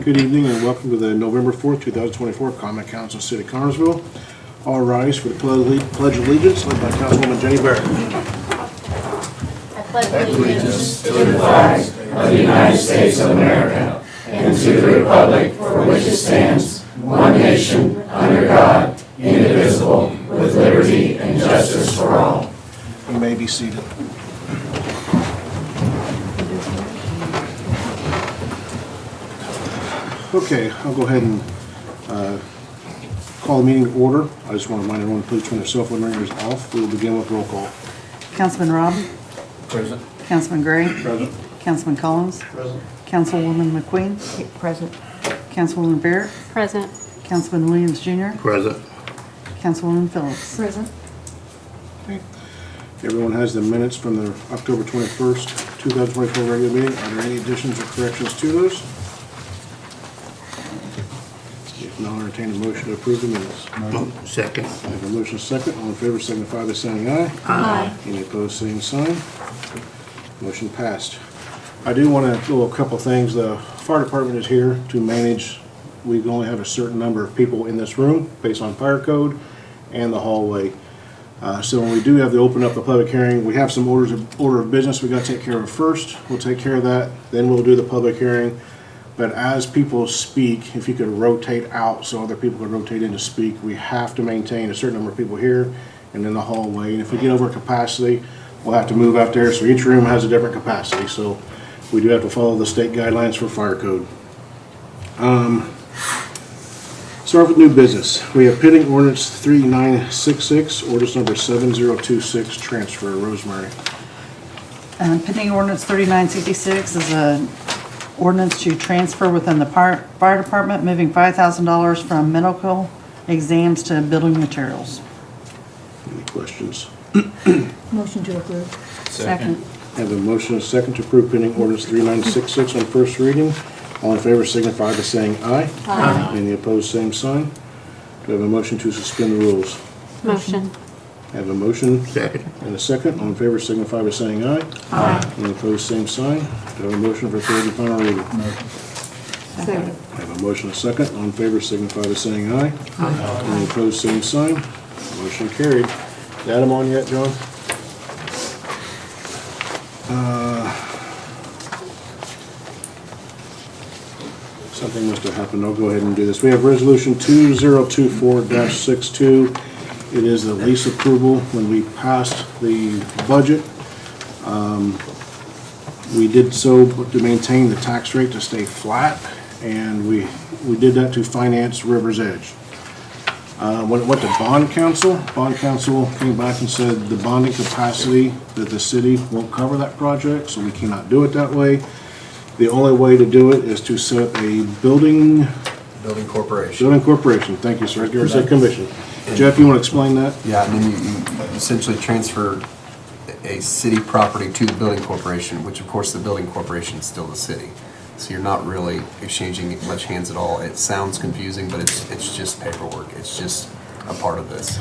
Good evening and welcome to the November 4th, 2024 Common Council, City of Connersville. All rise for the Pledge of Allegiance led by Councilwoman Jenny Barrett. I pledge allegiance to the flag of the United States of America and to the republic for which it stands, one nation, under God, indivisible, with liberty and justice for all. You may be seated. Okay, I'll go ahead and call the meeting to order. I just want to remind everyone, please turn their cell phone ringers off. We will begin with roll call. Councilman Robb? Present. Councilman Gray? Present. Councilman Collins? Present. Councilwoman McQueen? Present. Councilwoman Barrett? Present. Councilman Williams Jr.? Present. Councilwoman Phillips? Present. Okay. Everyone has the minutes from the October 21st, 2024 regular meeting. Are there any additions or corrections to those? If not, I'll entertain a motion to approve the minutes. Second. I have a motion second. All in favor signify by saying aye. Aye. Any opposed, same sign. Motion passed. I do want to do a couple things. The fire department is here to manage. We only have a certain number of people in this room based on fire code and the hallway. So when we do have to open up the public hearing, we have some order of business we got to take care of first. We'll take care of that, then we'll do the public hearing. But as people speak, if you could rotate out so other people could rotate in to speak, we have to maintain a certain number of people here and in the hallway. And if we get over capacity, we'll have to move out there. So each room has a different capacity. So we do have to follow the state guidelines for fire code. Start with new business. We have pending ordinance 3966, ordinance number 7026, transfer. Rosemary. Pending ordinance 3966 is an ordinance to transfer within the fire department, moving $5,000 from medical exams to building materials. Any questions? Motion to approve. Second. I have a motion and a second to approve pending ordinance 3966 on first reading. All in favor signify by saying aye. Aye. Any opposed, same sign. Do I have a motion to suspend the rules? Motion. I have a motion Second. and a second. All in favor signify by saying aye. Aye. Any opposed, same sign. Do I have a motion for third and final reading? Second. I have a motion and a second. All in favor signify by saying aye. Any opposed, same sign. Motion carried. Is Adam on yet, John? Something must have happened. I'll go ahead and do this. We have resolution 2024-62. It is the lease approval. When we passed the budget, we did so to maintain the tax rate to stay flat, and we did that to finance River's Edge. When it went to bond council came back and said the bonding capacity that the city won't cover that project, so we cannot do it that way. The only way to do it is to set a building corporation. Thank you, sir. Or say commission. Jeff, you want to explain that? Yeah, I mean, you essentially transfer a city property to the building corporation, which of course the building corporation is still the city. So you're not really exchanging much hands at all. It sounds confusing, but it's just paperwork. It's just a part of this.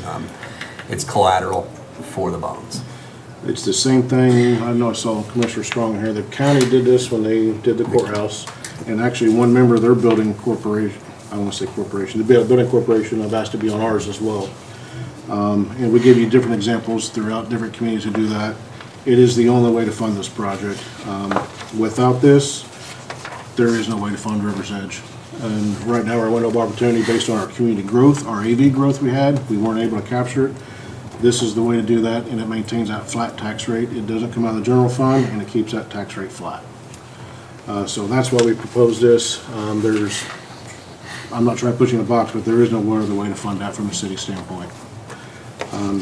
It's collateral for the bonds. It's the same thing. I know I saw Commissioner Strong here. The county did this when they did the courthouse. And actually, one member of their building corporation, I don't want to say corporation, the building corporation, I've asked to be on ours as well. And we give you different examples throughout different communities who do that. It is the only way to fund this project. Without this, there is no way to fund River's Edge. And right now, our window of opportunity based on our community growth, our AV growth we had, we weren't able to capture it. This is the way to do that, and it maintains that flat tax rate. It doesn't come out of the general fund, and it keeps that tax rate flat. So that's why we proposed this. I'm not trying to put you in a box, but there is no other way to fund that from a city standpoint.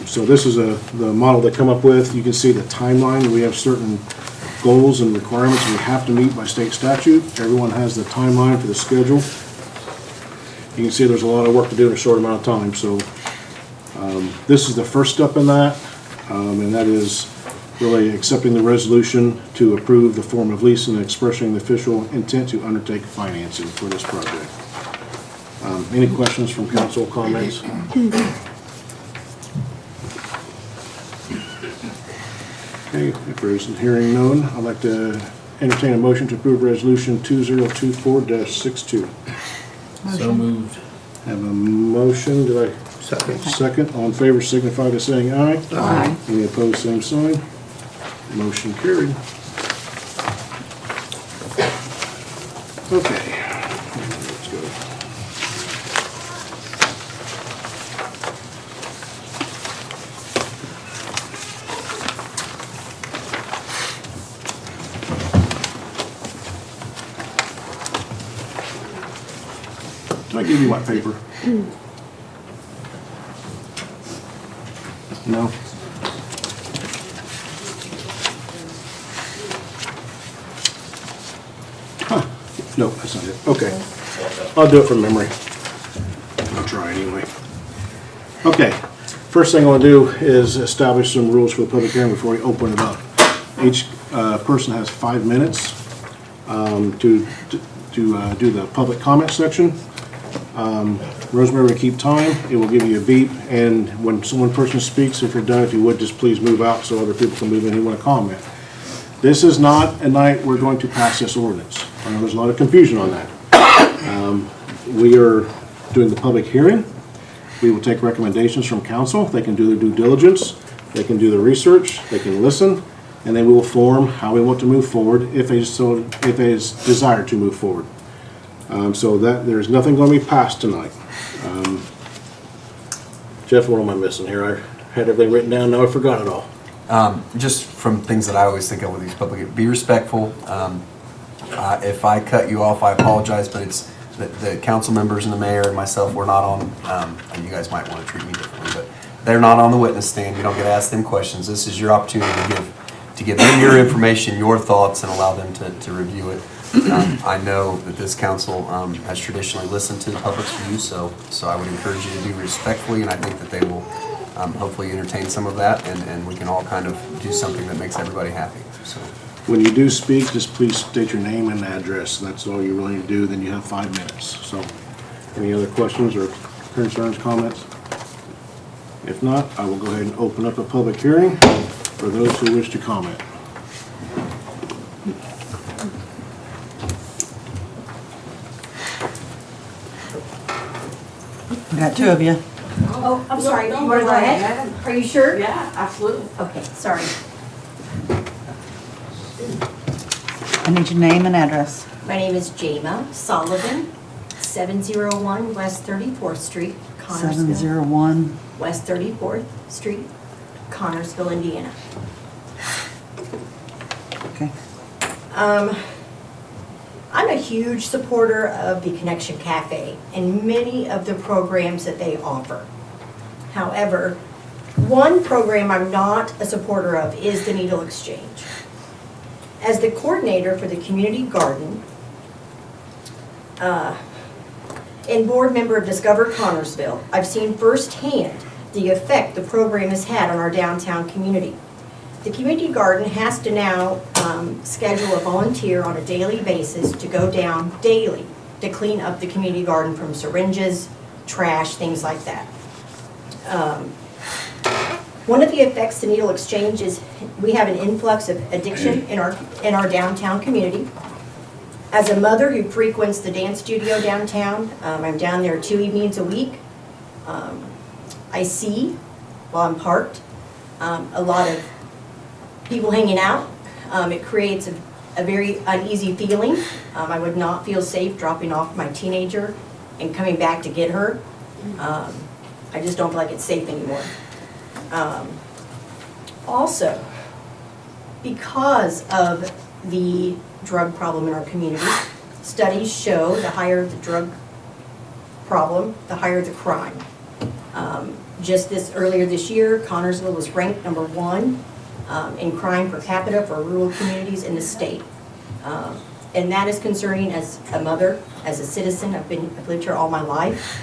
So this is the model they come up with. You can see the timeline. We have certain goals and requirements we have to meet by state statute. Everyone has the timeline for the schedule. You can see there's a lot of work to do in a short amount of time. So this is the first step in that, and that is really accepting the resolution to approve the form of lease and expressing the official intent to undertake financing for this project. Any questions from council, comments? Okay, if there isn't hearing none, I'd like to entertain a motion to approve resolution 2024-62. So moved. Have a motion, did I? Second, all in favor signify by saying aye. Aye. Any opposed, same sign. Motion carried. Okay. Let's go. Did I give you white paper? No? Huh, no, that's not it. Okay. I'll do it from memory. I'll try anyway. Okay, first thing I want to do is establish some rules for the public hearing before we open it up. Each person has 5 minutes to do the public comment section. Rosemary will keep time, it will give you a beep, and when one person speaks, if you're done, if you would, just please move out so other people can move in who want to comment. This is not a night we're going to pass this ordinance. I know there's a lot of confusion on that. We are doing the public hearing. We will take recommendations from council. They can do their due diligence, they can do the research, they can listen, and then we will form how we want to move forward if it is desired to move forward. So that there's nothing going to be passed tonight. Jeff, what am I missing here? I had everything written down, now I forgot it all. Just from things that I always think of with these public, be respectful. If I cut you off, I apologize, but it's the council members and the mayor and myself, we're not on, and you guys might want to treat me differently, but they're not on the witness stand. You don't get to ask them questions. This is your opportunity to give them your information, your thoughts, and allow them to review it. I know that this council has traditionally listened to the public's views, so I would encourage you to do respectfully, and I think that they will hopefully entertain some of that, and we can all kind of do something that makes everybody happy. So, When you do speak, just please state your name and address. That's all you really need to do, then you have 5 minutes. So, any other questions or concerns, comments? If not, I will go ahead and open up a public hearing for those who wish to comment. We got 2 of you. Oh, I'm sorry, you want to go ahead? Are you sure? Yeah, absolutely. Okay, sorry. I need your name and address. My name is Jama Sullivan, 701 West 34th Street, Connersville. 701. West 34th Street, Connersville, Indiana. Okay. I'm a huge supporter of the Connection Cafe and many of the programs that they offer. However, one program I'm not a supporter of is the Needle Exchange. As the coordinator for the community garden and board member of Discover Connersville, I've seen firsthand the effect the program has had on our downtown community. The community garden has to now schedule a volunteer on a daily basis to go down daily to clean up the community garden from syringes, trash, things like that. One of the effects to Needle Exchange is we have an influx of addiction in our downtown community. As a mother who frequents the dance studio downtown, I'm down there 2 evenings a week. I see, while I'm parked, a lot of people hanging out. It creates a very uneasy feeling. I would not feel safe dropping off my teenager and coming back to get her. I just don't feel like it's safe anymore. Also, because of the drug problem in our community, studies show the higher the drug problem, the higher the crime. Just earlier this year, Connersville was ranked #1 in crime per capita for rural communities in the state. And that is concerning as a mother, as a citizen. I've lived here all my life.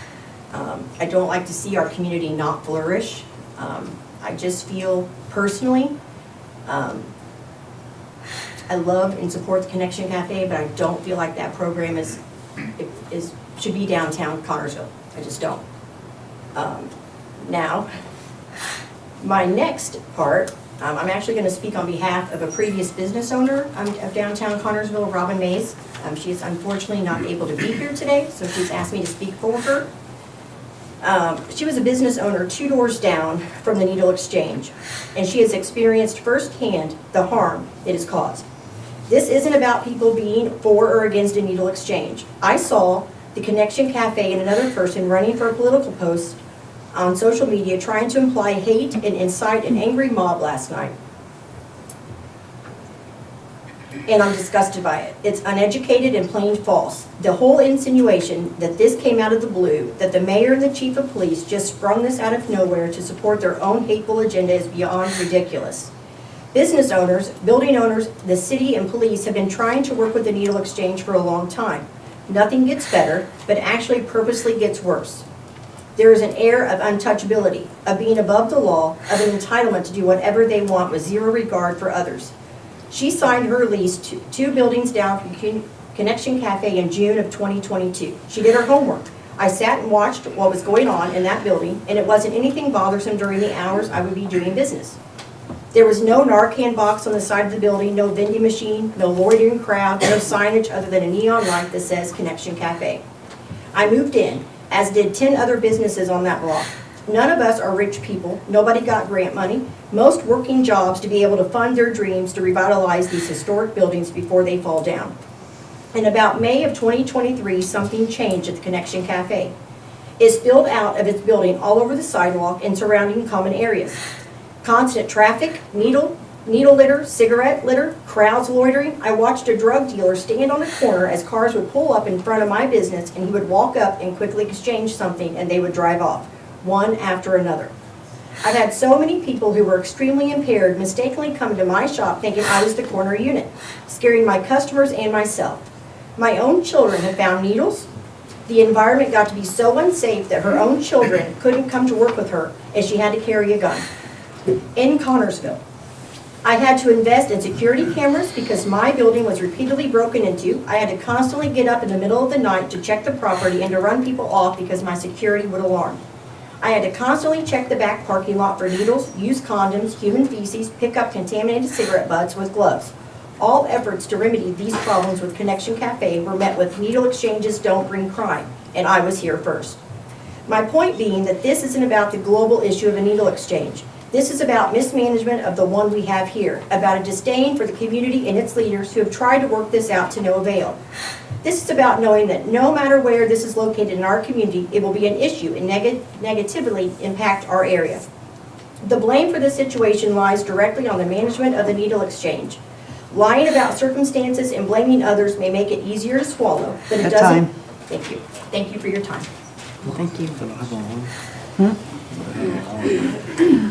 I don't like to see our community not flourish. I just feel personally, I love and support the Connection Cafe, but I don't feel like that program should be downtown Connersville. I just don't. Now, my next part I'm actually going to speak on behalf of a previous business owner of downtown Connersville, Robin Mays. She is unfortunately not able to be here today, so she's asked me to speak for her. She was a business owner 2 doors down from the Needle Exchange, and she has experienced firsthand the harm it has caused. This isn't about people being for or against a Needle Exchange. I saw the Connection Cafe and another person running for a political post on social media trying to imply hate and incite an angry mob last night. And I'm disgusted by it. It's uneducated and plain false. The whole insinuation that this came out of the blue, that the mayor and the chief of police just sprung this out of nowhere to support their own hateful agenda is beyond ridiculous. Business owners, building owners, the city and police have been trying to work with the Needle Exchange for a long time. Nothing gets better, but actually purposely gets worse. There is an air of untouchability, of being above the law, of an entitlement to do whatever they want with zero regard for others. She signed her lease to 2 buildings down from Connection Cafe in June of 2022. She did her homework. I sat and watched what was going on in that building, and it wasn't anything bothersome during the hours I would be doing business. There was no Narcan box on the side of the building, no vending machine, no loitering crowd, no signage other than a neon light that says Connection Cafe. I moved in, as did 10 other businesses on that block. None of us are rich people. Nobody got grant money. Most working jobs to be able to fund their dreams to revitalize these historic buildings before they fall down. In about May of 2023, something changed at the Connection Cafe. It spilled out of its building all over the sidewalk and surrounding common areas. Constant traffic, needle litter, cigarette litter, crowds loitering. I watched a drug dealer stand on a corner as cars would pull up in front of my business, and he would walk up and quickly exchange something, and they would drive off, one after another. I've had so many people who were extremely impaired mistakenly come to my shop thinking I was the corner unit, scaring my customers and myself. My own children have found needles. The environment got to be so unsafe that her own children couldn't come to work with her, and she had to carry a gun. In Connersville, I had to invest in security cameras because my building was repeatedly broken into. I had to constantly get up in the middle of the night to check the property and to run people off because my security would alarm. I had to constantly check the back parking lot for needles, use condoms, human feces, pick up contaminated cigarette butts with gloves. All efforts to remedy these problems with Connection Cafe were met with needle exchanges don't bring crime, and I was here first. My point being that this isn't about the global issue of a needle exchange. This is about mismanagement of the one we have here, about a disdain for the community and its leaders who have tried to work this out to no avail. This is about knowing that no matter where this is located in our community, it will be an issue and negatively impact our area. The blame for this situation lies directly on the management of the needle exchange. Lying about circumstances and blaming others may make it easier to swallow, but it Good doesn't. time. Thank you. Thank you for your time. Thank you.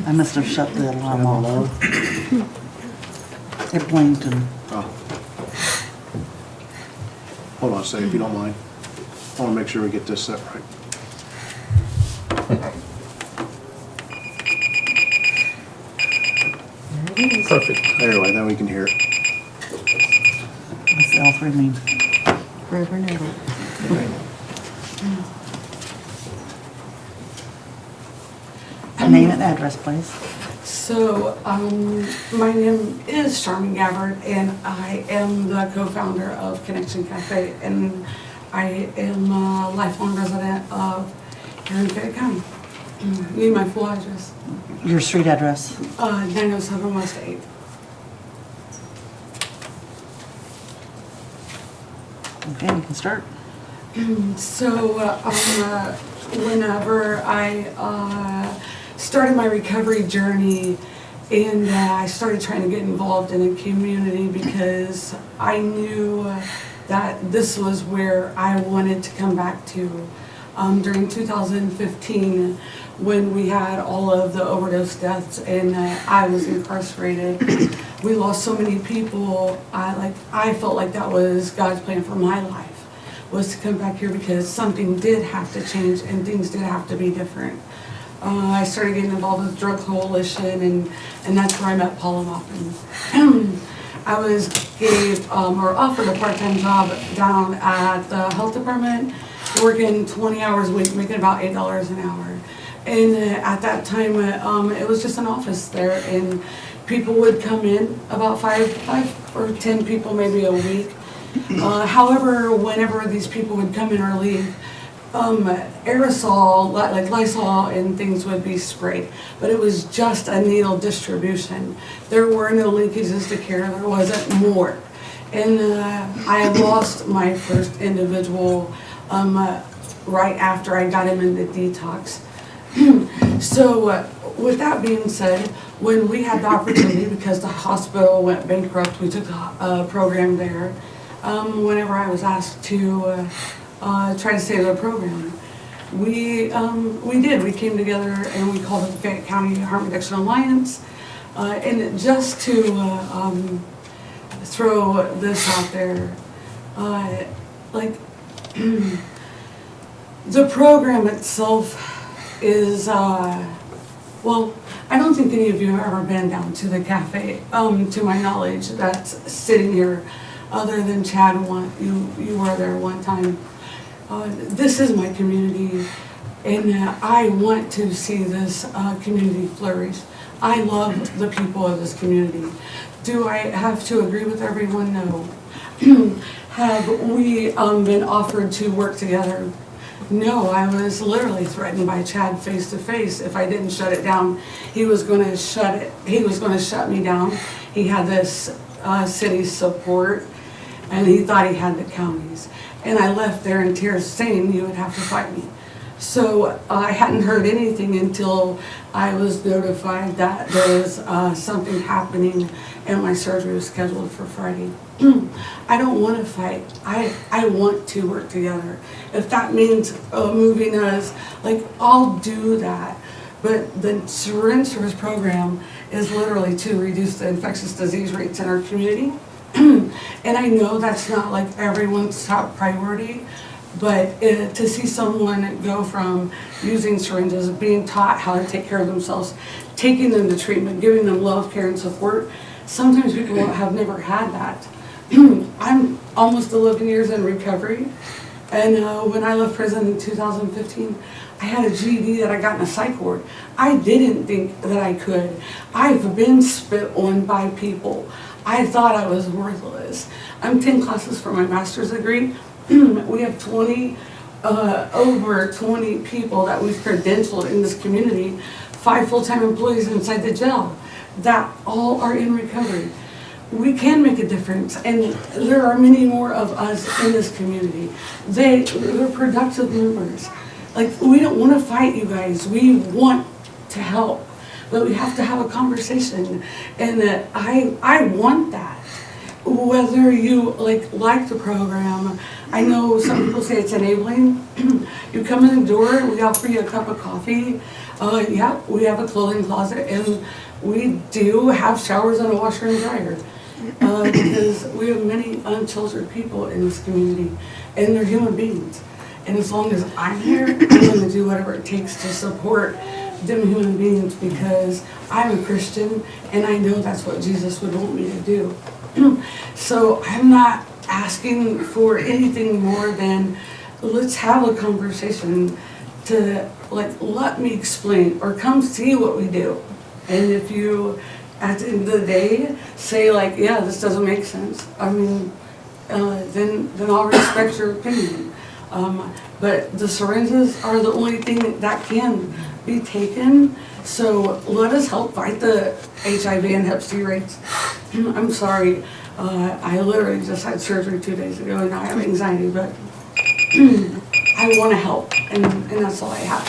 I must have shut the alarm off. It blinked and, Oh. Hold on a second, if you don't mind. I want to make sure we get this set right. Perfect. There, way, then we can hear it. what's the all three mean? Forever and ever. Name and address, please. So, my name is Charmin Gabbard, and I am the co-founder of Connection Cafe, and I am a lifelong resident of here in Fayette County. Need my full address. Your street address. 907 West 8th. Okay, you can start. So, whenever I started my recovery journey, and I started trying to get involved in the community because I knew that this was where I wanted to come back to. During 2015, when we had all of the overdose deaths and I was incarcerated, we lost so many people. I felt like that was God's plan for my life, was to come back here because something did have to change and things did have to be different. I started getting involved with Drug Coalition, and that's where I met Paula Maupin. I was offered a part-time job down at the health department, working 20 hours a week, making about $8 an hour. And at that time, it was just an office there, and people would come in, about five or 10 people maybe a week. However, whenever these people would come in or leave, aerosol, like Lysol and things would be sprayed, but it was just a needle distribution. There were no linkages to care, there wasn't more. And I lost my first individual right after I got him into detox. So with that being said, when we had the opportunity, because the hospital went bankrupt, we took a program there. Whenever I was asked to try to save the program, we did. We came together and we called it the Fayette County Harm Reduction Alliance. And just to throw this out there, like the program itself is, well, I don't think any of you have ever been down to the cafe, to my knowledge, that's sitting here, other than Chad, you were there one time. This is my community, and I want to see this community flourish. I love the people of this community. Do I have to agree with everyone? No. Have we been offered to work together? No, I was literally threatened by Chad face to face. If I didn't shut it down, he was going to shut me down. He had this city's support, and he thought he had the county's. And I left there in tears saying you would have to fight me. So I hadn't heard anything until I was notified that there was something happening and my surgery was scheduled for Friday. I don't want to fight. I want to work together. If that means moving us, like, I'll do that. But the syringe service program is literally to reduce the infectious disease rates in our community. And I know that's not like everyone's top priority, but to see someone go from using syringes, being taught how to take care of themselves, taking them to treatment, giving them love, care, and support, sometimes people have never had that. I'm almost 11 years in recovery, and when I left prison in 2015, I had a GED that I got in a psych ward. I didn't think that I could. I've been spit on by people. I thought I was worthless. I'm 10 classes for my master's degree. We have over 20 people that we've credentialed in this community, 5 full-time employees inside the jail that all are in recovery. We can make a difference, and there are many more of us in this community. They're productive members. Like, we don't want to fight you guys. We want to help, but we have to have a conversation, and that I want that. Whether you like the program, I know some people say it's enabling. You come in the door, we offer you a cup of coffee. Yeah, we have a clothing closet, and we do have showers and a washer and dryer. Because we have many unsheltered people in this community, and they're human beings. And as long as I'm here, I'm going to do whatever it takes to support them human beings, because I'm a Christian, and I know that's what Jesus would want me to do. So I'm not asking for anything more than, let's have a conversation to, like, let me explain, or come see what we do. And if you, at the end of the day, say, like, yeah, this doesn't make sense, I mean, then I'll respect your opinion. But the syringes are the only thing that can be taken. So let us help fight the HIV and Hep C rates. I'm sorry, I literally just had surgery 2 days ago, and I have anxiety, but I want to help, and that's all I have.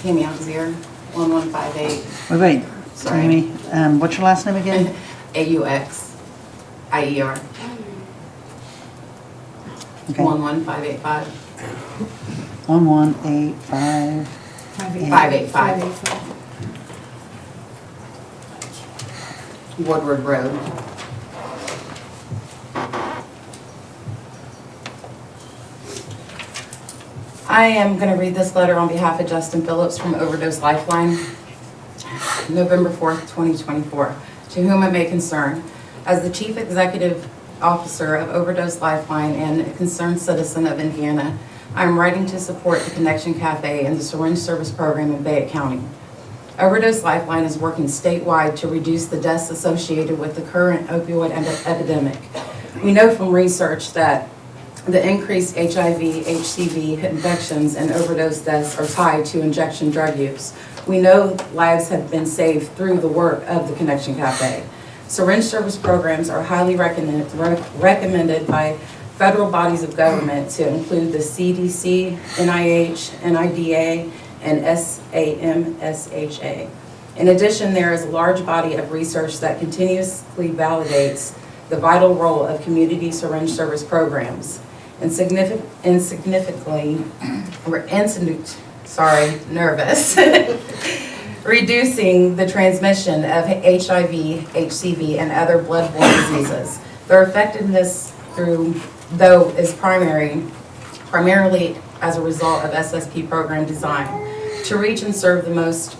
Tammy Auxier, 1158. Wait, Sorry. Tammy, what's your last name again? AUXIER, Okay. 11585. 1185. 585. Woodward Road. I am going to read this letter on behalf of Justin Phillips from Overdose Lifeline, November 4th, 2024. To whom it may concern, as the Chief Executive officer of Overdose Lifeline and a concerned citizen of Indiana. I'm writing to support the Connection Cafe and the syringe service program in Fayette County. Overdose Lifeline is working statewide to reduce the deaths associated with the current opioid epidemic. We know from research that the increased HIV, HCV infections and overdose deaths are tied to injection drug use. We know lives have been saved through the work of the Connection Cafe. Syringe service programs are highly recommended by federal bodies of government to include the CDC, NIH, NIDA, and SAMSHA. In addition, there is a large body of research that continuously validates the vital role of community syringe service programs and reducing the transmission of HIV, HCV, and other bloodborne diseases. Their effectiveness is primarily as a result of SSP program design to reach and serve the most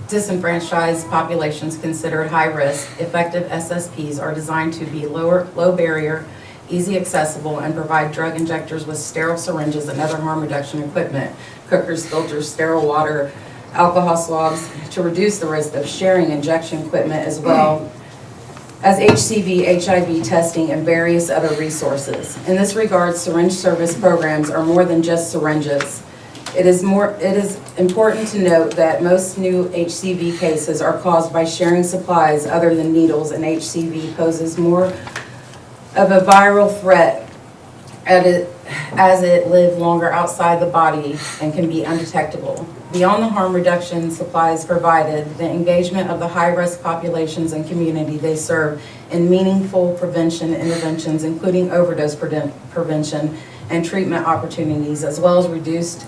disenfranchised populations considered high risk. Effective SSPs are designed to be low barrier, easy accessible, and provide drug injectors with sterile syringes and other harm reduction equipment, cookers, filters, sterile water, alcohol swabs, to reduce the risk of sharing injection equipment, as well as HCV, HIV testing, and various other resources. In this regard, syringe service programs are more than just syringes. It is important to note that most new HCV cases are caused by sharing supplies other than needles, and HCV poses more of a viral threat as it lives longer outside the body and can be undetectable. Beyond the harm reduction supplies provided, the engagement of the high-risk populations and community they serve in meaningful prevention interventions, including overdose prevention and treatment opportunities, as well as reduced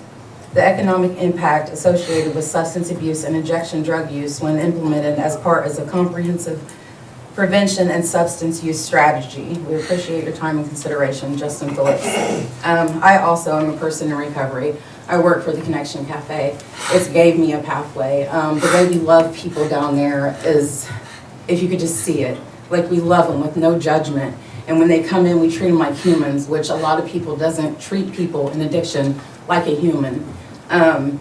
the economic impact associated with substance abuse and injection drug use when implemented as part of a comprehensive prevention and substance use strategy. We appreciate your time and consideration. Justin Phillips. I also am a person in recovery. I work for the Connection Cafe. It's gave me a pathway. The way we love people down there is, if you could just see it, like we love them with no judgment. And when they come in, we treat them like humans, which a lot of people doesn't treat people in addiction like a human. I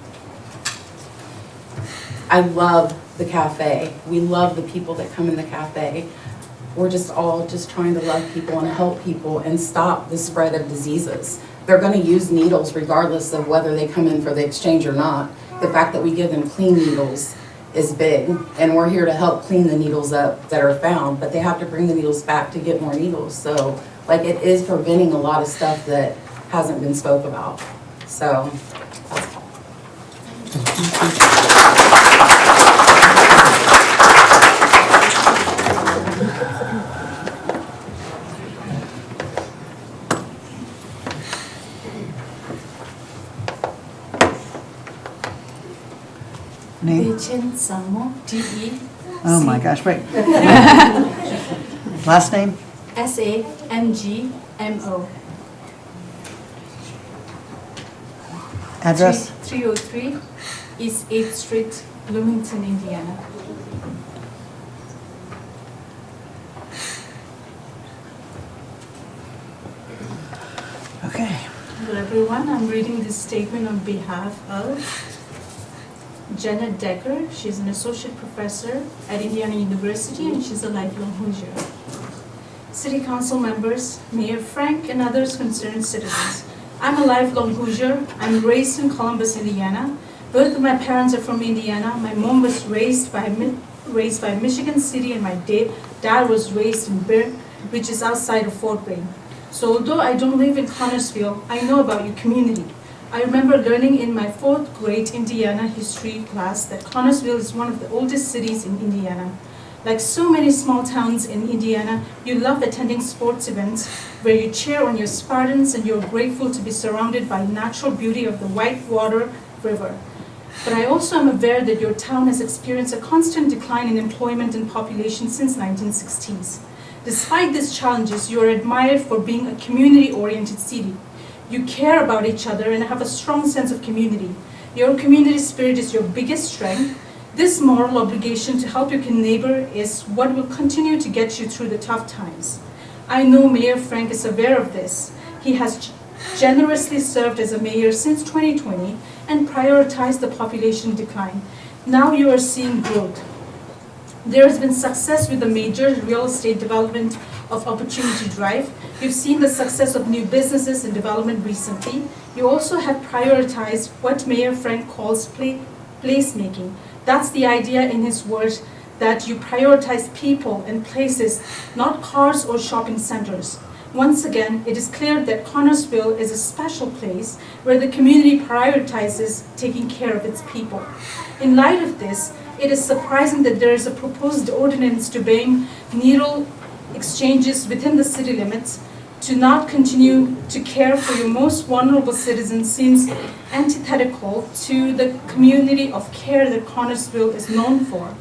love the cafe. We love the people that come in the cafe. We're just all trying to love people and help people and stop the spread of diseases. They're going to use needles regardless of whether they come in for the exchange or not. The fact that we give them clean needles is big, and we're here to help clean the needles up that are found, but they have to bring the needles back to get more needles. So, like, it is preventing a lot of stuff that hasn't been spoke about. So, that's all. Name? Samo, DE. Oh my gosh, wait. Last name? SAMGMO. Address? 303 East 8th Street, Bloomington, Indiana. Okay. Hello everyone, I'm reading this statement on behalf of Janet Decker. She's an associate professor at Indiana University and she's a lifelong Hoosier. City council members, Mayor Frank, and others concerned citizens. I'm a lifelong Hoosier. I'm raised in Columbus, Indiana. Both of my parents are from Indiana. My mom was raised by Michigan City and my dad was raised in Burke, which is outside of Fort Wayne. So although I don't live in Connorsville, I know about your community. I remember learning in my 4th grade Indiana history class that Connorsville is one of the oldest cities in Indiana. Like so many small towns in Indiana, you love attending sports events where you cheer on your Spartans and you're grateful to be surrounded by natural beauty of the Whitewater River. But I also am aware that your town has experienced a constant decline in employment and population since 1960s. Despite these challenges, you are admired for being a community-oriented city. You care about each other and have a strong sense of community. Your community spirit is your biggest strength. This moral obligation to help your neighbor is what will continue to get you through the tough times. I know Mayor Frank is aware of this. He has generously served as a mayor since 2020 and prioritized the population decline. Now you are seeing growth. There has been success with the major real estate development of Opportunity Drive. You've seen the success of new businesses and development recently. You also have prioritized what Mayor Frank calls placemaking. That's the idea in his words, that you prioritize people and places, not cars or shopping centers. Once again, it is clear that Connorsville is a special place where the community prioritizes taking care of its people. In light of this, it is surprising that there is a proposed ordinance to ban needle exchanges within the city limits. To not continue to care for your most vulnerable citizens seems antithetical to the community of care that Connorsville is known for.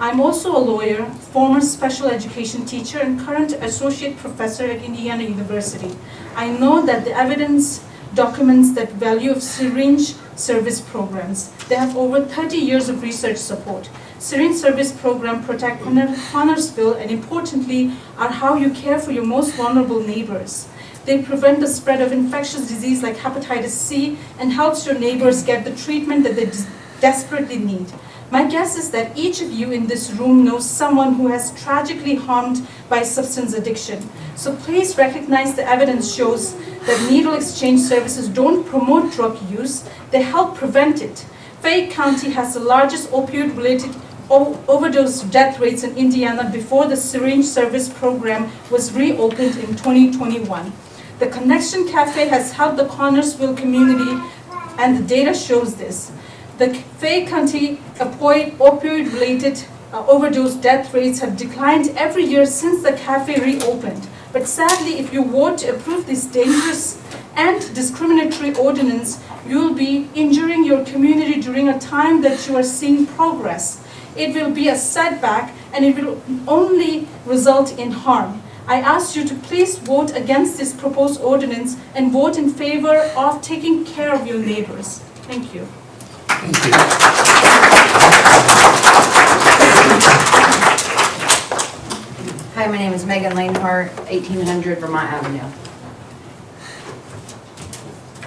I'm also a lawyer, former special education teacher, and current associate professor at Indiana University. I know that the evidence documents the value of syringe service programs. They have over 30 years of research support. Syringe service program protect Connorsville and importantly are how you care for your most vulnerable neighbors. They prevent the spread of infectious disease like hepatitis C and helps your neighbors get the treatment that they desperately need. My guess is that each of you in this room knows someone who has tragically harmed by substance addiction. So please recognize the evidence shows that needle exchange services don't promote drug use, they help prevent it. Fayette County has the largest opioid-related overdose death rates in Indiana before the syringe service program was reopened in 2021. The Connection Cafe has helped the Connorsville community, and the data shows this. The Fayette County opioid-related overdose death rates have declined every year since the cafe reopened. But sadly, if you vote to approve this dangerous and discriminatory ordinance, you will be injuring your community during a time that you are seeing progress. It will be a setback and it will only result in harm. I ask you to please vote against this proposed ordinance and vote in favor of taking care of your neighbors. Thank you. Hi, my name is Megan Lanehart, 1800 Vermont Avenue.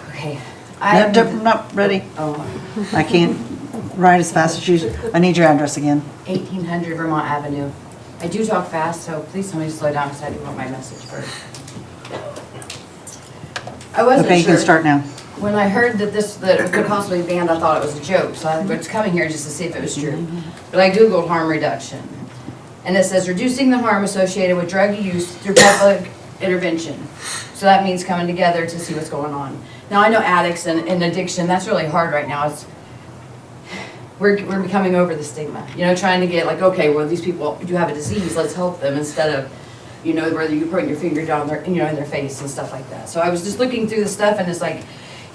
Okay. No, not ready. Oh, I can't write as fast as you. I need your address again. 1800 Vermont Avenue. I do talk fast, so please tell me to slow down because I do want my message first. I wasn't Okay, you can sure. start now. When I heard that that it could possibly be banned, I thought it was a joke, so I was coming here just to see if it was true. But I Googled harm reduction, and it says reducing the harm associated with drug use through public intervention. So that means coming together to see what's going on. Now, I know addicts and addiction, that's really hard right now. We're becoming over the stigma, you know, trying to get like, okay, well, these people do have a disease, let's help them, instead of, you know, whether you're putting your finger down their, you know, in their face and stuff like that. So I was just looking through the stuff, and it's like,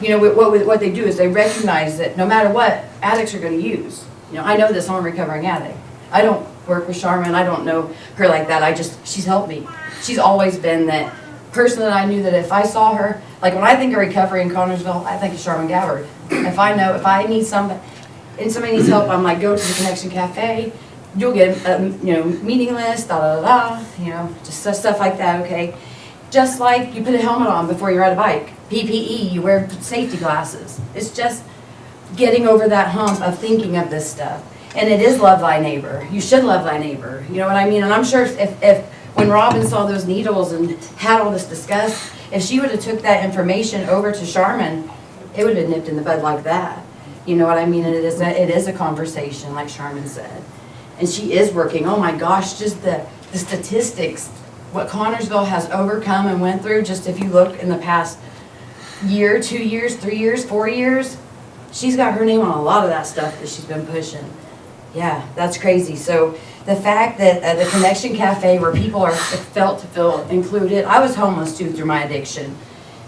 you know, what they do is they recognize that no matter what, addicts are going to use. You know, I know this, I'm a recovering addict. I don't work with Charmin, I don't know her like that, she's helped me. She's always been that person that I knew that if I saw her, like when I think of recovery in Connorsville, I think of Charmin Gabbard. If I need somebody, and somebody needs help, I'm like, go to the Connection Cafe, you'll get a, you know, meeting list, you know, just stuff like that, okay? Just like you put a helmet on before you ride a bike. PPE, you wear safety glasses. It's just getting over that hump of thinking of this stuff. And it is love thy neighbor. You should love thy neighbor. You know what I mean? And I'm sure if when Robin saw those needles and had all this discussed, if she would have took that information over to Charmin, it would have been nipped in the bud like that. You know what I mean? And it is a conversation, like Charmin said. And she is working. Oh my gosh, just the statistics, what Connorsville has overcome and went through, just if you look in the past year, 2 years, 3 years, 4 years, she's got her name on a lot of that stuff that she's been pushing. Yeah, that's crazy. So the fact that the Connection Cafe, where people are felt to feel included, I was homeless too through my addiction,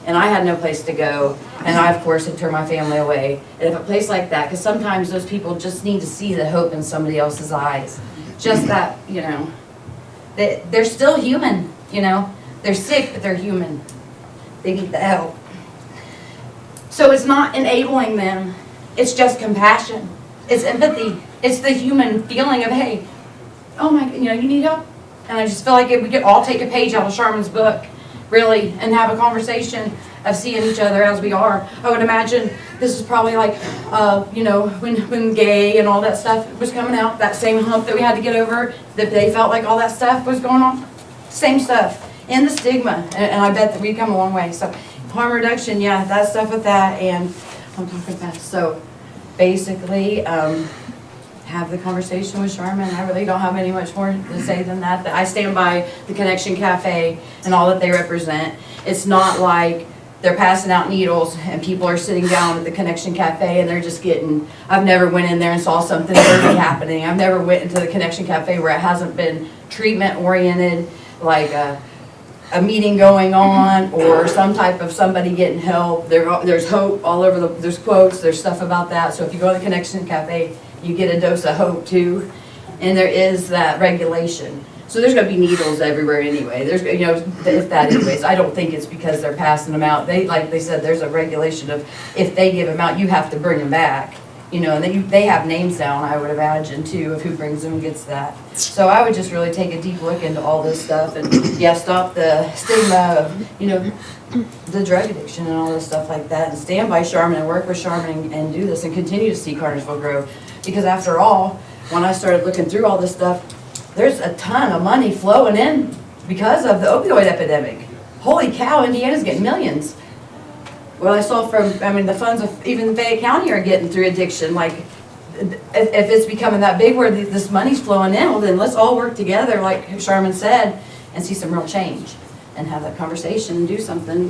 and I had no place to go, and I of course had turned my family away. And if a place like that, because sometimes those people just need to see the hope in somebody else's eyes, just that, you know, they're still human, you know, they're sick, but they're human. They need the help. So it's not enabling them, it's just compassion, it's empathy. it's the human feeling of, hey, oh my, you need help? And I just feel like if we could all take a page out of Charmin's book, really, and have a conversation of seeing each other as we are. I would imagine this is probably like, when gay and all that stuff was coming out, that same hump that we had to get over, that they felt like all that stuff was going on. Same stuff. And the stigma. And I bet that we've come a long way. So harm reduction, yeah, that stuff with that. And I'm talking fast. So basically, have the conversation with Charmin. I really don't have any much more to say than that. That I stand by the Connection Cafe and all that they represent. It's not like they're passing out needles and people are sitting down at the Connection Cafe and they're just getting, I've never went in there and saw something dirty happening. I've never went into the Connection Cafe where it hasn't been treatment oriented, like a meeting going on or some type of somebody getting help. There's hope all over there's quotes, there's stuff about that. So if you go to the Connection Cafe, you get a dose of hope too. And there is that regulation. So there's gonna be needles everywhere anyway. There's, if that anyways, I don't think it's because they're passing them out. Like they said, there's a regulation of if they give them out, you have to bring them back. And they have names down, I would imagine too, of who brings them and gets that. So I would just really take a deep look into all this stuff and stop the stigma of, the drug addiction and all this stuff like that, and stand by Charmin and work with Charmin and do this and continue to see Cartersville grow. Because after all, when I started looking through all this stuff, there's a ton of money flowing in because of the opioid epidemic. Holy cow, Indiana's getting millions. Well, I saw the funds of even Fayette County are getting through addiction. Like, if it's becoming that big where this money's flowing in, well then let's all work together, like Charmin said, and see some real change. And have that conversation and do something,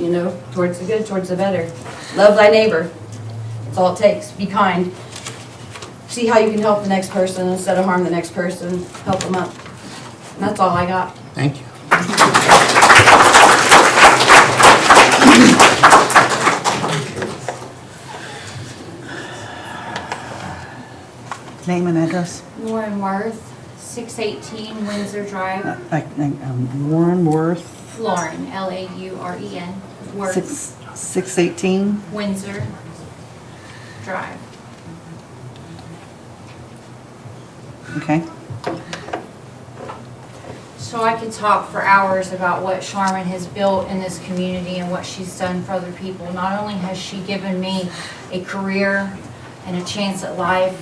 towards the good, towards the better. Love thy neighbor. That's all it takes. Be kind. See how you can help the next person instead of harm the next person. Help them up. And that's all I got. Thank you. Name and address. Lauren Worth, 618 Windsor Drive. Warren Worth. Lauren, Lauren, Worth, 618. Windsor Drive. Okay. So I could talk for hours about what Charmin has built in this community and what she's done for other people. Not only has she given me a career and a chance at life,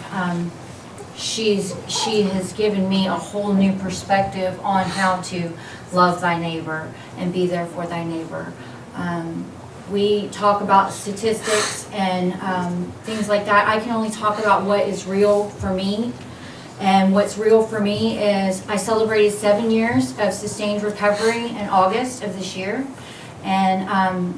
she has given me a whole new perspective on how to love thy neighbor and be there for thy neighbor. We talk about statistics and things like that. I can only talk about what is real for me. And what's real for me is I celebrated 7 years of sustained recovery in August of this year. And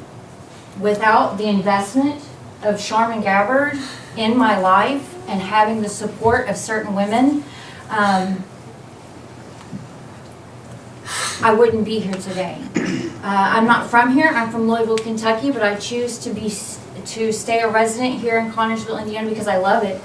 without the investment of Charmin Gabbard in my life and having the support of certain women, I wouldn't be here today. I'm not from here. I'm from Louisville, Kentucky, but I choose to stay a resident here in Connersville, Indiana, because I love it.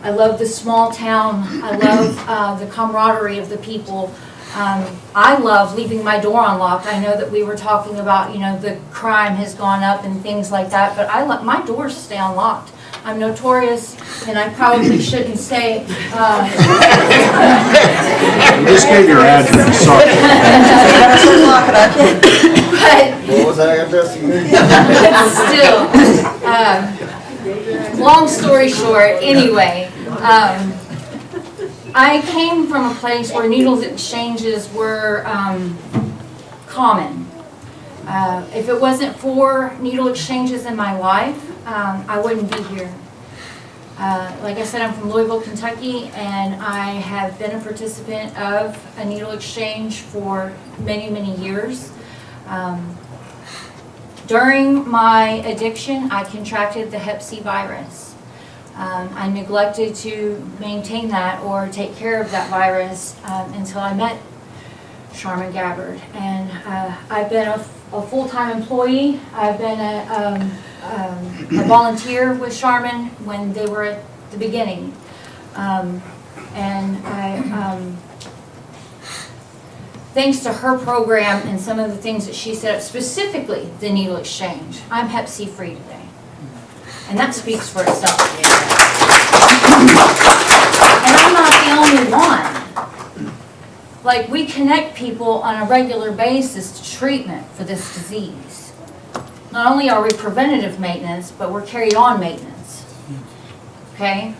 I love the small town. I love the camaraderie of the people. I love leaving my door unlocked. I know that we were talking about, the crime has gone up and things like that, but my doors stay unlocked. I'm notorious, and I probably shouldn't say. You just gave your address, sorry. What was that address again? Still, long story short, anyway, I came from a place where needles exchanges were common. If it wasn't for needle exchanges in my life, I wouldn't be here. Like I said, I'm from Louisville, Kentucky, and I have been a participant of a needle exchange for many, many years. During my addiction, I contracted the Hep C virus. I neglected to maintain that or take care of that virus until I met Charmin Gabbard. And I've been a full-time employee. I've been a volunteer with Charmin when they were at the beginning. And I, thanks to her program and some of the things that she set up, specifically the needle exchange, I'm Hep C free today. And that speaks for itself. I'm not the only one. Like, we connect people on a regular basis to treatment for this disease. Not only are we preventative maintenance, but we're carried on maintenance. Okay?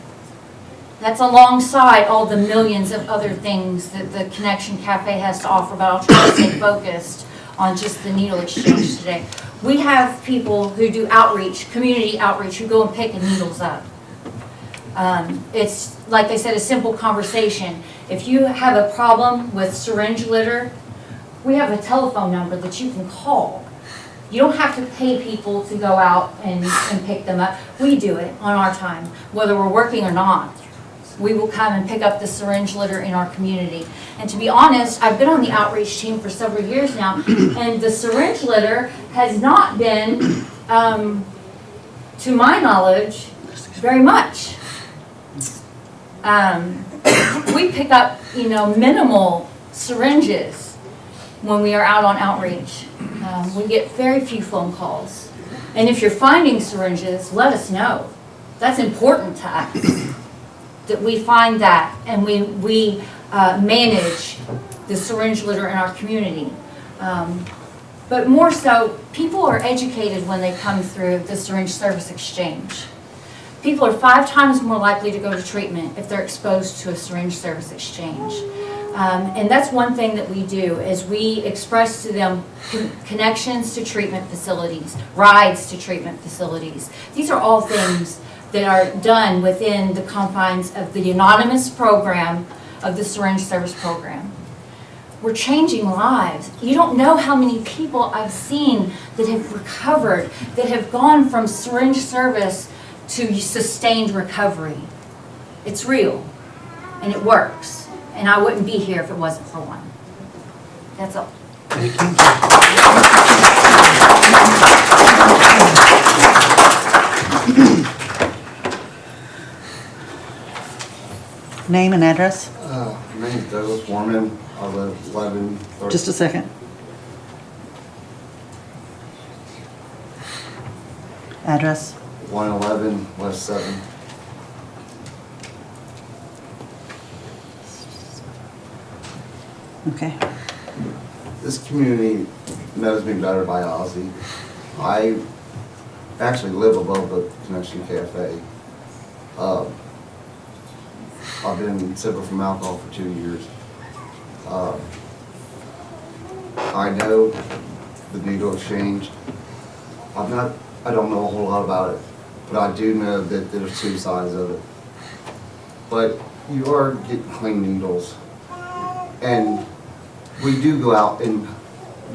That's alongside all the millions of other things that the Connection Cafe has to offer, but I'll try to stay focused on just the needle exchange today. We have people who do outreach, community outreach, who go and pick the needles up. It's, like I said, a simple conversation. If you have a problem with syringe litter, we have a telephone number that you can call. You don't have to pay people to go out and pick them up. We do it on our time, whether we're working or not. We will come and pick up the syringe litter in our community. And to be honest, I've been on the outreach team for several years now, and the syringe litter has not been, to my knowledge, very much. We pick up, minimal syringes when we are out on outreach. We get very few phone calls. And if you're finding syringes, let us know. That's important to us, that we find that and we manage the syringe litter in our community. But more so, people are educated when they come through the syringe service exchange. People are 5 times more likely to go to treatment if they're exposed to a syringe service exchange. And that's one thing that we do, is we express to them connections to treatment facilities, rides to treatment facilities. These are all things that are done within the confines of the anonymous program of the syringe service program. We're changing lives. You don't know how many people I've seen that have recovered, that have gone from syringe service to sustained recovery. It's real, and it works. And I wouldn't be here if it wasn't for one. That's all. Name and address? My name is Douglas Foreman. I live 1130. Just a second. Address? 111 West 7. Okay. This community knows me better by Ozzy. I actually live above the Connection Cafe. I've been sober from alcohol for 2 years. I know the needle exchange. I don't know a whole lot about it, but I do know that there's 2 sides of it. But you are getting clean needles, and we do go out and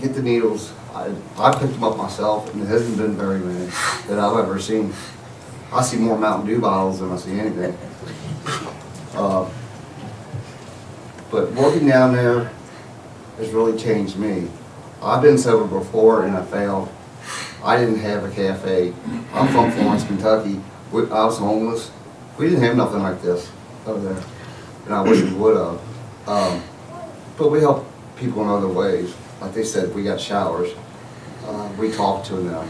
get the needles. I picked them up myself, and it hasn't been very many that I've ever seen. I see more Mountain Dew bottles than I see anything. But working down there has really changed me. I've been sober before and I failed. I didn't have a cafe. I'm from Florence, Kentucky. I was homeless. We didn't have nothing like this over there, and I wish we would have. But we help people in other ways. Like they said, we got showers. We talk to them.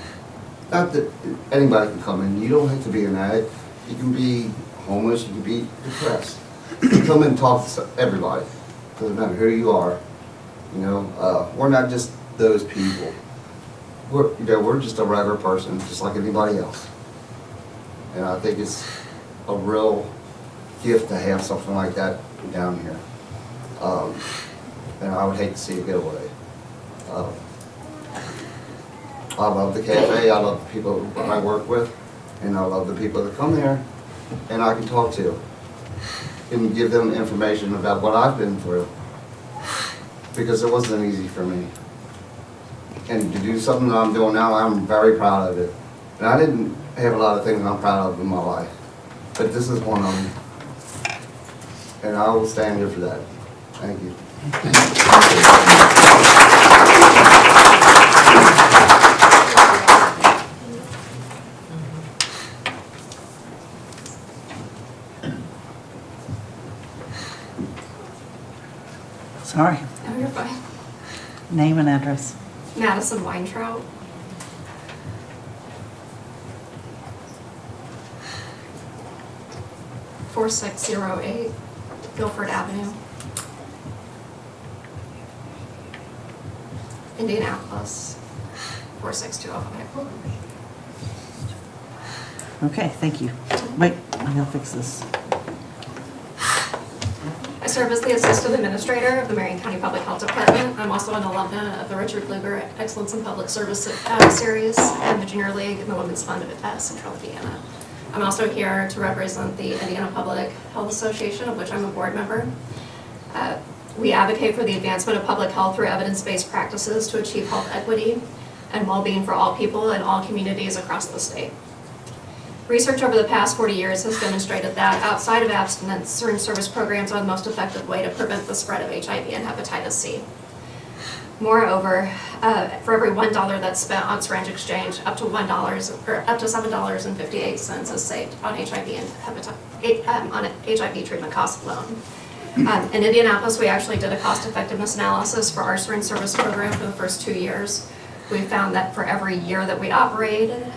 Not that anybody can come in. You don't have to be an addict. You can be homeless. You can be depressed. You can come in and talk to everybody. Doesn't matter who you are. We're not just those people. We're just a regular person, just like anybody else. And I think it's a real gift to have something like that down here. And I would hate to see it get away. I love the cafe, I love the people that I work with, and I love the people that come there and I can talk to and give them information about what I've been through, because it wasn't easy for me. And to do something that I'm doing now, I'm very proud of it. And I didn't have a lot of things I'm proud of in my life, but this is one of them. And I will stand here for that. Thank you. Sorry. No, you're fine. Name and address. Madison Weintraub. (4608) Guilford Avenue. Indianapolis, 46205. Okay, thank you. Wait, I'm gonna fix this. I serve as the Assistant Administrator of the Marion County Public Health Department. I'm also an alumna of the Richard Lugar Excellence in Public Service Series and the Junior League and the Women's Fund of Central Indiana. I'm also here to represent the Indiana Public Health Association, of which I'm a board member. We advocate for the advancement of public health through evidence-based practices to achieve health equity and well-being for all people in all communities across the state. Research over the past 40 years has demonstrated that outside of abstinence, syringe service programs are the most effective way to prevent the spread of HIV and hepatitis C. Moreover, for every $1 that's spent on syringe exchange, up to $7.58 is saved on HIV and on HIV treatment costs alone. In Indianapolis, we actually did a cost-effectiveness analysis for our syringe service program for the first 2 years. We found that for every year that we operated,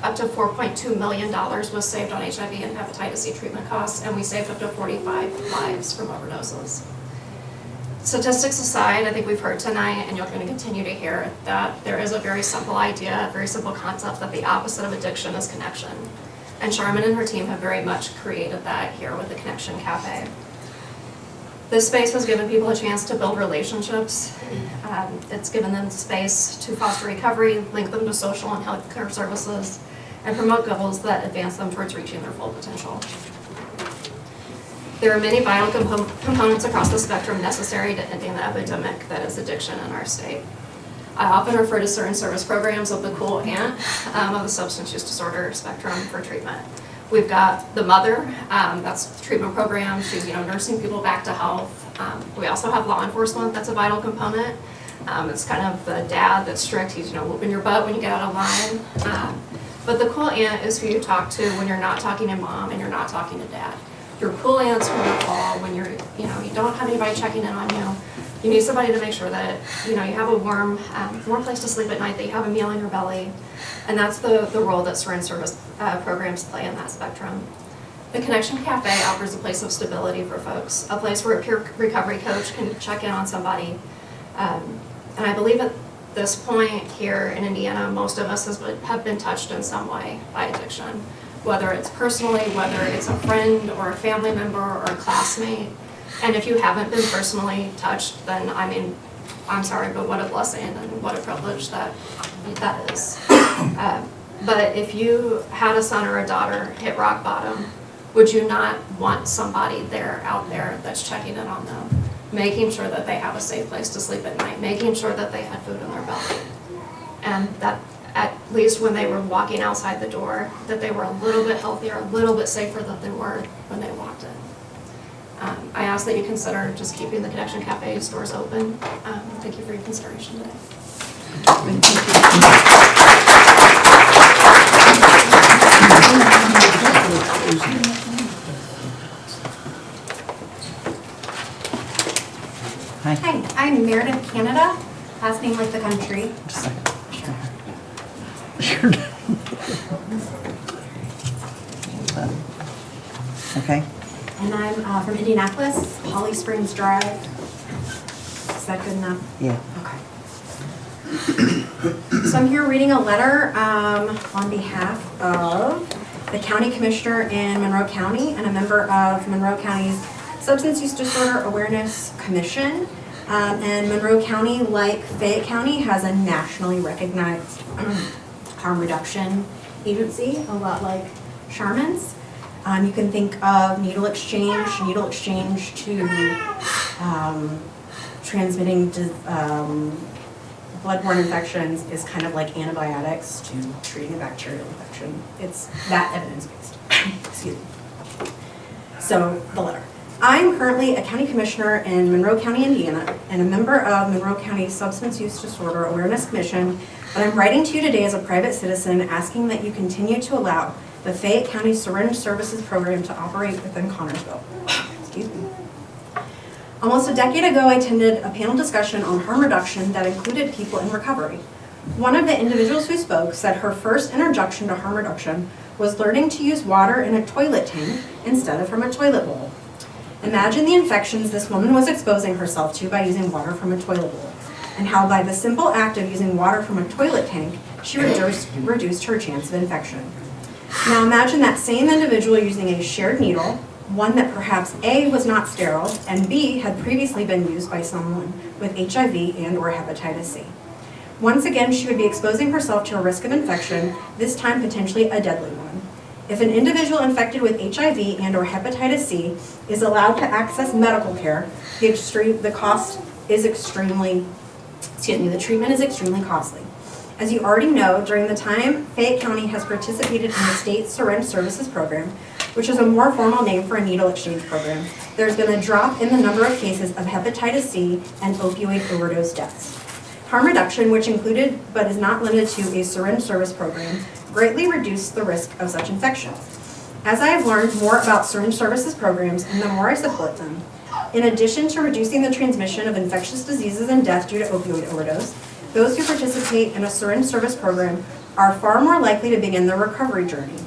up to $4.2 million was saved on HIV and hepatitis C treatment costs, and we saved up to 45 lives from overdoses. Statistics aside, I think we've heard tonight, and you're going to continue to hear, that there is a very simple idea, a very simple concept, that the opposite of addiction is connection. And Charmin and her team have very much created that here with the Connection Cafe. This space has given people a chance to build relationships. It's given them space to foster recovery, link them to social and healthcare services, and promote goals that advance them towards reaching their full potential. There are many vital components across the spectrum necessary to ending the epidemic that is addiction in our state. I often refer to certain service programs of the cool aunt of the substance use disorder spectrum for treatment. We've got the mother, that's the treatment program. She's nursing people back to health. We also have law enforcement, that's a vital component. It's kind of the dad that's strict. He's whooping your butt when you get out of line. But the cool aunt is who you talk to when you're not talking to mom and you're not talking to dad. Your cool aunt's who you call when you don't have anybody checking in on you. You need somebody to make sure that you have a warm place to sleep at night, that you have a meal in your belly, and that's the role that syringe service programs play in that spectrum. The Connection Cafe offers a place of stability for folks, a place where a peer recovery coach can check in on somebody, and I believe at this point here in Indiana, most of us have been touched in some way by addiction, whether it's personally, whether it's a friend or a family member or a classmate. And if you haven't been personally touched, then I'm sorry, but what a blessing and what a privilege that is. But if you had a son or a daughter hit rock bottom, would you not want somebody out there that's checking in on them, making sure that they have a safe place to sleep at night, making sure that they had food in their belly, and that at least when they were walking outside the door, that they were a little bit healthier, a little bit safer than they were when they walked in. I ask that you consider just keeping the Connection Cafe doors open. Thank you for your consideration today. Hi, I'm Meredith Canada, last name like the country. Just a second. Okay. And I'm from Indianapolis, Holly Springs Drive. Is that good enough? Yeah. Okay. So I'm here reading a letter on behalf of the County Commissioner in Monroe County and a member of Monroe County's Substance Use Disorder Awareness Commission. And Monroe County, like Fayette County, has a nationally recognized harm reduction agency, a lot like Charmin's. You can think of needle exchange to transmitting bloodborne infections is kind of like antibiotics to treating a bacterial infection. It's that evidence-based. Excuse me. So, the letter. I'm currently a county commissioner in Monroe County, Indiana, and a member of Monroe County Substance Use Disorder Awareness Commission, but I'm writing to you today as a private citizen asking that you continue to allow the Fayette County Syringe Services Program to operate within Connorsville. Excuse me. Almost a decade ago, I attended a panel discussion on harm reduction that included people in recovery. One of the individuals who spoke said her first introduction to harm reduction was learning to use water in a toilet tank instead of from a toilet bowl. Imagine the infections this woman was exposing herself to by using water from a toilet bowl, and how by the simple act of using water from a toilet tank, she reduced her chance of infection. Now imagine that same individual using a shared needle, one that perhaps A, was not sterile, and B, had previously been used by someone with HIV and/or hepatitis C. Once again, she would be exposing herself to a risk of infection, this time potentially a deadly one. If an individual infected with HIV and/or hepatitis C is allowed to access medical care, the treatment is extremely costly. As you already know, during the time Fayette County has participated in the state syringe services program, which is a more formal name for a needle exchange program, there's been a drop in the number of cases of hepatitis C and opioid overdose deaths. Harm reduction, which included but is not limited to a syringe service program, greatly reduced the risk of such infections. As I have learned more about syringe services programs and the more I support them, in addition to reducing the transmission of infectious diseases and death due to opioid overdose, those who participate in a syringe service program are far more likely to begin their recovery journey.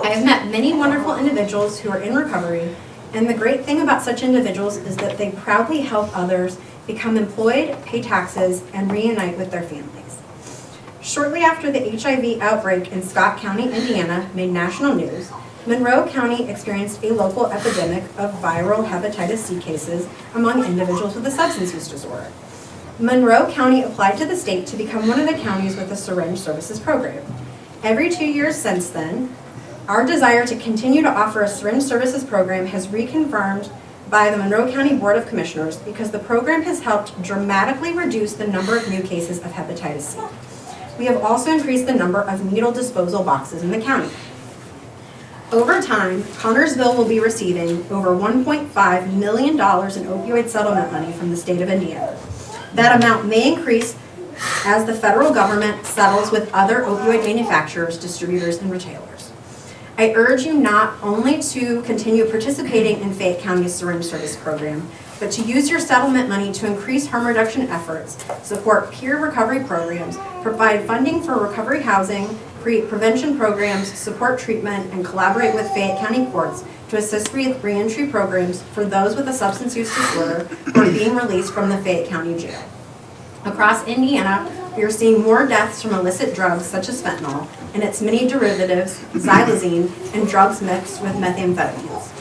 I have met many wonderful individuals who are in recovery, and the great thing about such individuals is that they proudly help others become employed, pay taxes, and reunite with their families. Shortly after the HIV outbreak in Scott County, Indiana made national news, Monroe County experienced a local epidemic of viral hepatitis C cases among individuals with a substance use disorder. Monroe County applied to the state to become one of the counties with a syringe services program. Every 2 years since then, our desire to continue to offer a syringe services program has reconfirmed by the Monroe County Board of Commissioners because the program has helped dramatically reduce the number of new cases of hepatitis C. We have also increased the number of needle disposal boxes in the county. Over time, Connersville will be receiving over $1.5 million in opioid settlement money from the state of Indiana. That amount may increase as the federal government settles with other opioid manufacturers, distributors, and retailers. I urge you not only to continue participating in Fayette County's syringe service program, but to use your settlement money to increase harm reduction efforts, support peer recovery programs, provide funding for recovery housing, create prevention programs, support treatment, and collaborate with Fayette County courts to assist with reentry programs for those with a substance use disorder who are being released from the Fayette County Jail. Across Indiana, we are seeing more deaths from illicit drugs such as fentanyl and its many derivatives, xylazine, and drugs mixed with methamphetamines.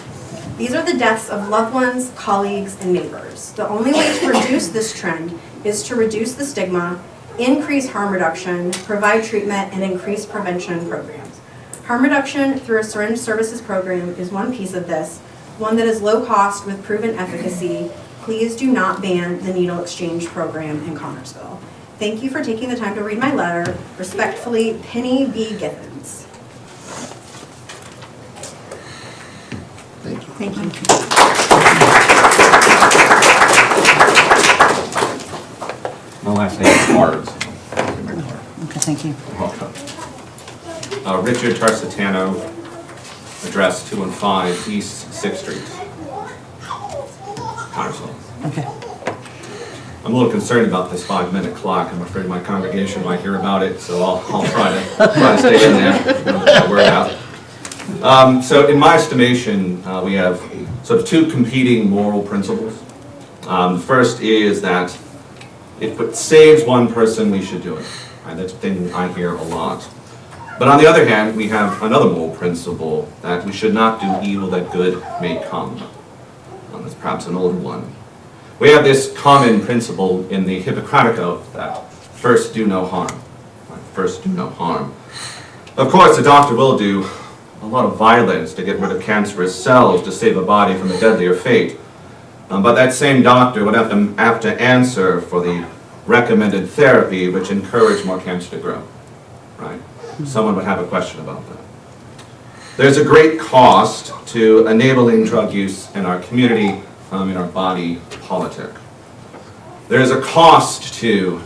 These are the deaths of loved ones, colleagues, and neighbors. The only way to reduce this trend is to reduce the stigma, increase harm reduction, provide treatment, and increase prevention programs. Harm reduction through a syringe services program is one piece of this, one that is low cost with proven efficacy. Please do not ban the needle exchange program in Connersville. Thank you for taking the time to read my letter. Respectfully, Penny B. Giffens. Thank you. My last name is Barnes. Okay, thank you. Welcome. Richard Tarsitano, address 215 East 6th Street, Connersville. Okay. I'm a little concerned about this 5-minute clock. I'm afraid my congregation might hear about it, so I'll try to stay in there, get that word out. So in my estimation, we have sort of two competing moral principles. The first is that if it saves one person, we should do it. Right? That's a thing I hear a lot. But on the other hand, we have another moral principle that we should not do evil that good may come. That's perhaps an older one. We have this common principle in the Hippocratic Oath that first do no harm. Right? First do no harm. Of course, the doctor will do a lot of violence to get rid of cancerous cells to save a body from a deadlier fate. But that same doctor would have to answer for the recommended therapy which encouraged more cancer to grow. Right? Someone would have a question about that. There's a great cost to enabling drug use in our community, in our body politic. There's a cost to,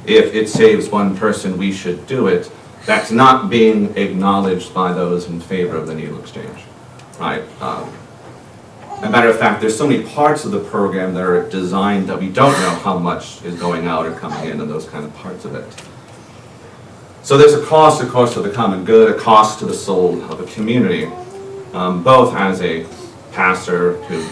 if it saves one person, we should do it. That's not being acknowledged by those in favor of the needle exchange. Right? As a matter of fact, there's so many parts of the program that are designed that we don't know how much is going out or coming in and those kind of parts of it. So there's a cost, of course, to the common good, a cost to the soul of a community, both as a pastor who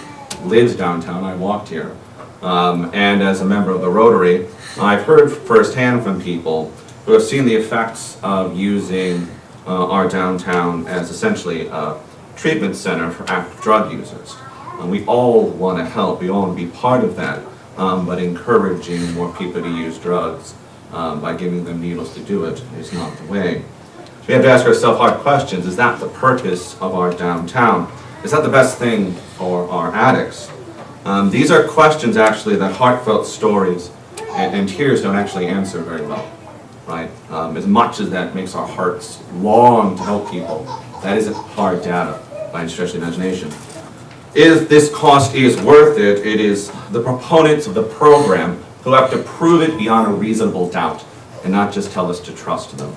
lives downtown. I walked here. And as a member of the Rotary, I've heard firsthand from people who have seen the effects of using our downtown as essentially a treatment center for active drug users. We all want to help, we all want to be part of that, but encouraging more people to use drugs by giving them needles to do it is not the way. We have to ask ourselves hard questions. Is that the purpose of our downtown? Is that the best thing for our addicts? These are questions actually that heartfelt stories and tears don't actually answer very well, right? As much as that makes our hearts long to help people, that isn't hard data by any stretch of the imagination. If this cost is worth it, it is the proponents of the program who have to prove it beyond a reasonable doubt and not just tell us to trust them.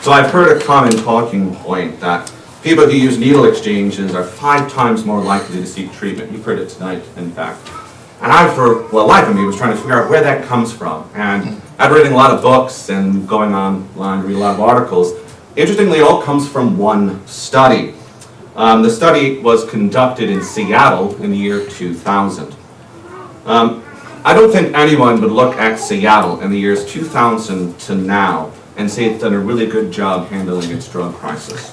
So I've heard a common talking point that people who use needle exchanges are 5 times more likely to seek treatment. You've heard it tonight, in fact. And I, for the life of me, was trying to figure out where that comes from. And I've reading a lot of books and going online to read a lot of articles. Interestingly, it all comes from one study. The study was conducted in Seattle in the year 2000. I don't think anyone would look at Seattle in the years 2000 to now and say it's done a really good job handling its drug crisis.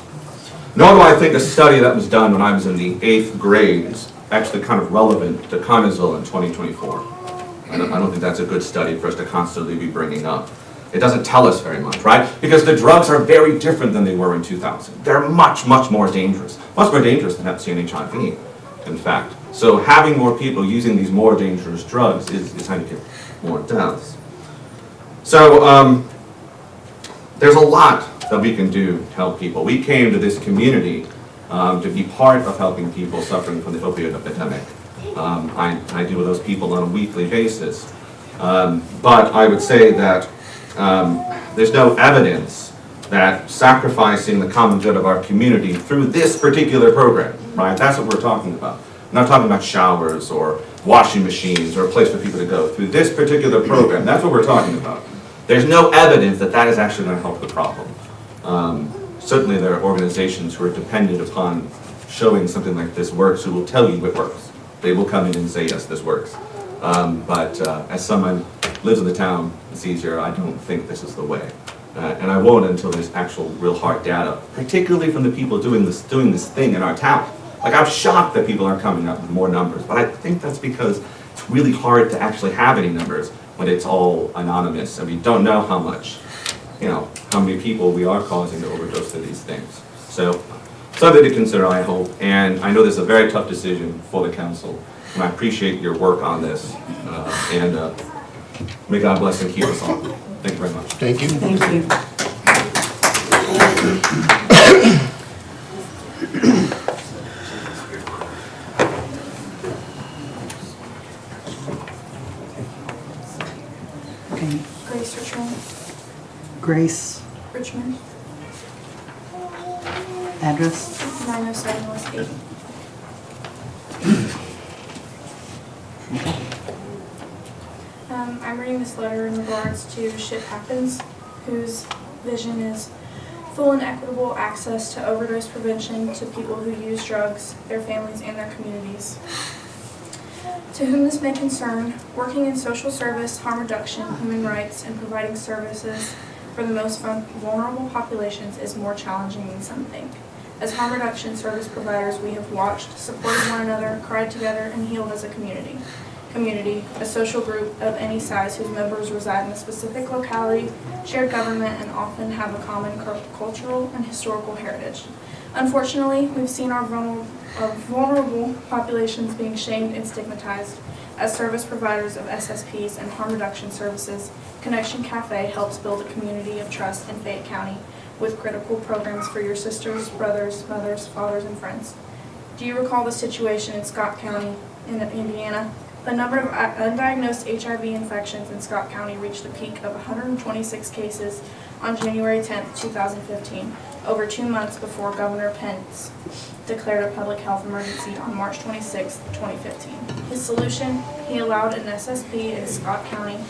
Nor do I think a study that was done when I was in the 8th grade is actually kind of relevant to Connersville in 2024. I don't think that's a good study for us to constantly be bringing up. It doesn't tell us very much, right? Because the drugs are very different than they were in 2000. They're much, much more dangerous. Much more dangerous than Hep C and HIV, in fact. So having more people using these more dangerous drugs is how you get more deaths. So there's a lot that we can do to help people. We came to this community to be part of helping people suffering from the opioid epidemic. I deal with those people on a weekly basis. But I would say that there's no evidence that sacrificing the common good of our community through this particular program, right? That's what we're talking about. We're not talking about showers or washing machines or a place for people to go. Through this particular program, that's what we're talking about. There's no evidence that that is actually going to help the problem. Certainly there are organizations who are dependent upon showing something like this works who will tell you it works. They will come in and say, yes, this works. But as someone who lives in the town and sees here, I don't think this is the way. And I won't until there's actual real hard data, particularly from the people doing this thing in our town. Like, I'm shocked that people aren't coming up with more numbers, but I think that's because it's really hard to actually have any numbers when it's all anonymous and we don't know how much, how many people we are causing to overdose to these things. So, something to consider, I hope, and I know this is a very tough decision for the council, and I appreciate your work on this, and may God bless and keep us all. Thank you very much. Thank you. Thank you. Okay, Grace Richmond. Grace, Richmond, address? 907 West 8. I'm reading this letter in regards to Shit Happens, whose vision is full and equitable access to overdose prevention to people who use drugs, their families, and their communities. To whom this may concern, working in social service, harm reduction, human rights, and providing services for the most vulnerable populations is more challenging than some think. As harm reduction service providers, we have watched, supported one another, cried together, and healed as a community. A social group of any size whose members reside in a specific locality, share government, and often have a common cultural and historical heritage. Unfortunately, we've seen our vulnerable populations being shamed and stigmatized. As service providers of SSPs and harm reduction services, Connection Cafe helps build a community of trust in Fayette County with critical programs for your sisters, brothers, mothers, fathers, and friends. Do you recall the situation in Scott County in Indiana? The number of undiagnosed HIV infections in Scott County reached a peak of 126 cases on January 10, 2015, over 2 months before Governor Pence declared a public health emergency on March 26, 2015. His solution, he allowed an SSP in Scott County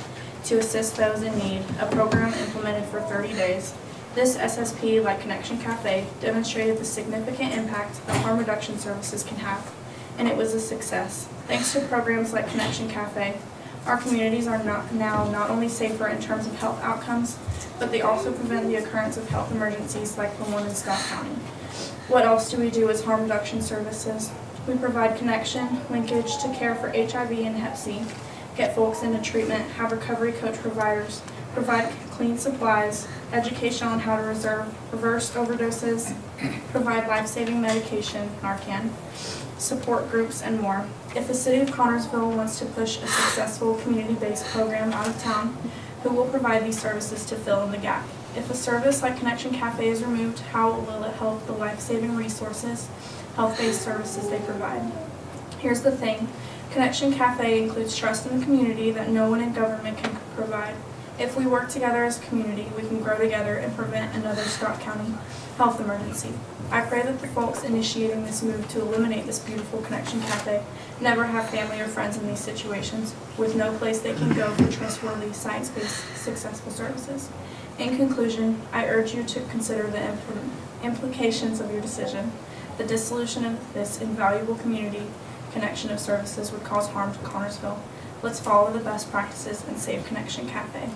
to assist those in need, a program implemented for 30 days. This SSP, like Connection Cafe, demonstrated the significant impact that harm reduction services can have. and it was a success. Thanks to programs like Connection Cafe, our communities are now not only safer in terms of health outcomes, but they also prevent the occurrence of health emergencies like the one in Scott County. What else do we do as harm reduction services? We provide connection, linkage to care for HIV and Hep C, get folks into treatment, have recovery coach providers, provide clean supplies, education on how to reverse overdoses, provide life-saving medication, Narcan, support groups, and more. If the city of Connersville wants to push a successful community-based program out of town, who will provide these services to fill in the gap? If a service like Connection Cafe is removed, how will it help the life-saving resources, health-based services they provide? Here's the thing, Connection Cafe includes trust in the community that no one in government can provide. If we work together as a community, we can grow together and prevent another Scott County health emergency. I pray that the folks initiating this move to eliminate this beautiful Connection Cafe never have family or friends in these situations, with no place they can go for trustworthy, science-based, successful services. In conclusion, I urge you to consider the implications of your decision. The dissolution of this invaluable community connection of services would cause harm to Connersville. Let's follow the best practices and save Connection Cafe.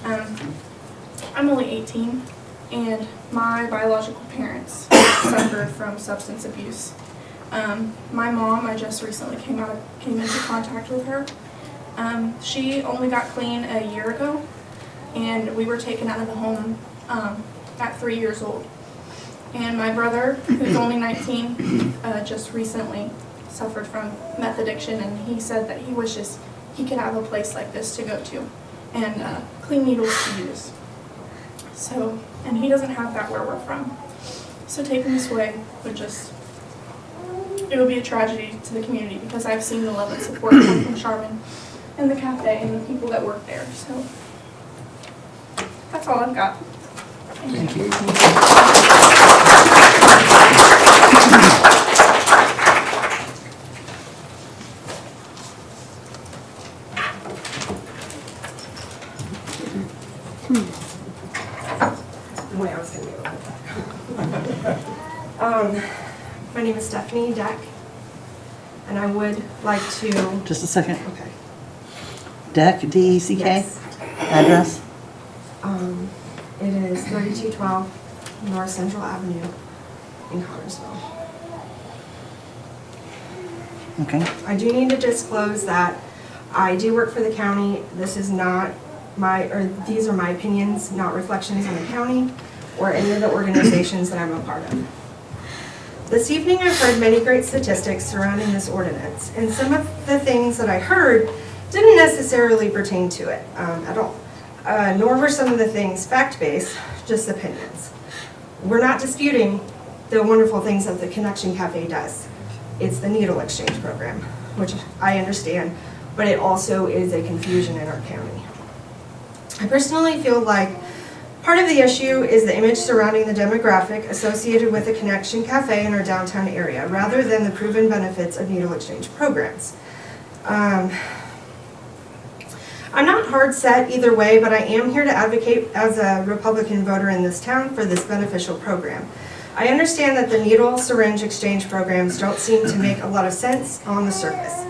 I'm only 18, and my biological parents suffered from substance abuse. My mom, I just recently came into contact with her. She only got clean a year ago, and we were taken out of the home at 3 years old. And my brother, who's only 19, just recently suffered from meth addiction, and he said that he wishes he could have a place like this to go to and clean needles to use. So, and he doesn't have that where we're from. So taking this away would just, it would be a tragedy to the community, because I've seen the love and support come from Charmin and the cafe and the people that work there. So that's all I've got. Thank you. Wait, I was going to be able to. My name is Stephanie Deck, and I would like to. Just a second. Okay. Deck, D-E-C-K? Yes. Address? It is 3212 North Central Avenue in Connersville. Okay. I do need to disclose that I do work for the county. This is not these are my opinions, not reflections on the county or any of the organizations that I'm a part of. This evening I've heard many great statistics surrounding this ordinance, and some of the things that I heard didn't necessarily pertain to it at all. Nor were some of the things fact-based, just opinions. We're not disputing the wonderful things that the Connection Cafe does. It's the needle exchange program, which I understand, but it also is a confusion in our county. I personally feel like part of the issue is the image surrounding the demographic associated with the Connection Cafe in our downtown area, rather than the proven benefits of needle exchange programs. I'm not hard set either way, but I am here to advocate as a Republican voter in this town for this beneficial program. I understand that the needle syringe exchange programs don't seem to make a lot of sense on the surface.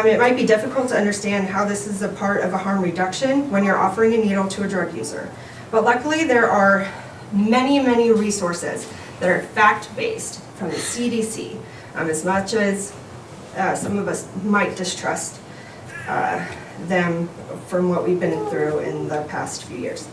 It might be difficult to understand how this is a part of a harm reduction when you're offering a needle to a drug user. But luckily there are many, many resources that are fact-based from the CDC, as much as some of us might distrust them from what we've been through in the past few years.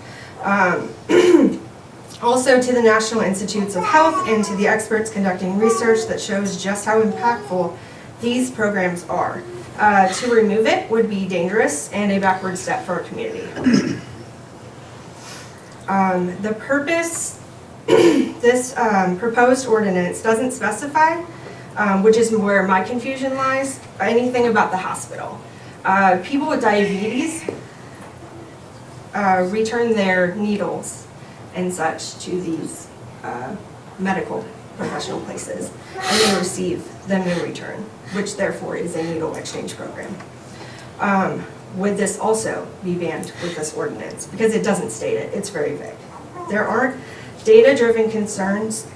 Also to the National Institutes of Health and to the experts conducting research that shows just how impactful these programs are. To remove it would be dangerous and a backward step for our community. The purpose, this proposed ordinance doesn't specify, which is where my confusion lies, anything about the hospital. People with diabetes return their needles and such to these medical professional places, and they receive them in return, which therefore is a needle exchange program. Would this also be banned with this ordinance? Because it doesn't state it, it's very vague. There aren't data-driven concerns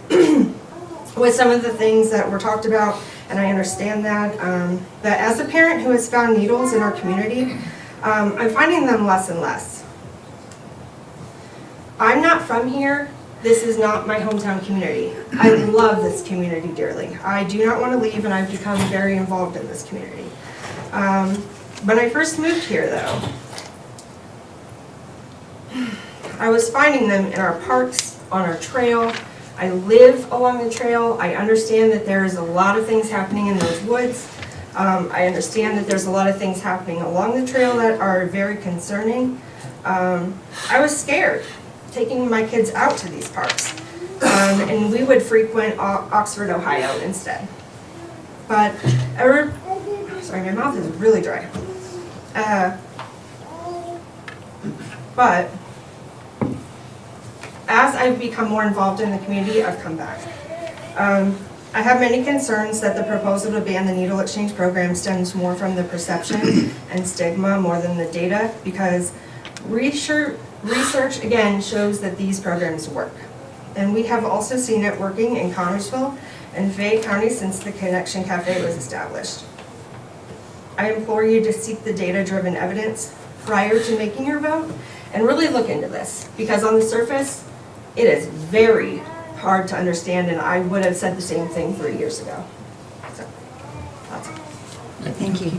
with some of the things that were talked about and I understand that. But as a parent who has found needles in our community, I'm finding them less and less. I'm not from here. This is not my hometown community. I love this community dearly. I do not want to leave, and I've become very involved in this community. When I first moved here, though, I was finding them in our parks, on our trail. I live along the trail. I understand that there's a lot of things happening in those woods. I understand that there's a lot of things happening along the trail that are very concerning. I was scared taking my kids out to these parks. And we would frequent Oxford, Ohio instead. But, sorry, my mouth is really dry. But as I've become more involved in the community, I've come back. I have many concerns that the proposal to ban the needle exchange program stems more from the perception and stigma more than the data, because research again shows that these programs work. And we have also seen it working in Connersville and Fayette County since the Connection Cafe was established. I implore you to seek the data-driven evidence prior to making your vote and really look into this, because on the surface, it is very hard to understand, and I would have said the same thing 3 years ago. So, that's all. Thank you.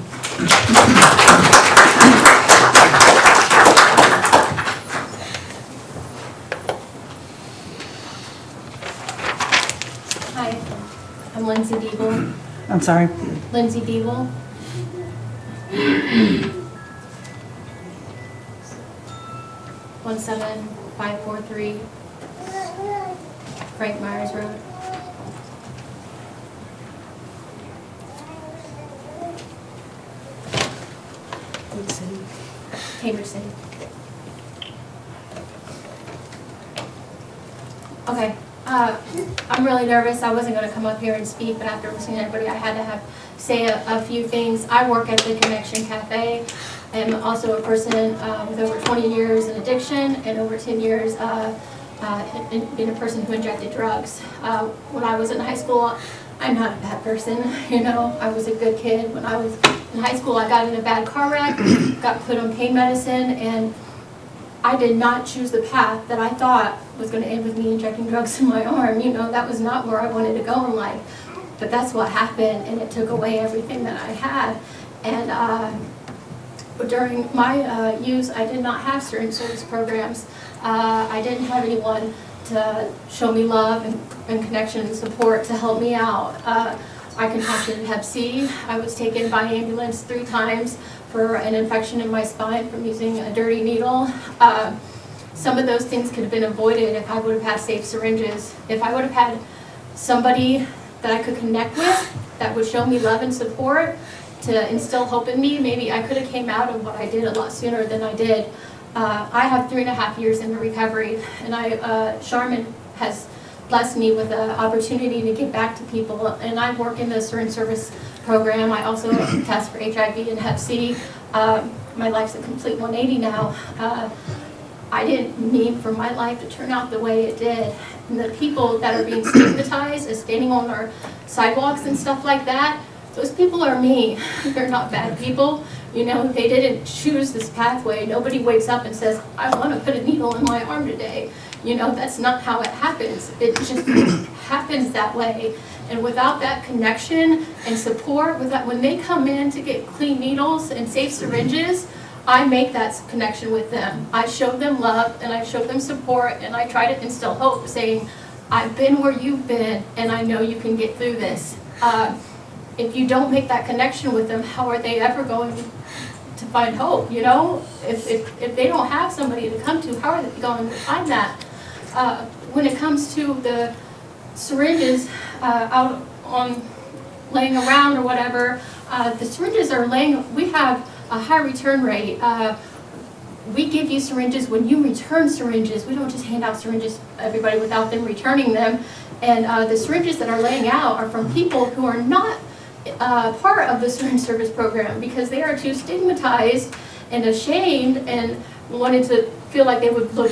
Hi, I'm Lindsay Beeble. I'm sorry. Lindsay Beeble. 17543 Frank Myers Road. Cambridge City. Okay, I'm really nervous. I wasn't going to come up here and speak, but after listening to everybody, I had to say a few things. I work at the Connection Cafe. I am also a person with over 20 years in addiction and over 10 years being a person who injected drugs. When I was in high school, I'm not a bad person, you know. I was a good kid. When I was in high school, I got in a bad car wreck, got put on pain medicine, and I did not choose the path that I thought was going to end with me injecting drugs in my arm. You know, that was not where I wanted to go in life. But that's what happened, and it took away everything that I had. And during my use, I did not have certain service programs. I didn't have anyone to show me love and connection and support to help me out. I contracted Hep C. I was taken by ambulance 3 times for an infection in my spine from using a dirty needle. Some of those things could have been avoided if I would have had safe syringes. If I would have had somebody that I could connect with that would show me love and support to instill hope in me, maybe I could have came out of what I did a lot sooner than I did. I have 3.5 years into recovery, and Charmin has blessed me with the opportunity to give back to people, and I work in the syringe service program. I also test for HIV and Hep C. My life's a complete 180 now. I didn't mean for my life to turn out the way it did. And the people that are being stigmatized as standing on our sidewalks and stuff like that, those people are me. They're not bad people. You know, they didn't choose this pathway. Nobody wakes up and says, I want to put a needle in my arm today. You know, that's not how it happens. It just happens that way. And without that connection and support, when they come in to get clean needles and safe syringes, I make that connection with them. I show them love and I show them support, and I try to instill hope, saying, I've been where you've been and I know you can get through this. If you don't make that connection with them, how are they ever going to find hope, you know? If they don't have somebody to come to, how are they going to find that? When it comes to the syringes out on laying around or whatever, the syringes are we have a high return rate. We give you syringes when you return syringes. We don't just hand out syringes to everybody without them returning them. And the syringes that are laying out are from people who are not part of the syringe service program because they are too stigmatized and ashamed and wanted to feel like they would look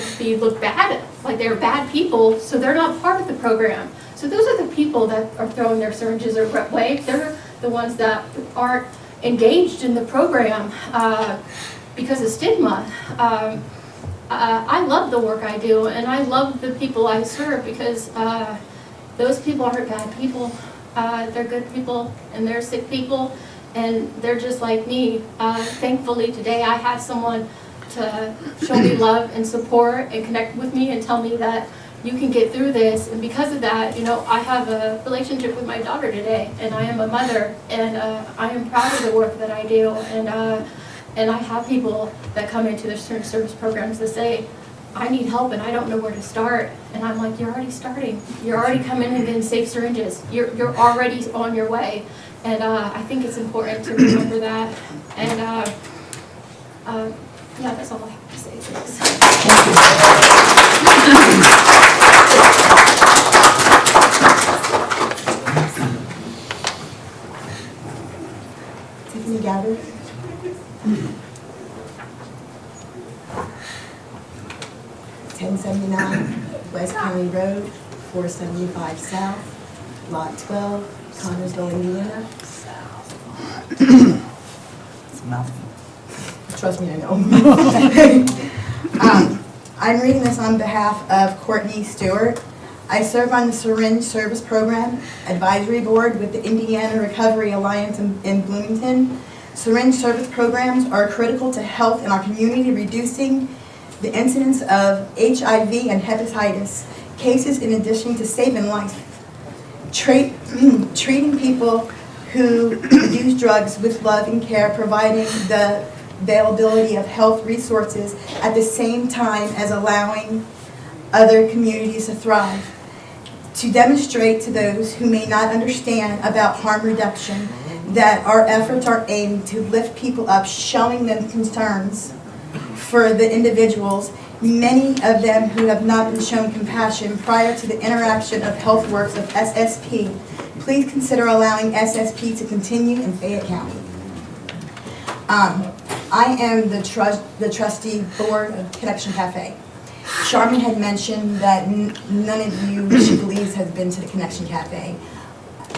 bad, like they're bad people, so they're not part of the program. So So those are the people that are throwing their syringes away. They're the ones that aren't engaged in the program because of stigma. I love the work I do, and I love the people I serve because those people aren't bad people. They're good people, and they're sick people, and they're just like me. Thankfully today I have someone to show me love and support and connect with me and tell me that you can get through this. And because of that, you know, I have a relationship with my daughter today, and I am a mother, and I am proud of the work that I do. And I have people that come into the certain service programs that say, I need help and I don't know where to start. And I'm like, you're already starting. You're already coming and getting safe syringes. You're already on your way. And I think it's important to remember that. And yeah, that's all I have to say. Tiffany Gabbard. 1079 West County Road, 475 South, Lot 12, Connersville, Indiana. It's a mouthful. Trust me, I know. I'm reading this on behalf of Courtney Stewart. I serve on the Syringe Service Program Advisory Board with the Indiana Recovery Alliance in Bloomington. Syringe service programs are critical to health in our community, reducing the incidence of HIV and hepatitis cases in addition to saving lives. Treating people who use drugs with love and care, providing the availability of health resources at the same time as allowing other communities to thrive. To demonstrate to those who may not understand about harm reduction that our efforts are aimed to lift people up, showing them concerns for the individuals, many of them who have not been shown compassion prior to the interaction of health works of SSP. Please consider allowing SSP to continue in Fayette County. I am the trustee board of Connection Cafe. Charmin had mentioned that none of you, she believes, has been to the Connection Cafe.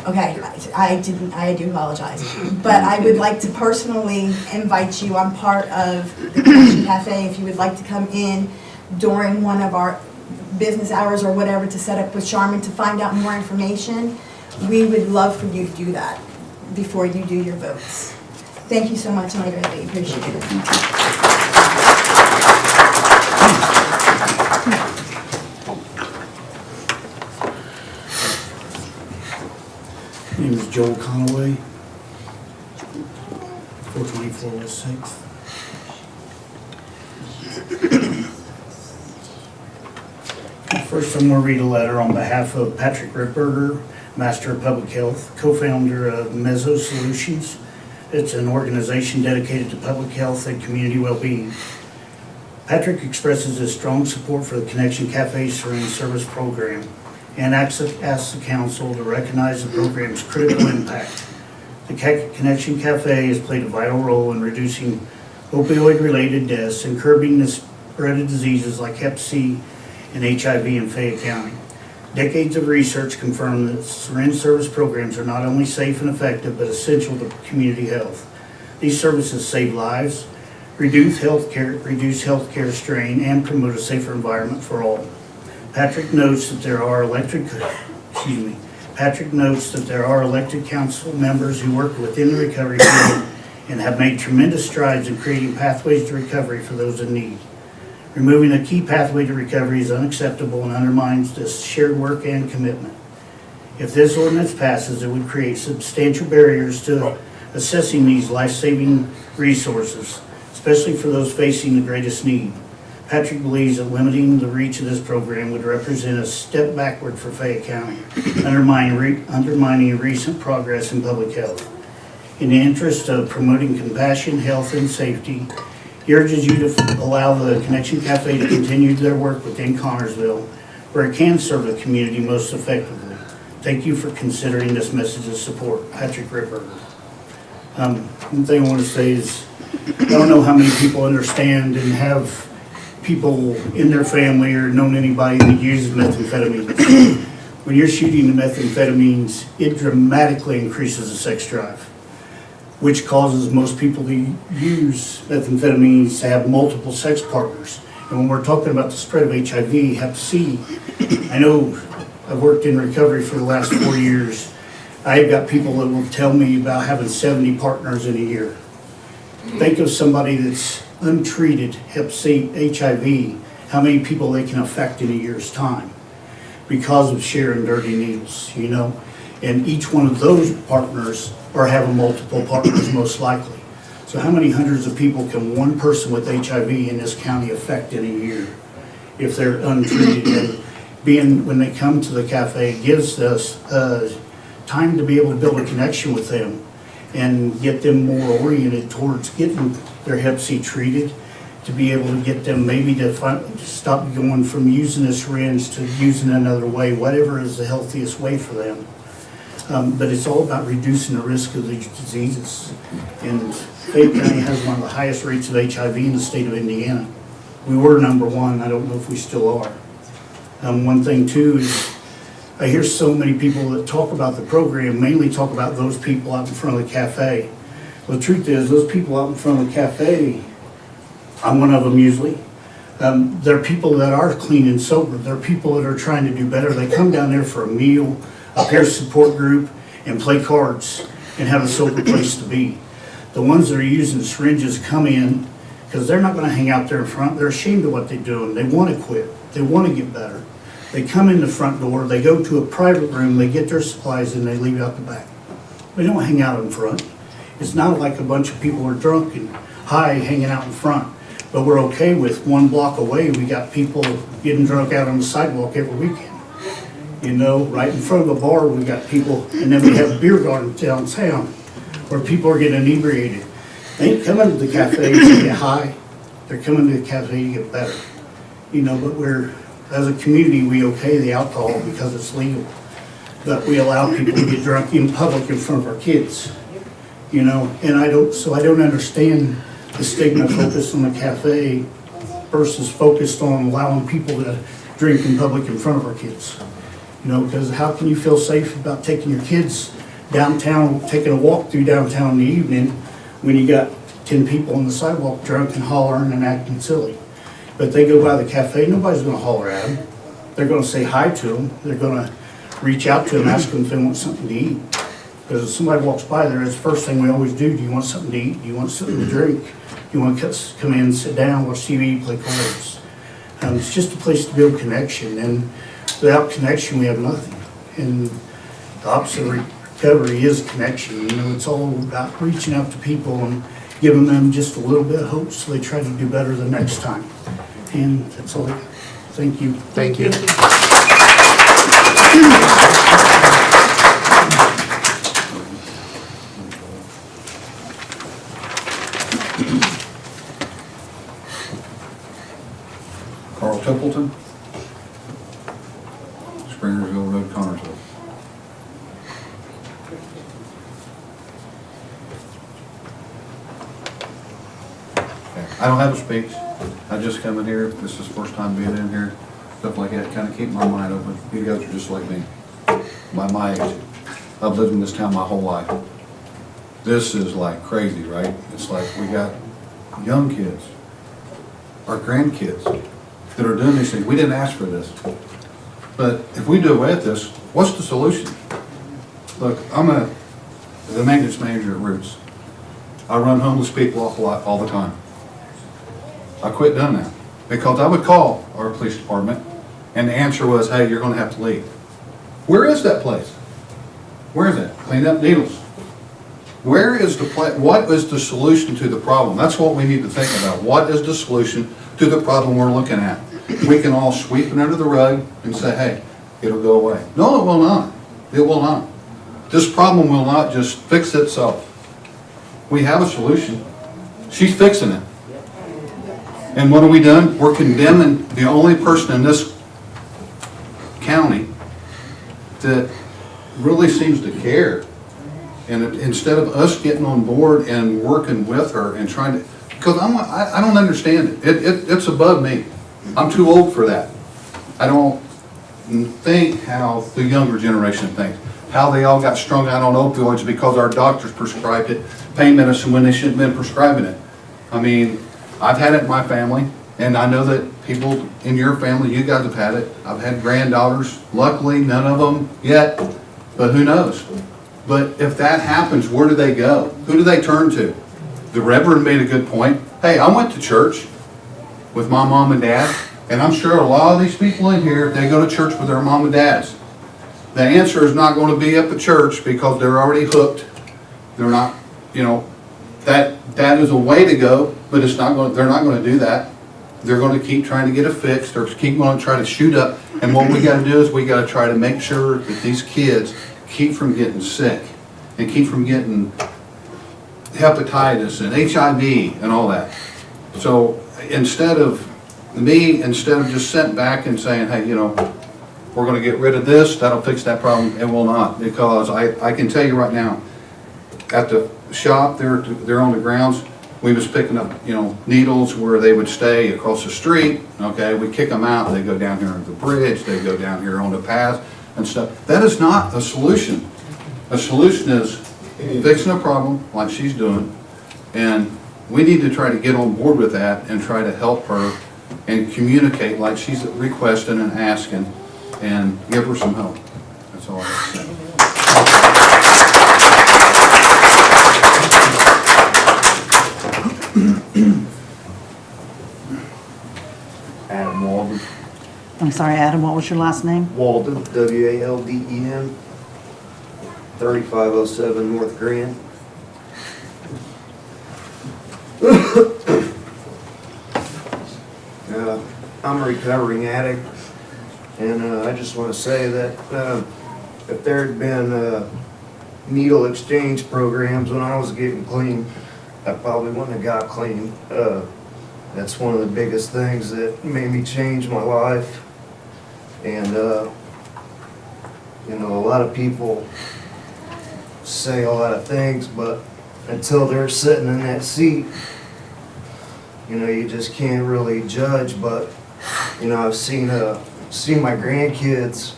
Okay, I didn't, I do apologize. But I would like to personally invite you. I'm part of the Connection Cafe. If you would like to come in during one of our business hours or whatever to set up with Charmin to find out more information, we would love for you to do that before you do your votes. Thank you so much, and I greatly appreciate it. My name is Joel Conaway, 424 West 6th. First, I'm going to read a letter on behalf of Patrick Ripberger, Master of Public Health, co-founder of Mezzo Solutions. It's an organization dedicated to public health and community well-being. Patrick expresses his strong support for the Connection Cafe Syringe Service Program and asks the council to recognize the program's critical impact. The Connection Cafe has played a vital role in reducing opioid-related deaths and curbing the spread of diseases like Hep C and HIV in Fayette County. Decades of research confirm that syringe service programs are not only safe and effective, but essential to community health. These services save lives, reduce healthcare strain, and promote a safer environment for all. Patrick notes that there are elected council members who work within the recovery field and have made tremendous strides in creating pathways to recovery for those in need. Removing a key pathway to recovery is unacceptable and undermines this shared work and commitment. If this ordinance passes, it would create substantial barriers to accessing these life-saving resources, especially for those facing the greatest need. Patrick believes that limiting the reach of this program would represent a step backward for Fayette County, undermining recent progress in public health. In the interest of promoting compassion, health, and safety, he urges you to allow the Connection Cafe to continue their work within Connersville, where it can serve the community most effectively. Thank you for considering this message of support. Patrick Ripberger. One thing I want to say is, I don't know how many people understand and have people in their family or known anybody that uses methamphetamine. when you're shooting the methamphetamines, it dramatically increases the sex drive, which causes most people to use methamphetamines to have multiple sex partners. And when we're talking about the spread of HIV, Hep C, I know I've worked in recovery for the last 4 years. I've got people that will tell me about having 70 partners in a year. Think of somebody that's untreated Hep C, HIV, how many people they can affect in a year's time because of sharing dirty needles, you know? And each one of those partners are having multiple partners most likely. So how many hundreds of people can one person with HIV in this county affect in a year if they're untreated? And being, when they come to the cafe, it gives us time to be able to build a connection with them and get them more oriented towards getting their Hep C treated, to be able to get them maybe to stop going from using a syringe to using another way, whatever is the healthiest way for them. But it's all about reducing the risk of these diseases. And Fayette County has one of the highest rates of HIV in the state of Indiana. We were #1, I don't know if we still are. One thing too is, I hear so many people that talk about the program, mainly talk about those people out in front of the cafe. Well, the truth is, those people out in front of the cafe, I'm one of them usually. They're people that are clean and sober. They're people that are trying to do better. They come down there for a meal, a peer support group, and play cards and have a sober place to be. The ones that are using syringes come in because they're not going to hang out there in front. They're ashamed of what they're doing. They want to quit. They want to get better. They come in the front door, they go to a private room, they get their supplies, and they leave out the back. They don't hang out in front. It's not like a bunch of people are drunk and high hanging out in front. But we're okay with 1 block away, we got people getting drunk out on the sidewalk every weekend. You know, right in front of the bar, we got people, and then we have beer gardens downtown where people are getting inebriated. They ain't coming to the cafe to get high. They're coming to the cafe to get better. You know, but as a community, we okay the alcohol because it's legal. But we allow people to get drunk in public in front of our kids. You know, and I don't understand the stigma focused on the cafe versus focused on allowing people to drink in public in front of our kids. You know, because how can you feel safe about taking your kids downtown, taking a walk through downtown in the evening when you got 10 people on the sidewalk drunk and hollering and acting silly? But they go by the cafe, nobody's gonna holler at them. They're gonna say hi to them. They're gonna reach out to them, ask them if they want something to eat. Because if somebody walks by there, it's the first thing we always do you want something to eat? Do you want something to drink? Do you want to come in, sit down, watch TV, play cards? It's just a place to build connection, and without connection, we have nothing. And the opposite of recovery is connection. You know, it's all about reaching out to people and giving them just a little bit of hope so they try to do better the next time. And that's all I got. Thank you. Thank you. Carl Templeton, Springersville Road, Connersville. I don't have a speech. I just come in here. This is the first time being in here. Stuff like that, kind of keep my mind open. You guys are just like me. My age. I've lived in this town my whole life. This is like crazy, right? It's like we got young kids, our grandkids, that are doing these things. We didn't ask for this. But if we do away with this, what's the solution? Look, I'm the maintenance manager at Roots. I run homeless people off a lot all the time. I quit doing that because I would call our police department and the answer was, hey, you're gonna have to leave. Where is that place? Where is it? Clean up needles. Where is the what is the solution to the problem? That's what we need to think about. What is the solution to the problem we're looking at? We can all sweep it under the rug and say, hey, it'll go away. No, it will not. It will not. This problem will not just fix itself. We have a solution. She's fixing it. And what have we done? We're condemning the only person in this county that really seems to care. And instead of us getting on board and working with her and trying to, because I don't understand it. It's above me. I'm too old for that. think how the younger generation thinks. How they all got strung out on opioids because our doctors prescribed it, pain medicine, when they shouldn't have been prescribing it. I mean, I've had it in my family, and I know that people in your family, you guys have had it. I've had granddaughters, luckily none of them yet, but who knows? But if that happens, where do they go? Who do they turn to? The Reverend made a good point. Hey, I went to church with my mom and dad, and I'm sure a lot of these people in here, they go to church with their mom and dads. The answer is not going to be up at church because they're already hooked. They're not, you know, that is a way to go, but it's not going. They're not going to do that. They're going to keep trying to get it fixed, or keep going to try to shoot up. And what we got to do is we got to try to make sure that these kids keep from getting sick and keep from getting hepatitis and HIV and all that. So instead of just sitting back and saying, hey, you know, we're going to get rid of this, that'll fix that problem, it will not. Because I can tell you right now, at the shop, they're on the grounds, we was picking up, you know, needles where they would stay across the street, okay? We kick them out, they go down here on the bridge, they go down here on the path and stuff. That is not a solution. A solution is fixing a problem like she's doing, and we need to try to get on board with that and try to help her and communicate like she's requesting and asking and give her some help. That's all I have to say. Adam Walden. I'm sorry, Adam, what was your last name? Walden, W-A-L-D-E-N, 3507 North Grand. I'm a recovering addict, and I just want to say that if there had been needle exchange programs when I was getting clean, I probably wouldn't have got clean. That's one of the biggest things that made me change my life. And, you know, a lot of people say a lot of things, but until they're sitting in that seat, you know, you just can't really judge. But, you know, I've seen my grandkids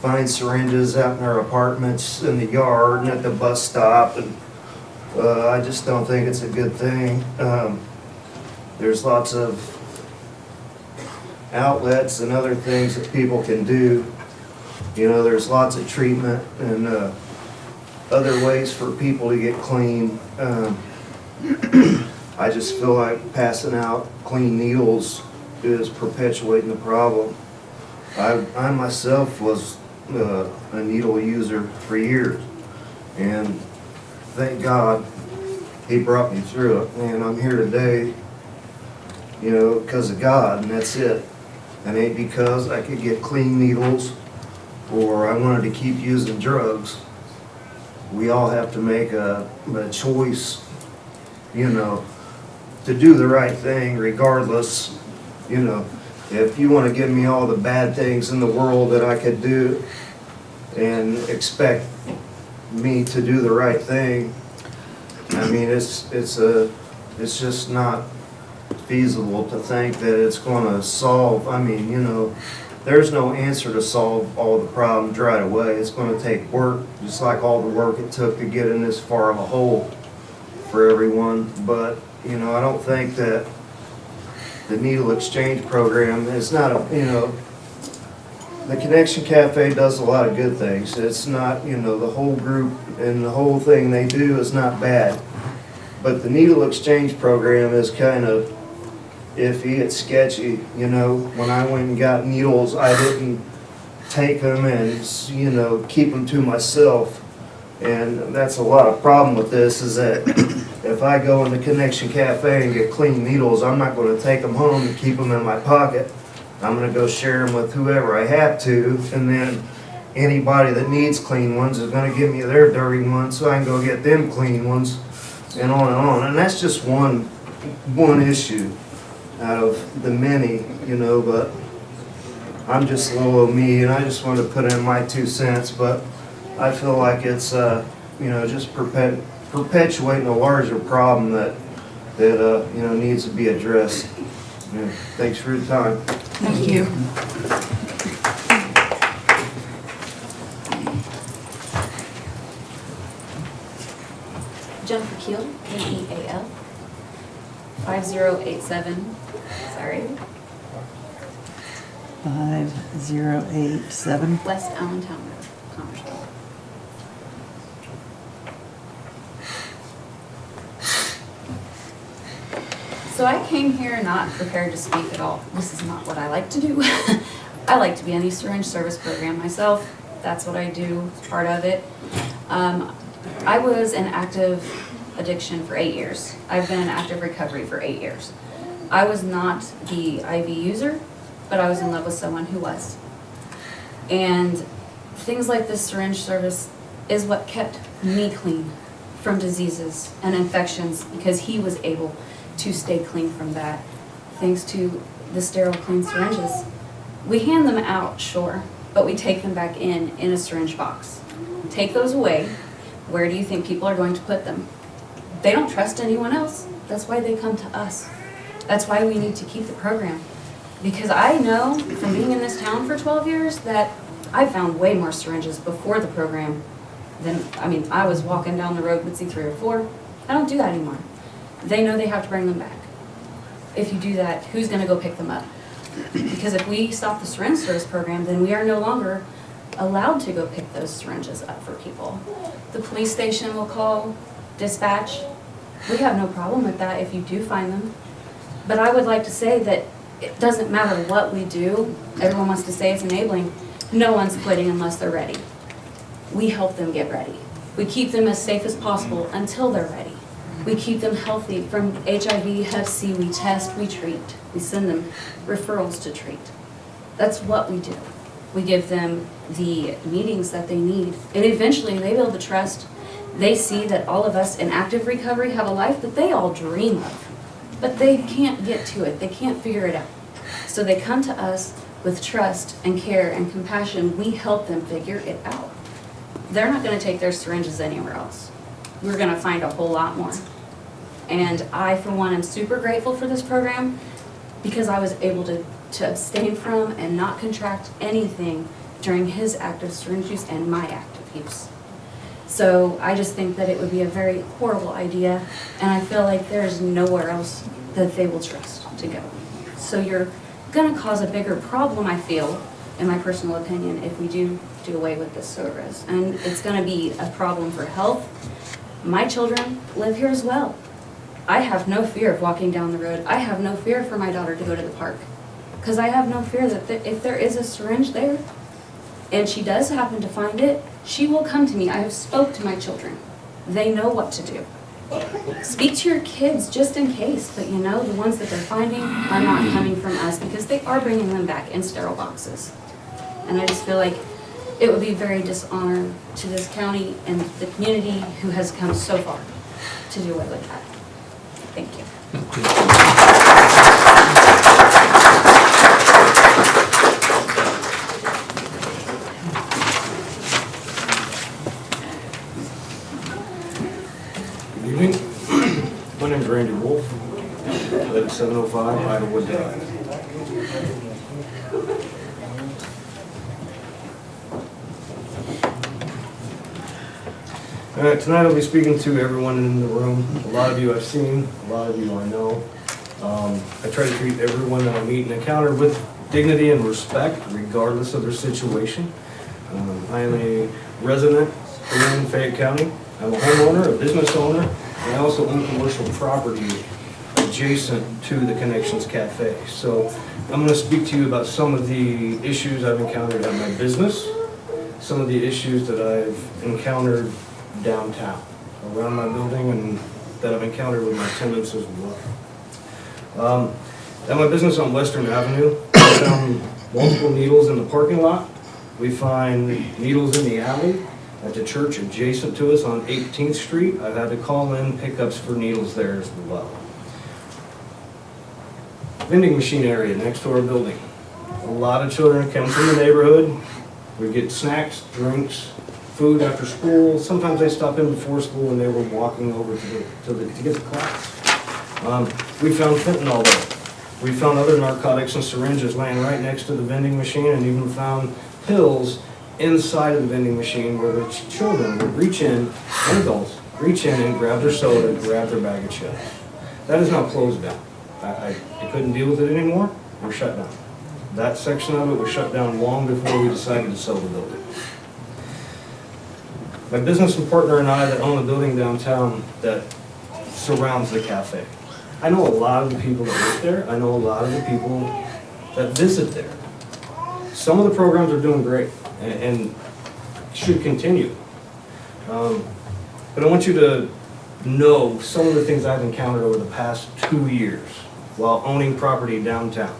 find syringes out in their apartments, in the yard, and at the bus stop, and I just don't think it's a good thing. There's lots of outlets and other things that people can do. You know, there's lots of treatment and other ways for people to get clean. I just feel like passing out clean needles is perpetuating the problem. I myself was a needle user for years, and thank God he brought me through it. And I'm here today, you know, because of God, and that's it. It ain't because I could get clean needles or I wanted to keep using drugs. We all have to make a choice, you know, to do the right thing regardless. You know, if you want to give me all the bad things in the world that I could do and expect me to do the right thing, I mean, it's just not feasible to think that it's going to solve. I mean, you know, there's no answer to solve all the problems right away. It's going to take work, just like all the work it took to get in this far of a hole for everyone. But, you know, I don't think that the needle exchange program is not a, you know, the Connection Cafe does a lot of good things. It's not, you know, the whole group and the whole thing they do is not bad. But the needle exchange program is kind of iffy, it's sketchy. You know, when I went and got needles, I didn't take them and, you know, keep them to myself. And that's a lot of problem with this, is that if I go in the Connection Cafe and get clean needles, I'm not going to take them home and keep them in my pocket. I'm going to go share them with whoever I have to, and then anybody that needs clean ones is going to give me their dirty ones so I can go get them clean ones, and on and on. And that's just one issue out of the many, you know, but I'm just little old me, and I just wanted to put in my 2 cents, but I feel like it's, you know, just perpetuating a larger problem that you know, needs to be addressed. Yeah, thanks for your time. Thank you. Jennifer Keel, Keal, 5087, sorry, 5087. West Allentown Road, Connersville. So I came here not prepared to speak at all. This is not what I like to do. I like to be on the syringe service program myself. That's what I do, it's part of it. I was in active addiction for 8 years. I've been in active recovery for 8 years. I was not the IV user, but I was in love with someone who was. And things like this syringe service is what kept me clean from diseases and infections, because he was able to stay clean from that, thanks to the sterile clean syringes. We hand them out, sure, but we take them back in a syringe box. Take those away, where do you think people are going to put them? They don't trust anyone else. That's why they come to us. That's why we need to keep the program. Because I know from being in this town for 12 years that I found way more syringes before the program than, I was walking down the road, would see 3 or 4. I don't do that anymore. They know they have to bring them back. If you do that, who's gonna go pick them up? Because if we stop the syringe service program, then we are no longer allowed to go pick those syringes up for people. The police station will call, dispatch. We have no problem with that if you do find them. But I would like to say that it doesn't matter what we do. Everyone wants to say it's enabling. No one's quitting unless they're ready. We help them get ready. We keep them as safe as possible until they're ready. We keep them healthy from HIV, Hep C, we test, we treat. We send them referrals to treat. That's what we do. We give them the meetings that they need. And eventually they build the trust. They see that all of us in active recovery have a life that they all dream of. But they can't get to it. They can't figure it out. So they come to us with trust and care and compassion. We help them figure it out. They're not going to take their syringes anywhere else. We're going to find a whole lot more. And I, for one, am super grateful for this program because I was able to abstain from and not contract anything during his active syringe use and my active use. So I just think that it would be a very horrible idea, and I feel like there's nowhere else that they will trust to go. So you're going to cause a bigger problem, I feel, in my personal opinion, if we do away with this service. And it's going to be a problem for health. My children live here as well. I have no fear of walking down the road. I have no fear for my daughter to go to the park, because I have no fear that if there is a syringe there, and she does happen to find it, she will come to me. I have spoke to my children. They know what to do. Speak to your kids just in case, but the ones that they're finding are not coming from us, because they are bringing them back in sterile boxes. And I just feel like it would be very dishonor to this county and the community who has come so far to do away with that. Thank you. Good evening. My name is Randy Wolf. I live at 705 Idlewood Drive. Tonight I'll be speaking to everyone in the room. A lot of you I've seen, a lot of you I know. I try to treat everyone that I meet and encounter with dignity and respect, regardless of their situation. I am a resident here in Fayette County. I'm a homeowner, a business owner, and I also own commercial property adjacent to the Connections Cafe. So I'm going to speak to you about some of the issues I've encountered at my business, some of the issues that I've encountered downtown, around my building, and that I've encountered with my tenants as well. At my business on Western Avenue, we found multiple needles in the parking lot. We find needles in the alley at the church adjacent to us on 18th Street. I've had to call in pickups for needles there as well. Vending machine area next to our building. A lot of children come from the neighborhood. We get snacks, drinks, food after school. Sometimes they stop in before school and they were walking over to get to class. We found fentanyl there. We found other narcotics and syringes laying right next to the vending machine, and even found pills inside of the vending machine where the children would reach in, and adults, reach in and grab their soda, grab their bag of chips. That is now closed down. I couldn't deal with it anymore, we're shut down. That section of it was shut down long before we decided to sell the building. My business partner and I that own a building downtown that surrounds the cafe. I know a lot of the people that work there. I know a lot of the people that visit there. Some of the programs are doing great and should continue. But I want you to know some of the things I've encountered over the past 2 years while owning property downtown.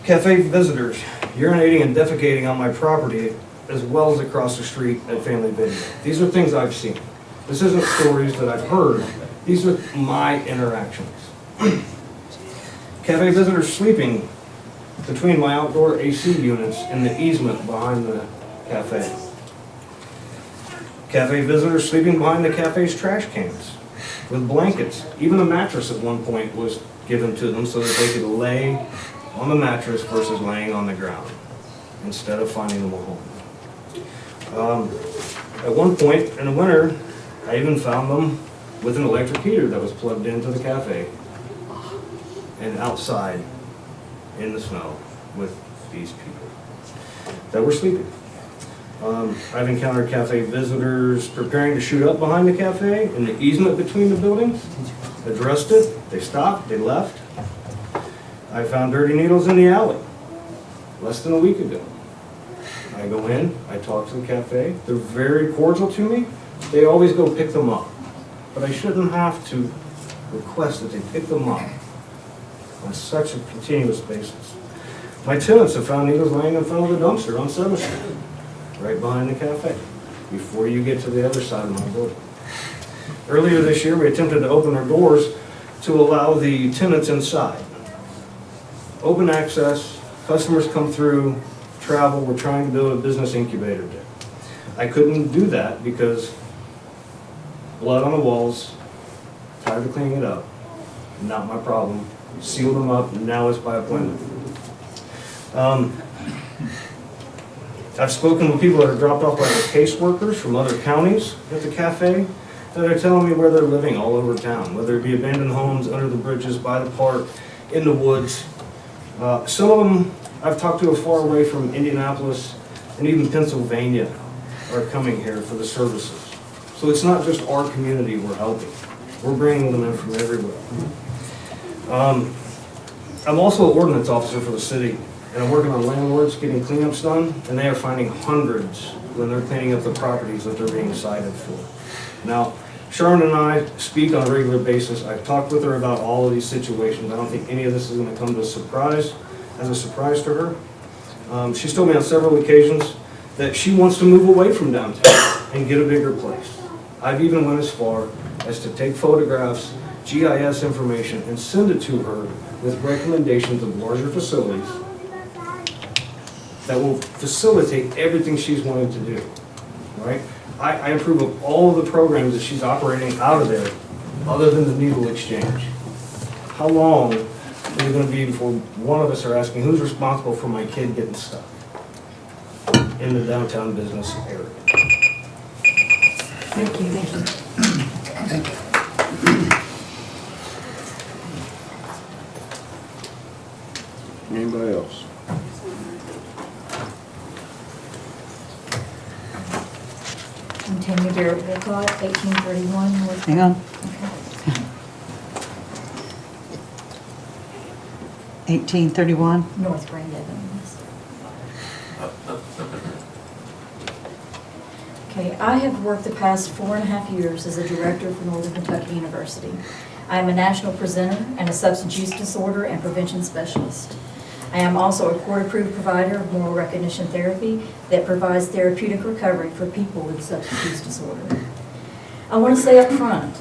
Cafe visitors urinating and defecating on my property as well as across the street at Family Video. These are things I've seen. This isn't stories that I've heard. These are my interactions. Cafe visitors sleeping between my outdoor AC units in the easement behind the cafe. Cafe visitors sleeping behind the cafe's trash cans with blankets. Even a mattress at one point was given to them so that they could lay on the mattress versus laying on the ground instead of finding them a home. At one point in the winter, I even found them with an electric heater that was plugged into the cafe and outside in the snow with these people that were sleeping. I've encountered cafe visitors preparing to shoot up behind the cafe in the easement between the buildings, addressed it, they stopped, they left. I found dirty needles in the alley less than a week ago. I go in, I talk to the cafe, they're very cordial to me, they always go pick them up. But I shouldn't have to request that they pick them up on such a continuous basis. My tenants have found needles laying in front of the dumpster on 7th Street, right behind the cafe, before you get to the other side of my building. Earlier this year, we attempted to open our doors to allow the tenants inside. Open access, customers come through, travel, we're trying to build a business incubator there. I couldn't do that because blood on the walls, tired of cleaning it up, not my problem. Sealed them up, now it's by appointment. I've spoken with people that are dropped off by the caseworkers from other counties at the cafe that are telling me where they're living all over town, whether it be abandoned homes, under the bridges, by the park, in the woods. Some of them I've talked to are far away from Indianapolis and even Pennsylvania are coming here for the services. So it's not just our community we're helping. We're bringing them in from everywhere. I'm also an ordinance officer for the city, and I'm working on landlords getting cleanups done, and they are finding hundreds when they're cleaning up the properties that they're being cited for. Now, Sharon and I speak on a regular basis. I've talked with her about all of these situations. I don't think any of this is going to come as a surprise to her. She's told me on several occasions that she wants to move away from downtown and get a bigger place. I've even went as far as to take photographs, GIS information, and send it to her with recommendations of larger facilities that will facilitate everything she's wanting to do, right? I approve of all of the programs that she's operating out of there, other than the needle exchange. How long is it going to be before one of us are asking who's responsible for my kid getting stuck in the downtown business area? Thank you. Thank you. Anybody else? I'm Tammy Garrett Wilcott, 1831 North. Hang on. 1831. North Grand Evans. Okay, I have worked the past 4.5 years as a director for Northern Kentucky University. I am a national presenter and a substance use disorder and prevention specialist. I am also a court-approved provider of moral recognition therapy that provides therapeutic recovery for people with substance use disorder. I want to say up front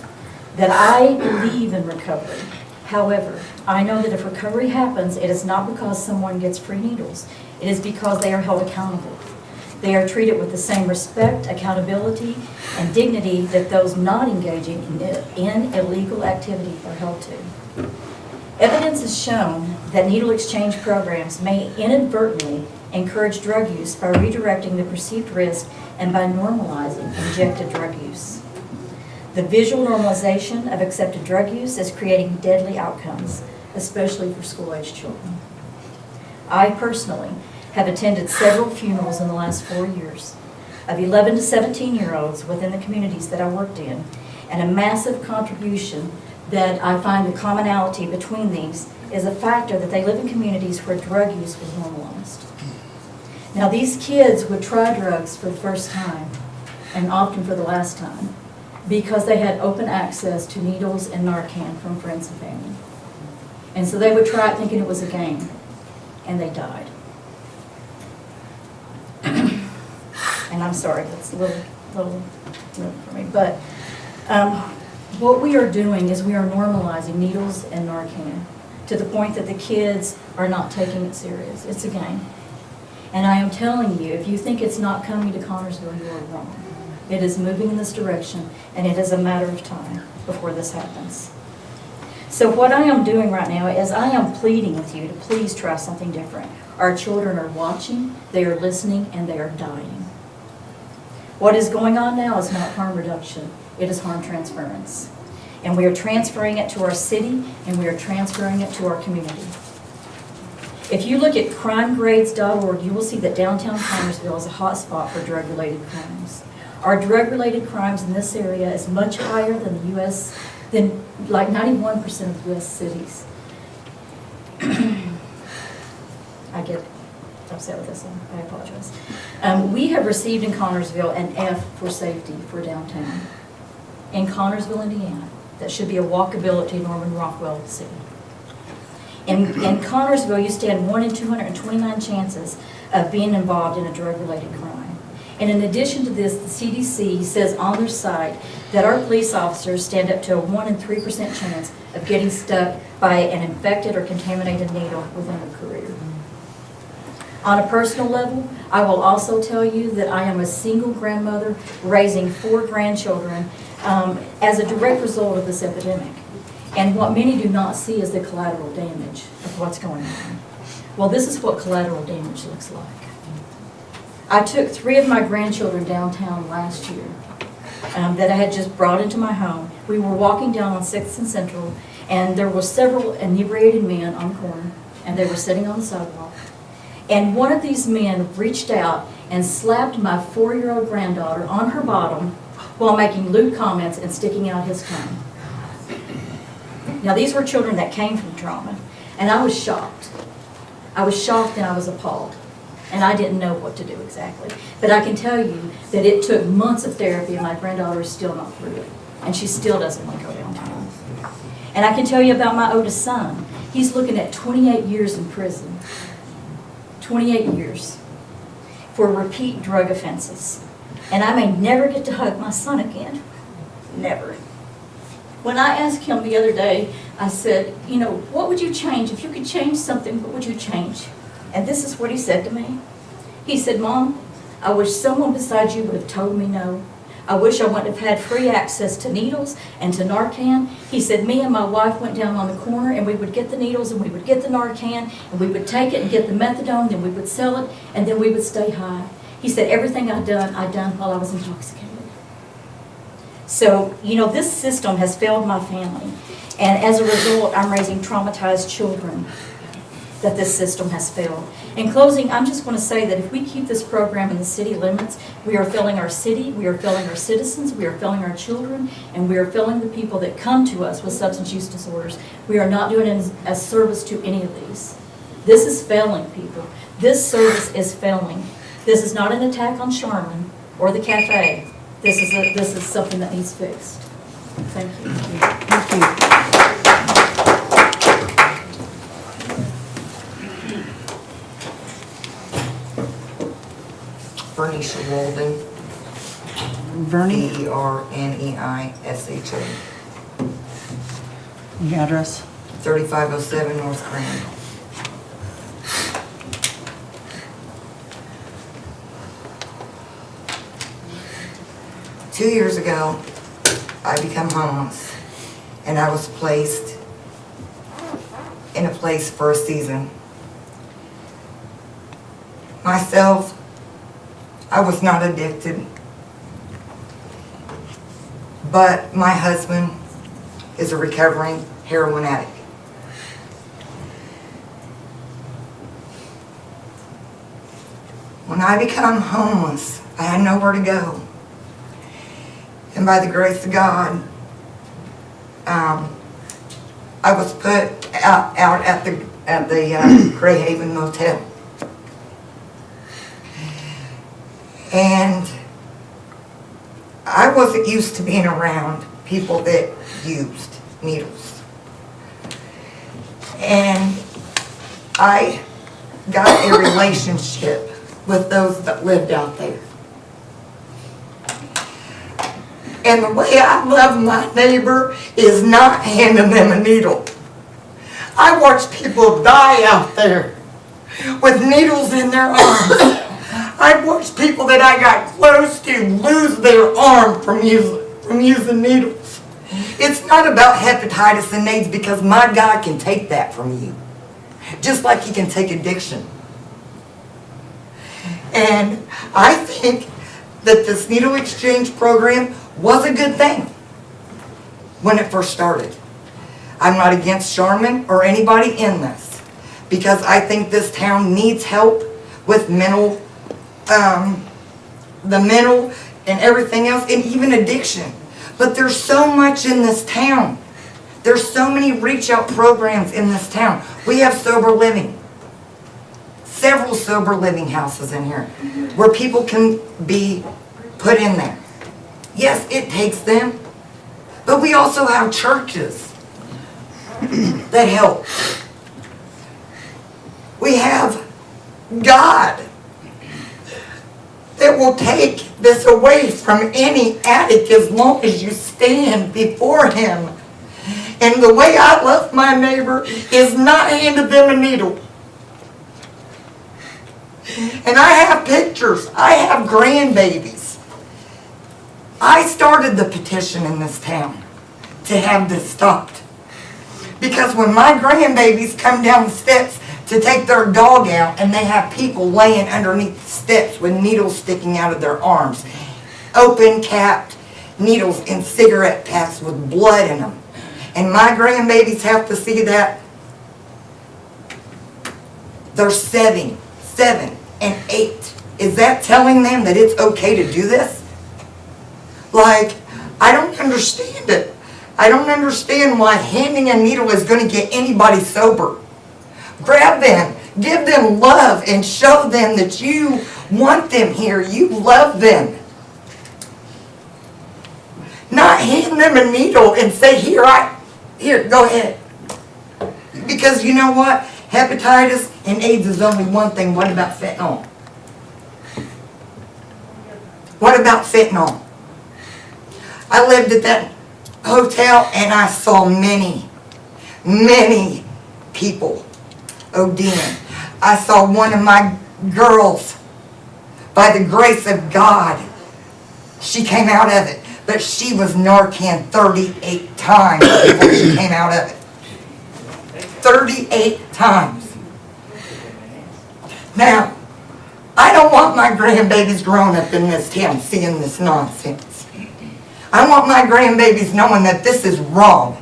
that I believe in recovery. However, I know that if recovery happens, it is not because someone gets free needles. It is because they are held accountable. They are treated with the same respect, accountability, and dignity that those not engaging in illegal activity are held to. Evidence has shown that needle exchange programs may inadvertently encourage drug use by redirecting the perceived risk and by normalizing injected drug use. The visual normalization of accepted drug use is creating deadly outcomes, especially for school-aged children. I personally have attended several funerals in the last 4 years of 11 to 17-year-olds within the communities that I worked in, and a massive contribution that I find the commonality between these is the factor that they live in communities where drug use was normalized. Now, these kids would try drugs for the first time, and often for the last time, because they had open access to needles and Narcan from friends and family. And so they would try it thinking it was a game, and they died. And I'm sorry, that's a little for me, but what we are doing is we are normalizing needles and Narcan to the point that the kids are not taking it serious. It's a game. And I am telling you, if you think it's not coming to Connersville, you are wrong. It is moving in this direction, and it is a matter of time before this happens. So what I am doing right now is I am pleading with you to please try something different. Our children are watching, they are listening, and they are dying. What is going on now is not harm reduction, it is harm transference. And we are transferring it to our city, and we are transferring it to our community. If you look at crimegrades.org, you will see that downtown Connersville is a hot spot for drug-related crimes. Our drug-related crimes in this area is much higher than the U.S., than like 91% of U.S. cities. I get upset with this one, I apologize. We have received in Connersville an F for safety for downtown. In Connersville, Indiana, that should be a walkability Norman Rockwell city. In Connersville, you stand 1 in 229 chances of being involved in a drug-related crime. And in addition to this, the CDC says on their site that our police officers stand up to a 1 in 3% chance of getting stuck by an infected or contaminated needle within a career. On a personal level, I will also tell you that I am a single grandmother raising 4 grandchildren as a direct result of this epidemic. And what many do not see is the collateral damage of what's going on. Well, this is what collateral damage looks like. I took 3 of my grandchildren downtown last year that I had just brought into my home. We were walking down on 6th and Central, and there were several inebriated men on the corner, and they were sitting on the sidewalk. And one of these men reached out and slapped my 4-year-old granddaughter on her bottom while making lewd comments and sticking out his tongue. Now, these were children that came from trauma, and I was shocked. I was shocked and I was appalled, and I didn't know what to do exactly. But I can tell you that it took months of therapy, and my granddaughter is still not through it, and she still doesn't want to go downtown. And I can tell you about my oldest son. He's looking at 28 years in prison. 28 years for repeat drug offenses. And I may never get to hug my son again. Never. When I asked him the other day, I said, you know, what would you change? If you could change something, what would you change? And this is what he said to me. He said, Mom, I wish someone beside you would have told me no. I wish I wouldn't have had free access to needles and to Narcan. He said, me and my wife went down on the corner and we would get the needles and we would get the Narcan and we would take it and get the methadone, then we would sell it, and then we would stay high. He said, everything I'd done while I was intoxicated. So, you know, this system has failed my family. And as a result, I'm raising traumatized children that this system has failed. In closing, I'm just going to say that if we keep this program in the city limits, we are failing our city, we are failing our citizens, we are failing our children, and we are failing the people that come to us with substance use disorders. We are not doing it as service to any of these. This is failing people. This service is failing. This is not an attack on Charmin or the cafe. This is something that needs fixed. Thank you. Thank you. Bernice Walden. Vernie, Berneisha. your address? 3507 North Grand. Two years ago, I became homeless, and I was placed in a place for a season. Myself, I was not addicted. But my husband is a recovering heroin addict. When I became homeless, I had nowhere to go. And by the grace of God, I was put out at the Gray Haven Motel. And I wasn't used to being around people that used needles. And I got a relationship with those that lived out there. And the way I love my neighbor is not handing them a needle. I watch people die out there with needles in their arms. I watched people that I got close to lose their arm from using needles. It's not about hepatitis and AIDS, because my God can take that from you, just like He can take addiction. And I think that this needle exchange program was a good thing when it first started. I'm not against Charmin or anybody in this, because I think this town needs help with the mental and everything else, and even addiction. But there's so much in this town. There's so many reach out programs in this town. We have sober living. Several sober living houses in here where people can be put in there. Yes, it takes them, but we also have churches that help. We have God that will take this away from any addict as long as you stand before Him. And the way I love my neighbor is not handing them a needle. And I have pictures. I have grandbabies. I started the petition in this town to have this stopped. Because when my grandbabies come down the steps to take their dog out, and they have people laying underneath the steps with needles sticking out of their arms, open capped needles in cigarette packs with blood in them, and my grandbabies have to see that, they're 7 and 8. Is that telling them that it's okay to do this? Like, I don't understand it. I don't understand why handing a needle is going to get anybody sober. Grab them, give them love, and show them that you want them here. You love them. Not hand them a needle and say, here, go ahead. Because you know what? Hepatitis and AIDS is only one thing. What about fentanyl? What about fentanyl? I lived at that hotel and I saw many people ODing. I saw one of my girls, by the grace of God, she came out of it. But she was Narcan 38 times before she came out of it. 38 times. Now, I don't want my grandbabies growing up in this town seeing this nonsense. I want my grandbabies knowing that this is wrong.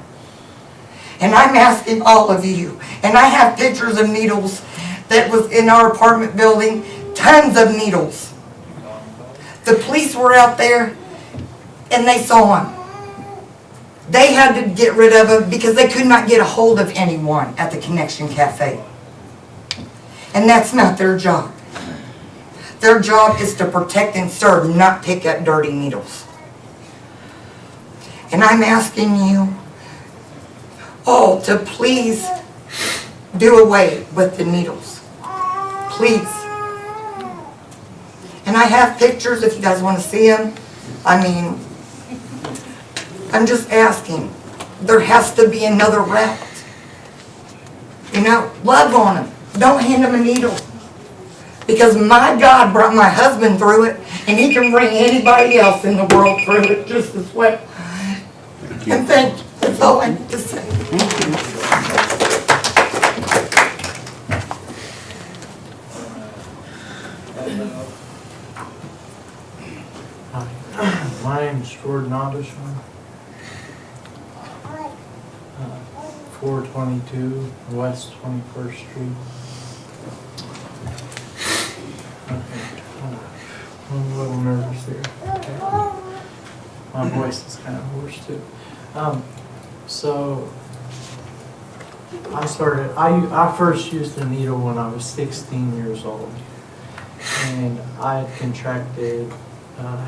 And I'm asking all of you, and I have pictures of needles that was in our apartment building, tons of needles. The police were out there and they saw them. They had to get rid of them because they could not get a hold of anyone at the Connection Cafe. And that's not their job. Their job is to protect and serve, not pick up dirty needles. And I'm asking you all to please do away with the needles. Please. And I have pictures if you guys want to see them. I mean, I'm just asking. There has to be another route. You know, love on them. Don't hand them a needle. Because my God brought my husband through it, and He can bring anybody else in the world through it just as well. And thank you. That's all I need to say. name is Jordan Otterson. 422 West 21st Street. Okay. I'm a little nervous here. Okay. My voice is kind of hoarse too. So I first used a needle when I was 16 years old, and I had contracted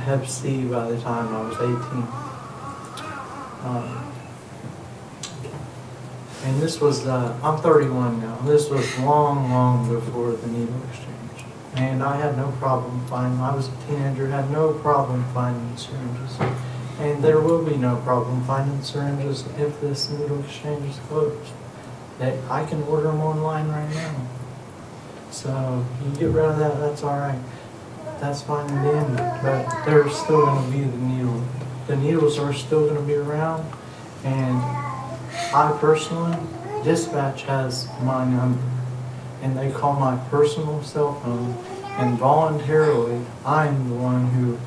Hep C by the time I was 18. And this was, I'm 31 now, this was long, long before the needle exchange. And I had no problem finding, I was a teenager, had no problem finding syringes. And there will be no problem finding syringes if this needle exchange is closed. I can order them online right now. So you get rid of that, that's all right. That's fine and dandy, but there's still going to be the needle. The needles are still going to be around, and I personally, dispatch has my number, and they call my personal cell phone, and voluntarily, I'm the one who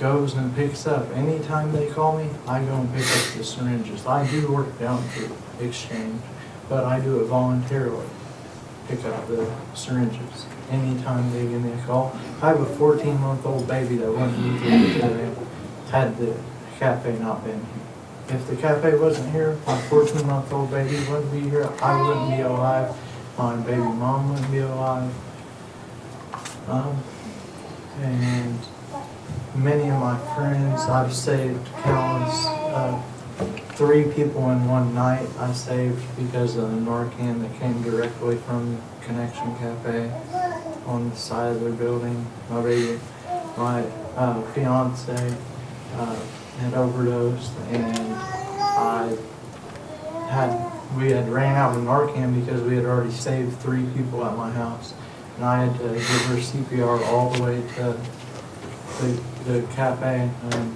goes and picks up. Anytime they call me, I go and pick up the syringes. I do work down to exchange, but I do it voluntarily, pick up the syringes. Anytime they give me a call. I have a 14-month-old baby that wouldn't be here today had the cafe not been here. If the cafe wasn't here, my 14-month-old baby wouldn't be here. I wouldn't be alive. My baby mom wouldn't be alive. And many of my friends, I've saved countless. 3 people in one night I saved because of the Narcan that came directly from the Connection Cafe on the side of their building. My fiance had overdosed, and we had ran out of Narcan because we had already saved 3 people at my house, and I had to give her CPR all the way to the cafe and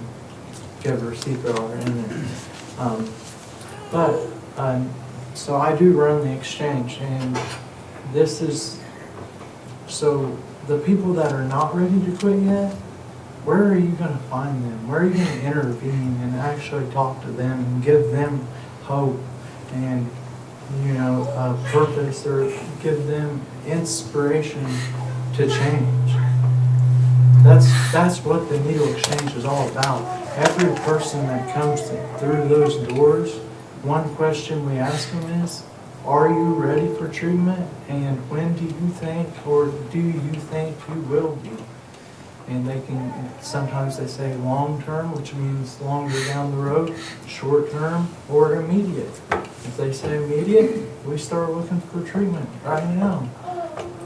give her CPR in there. So I do run the exchange, and this is, so the people that are not ready to quit yet, where are you going to find them? Where are you going to intervene and actually talk to them and give them hope and, purpose, or give them inspiration to change? That's what the needle exchange is all about. Every person that comes through those doors, one question we ask them is, are you ready for treatment? And when do you think, or do you think you will be? And sometimes they say long-term, which means longer down the road, short-term, or immediate. If they say immediate, we start looking for treatment right now.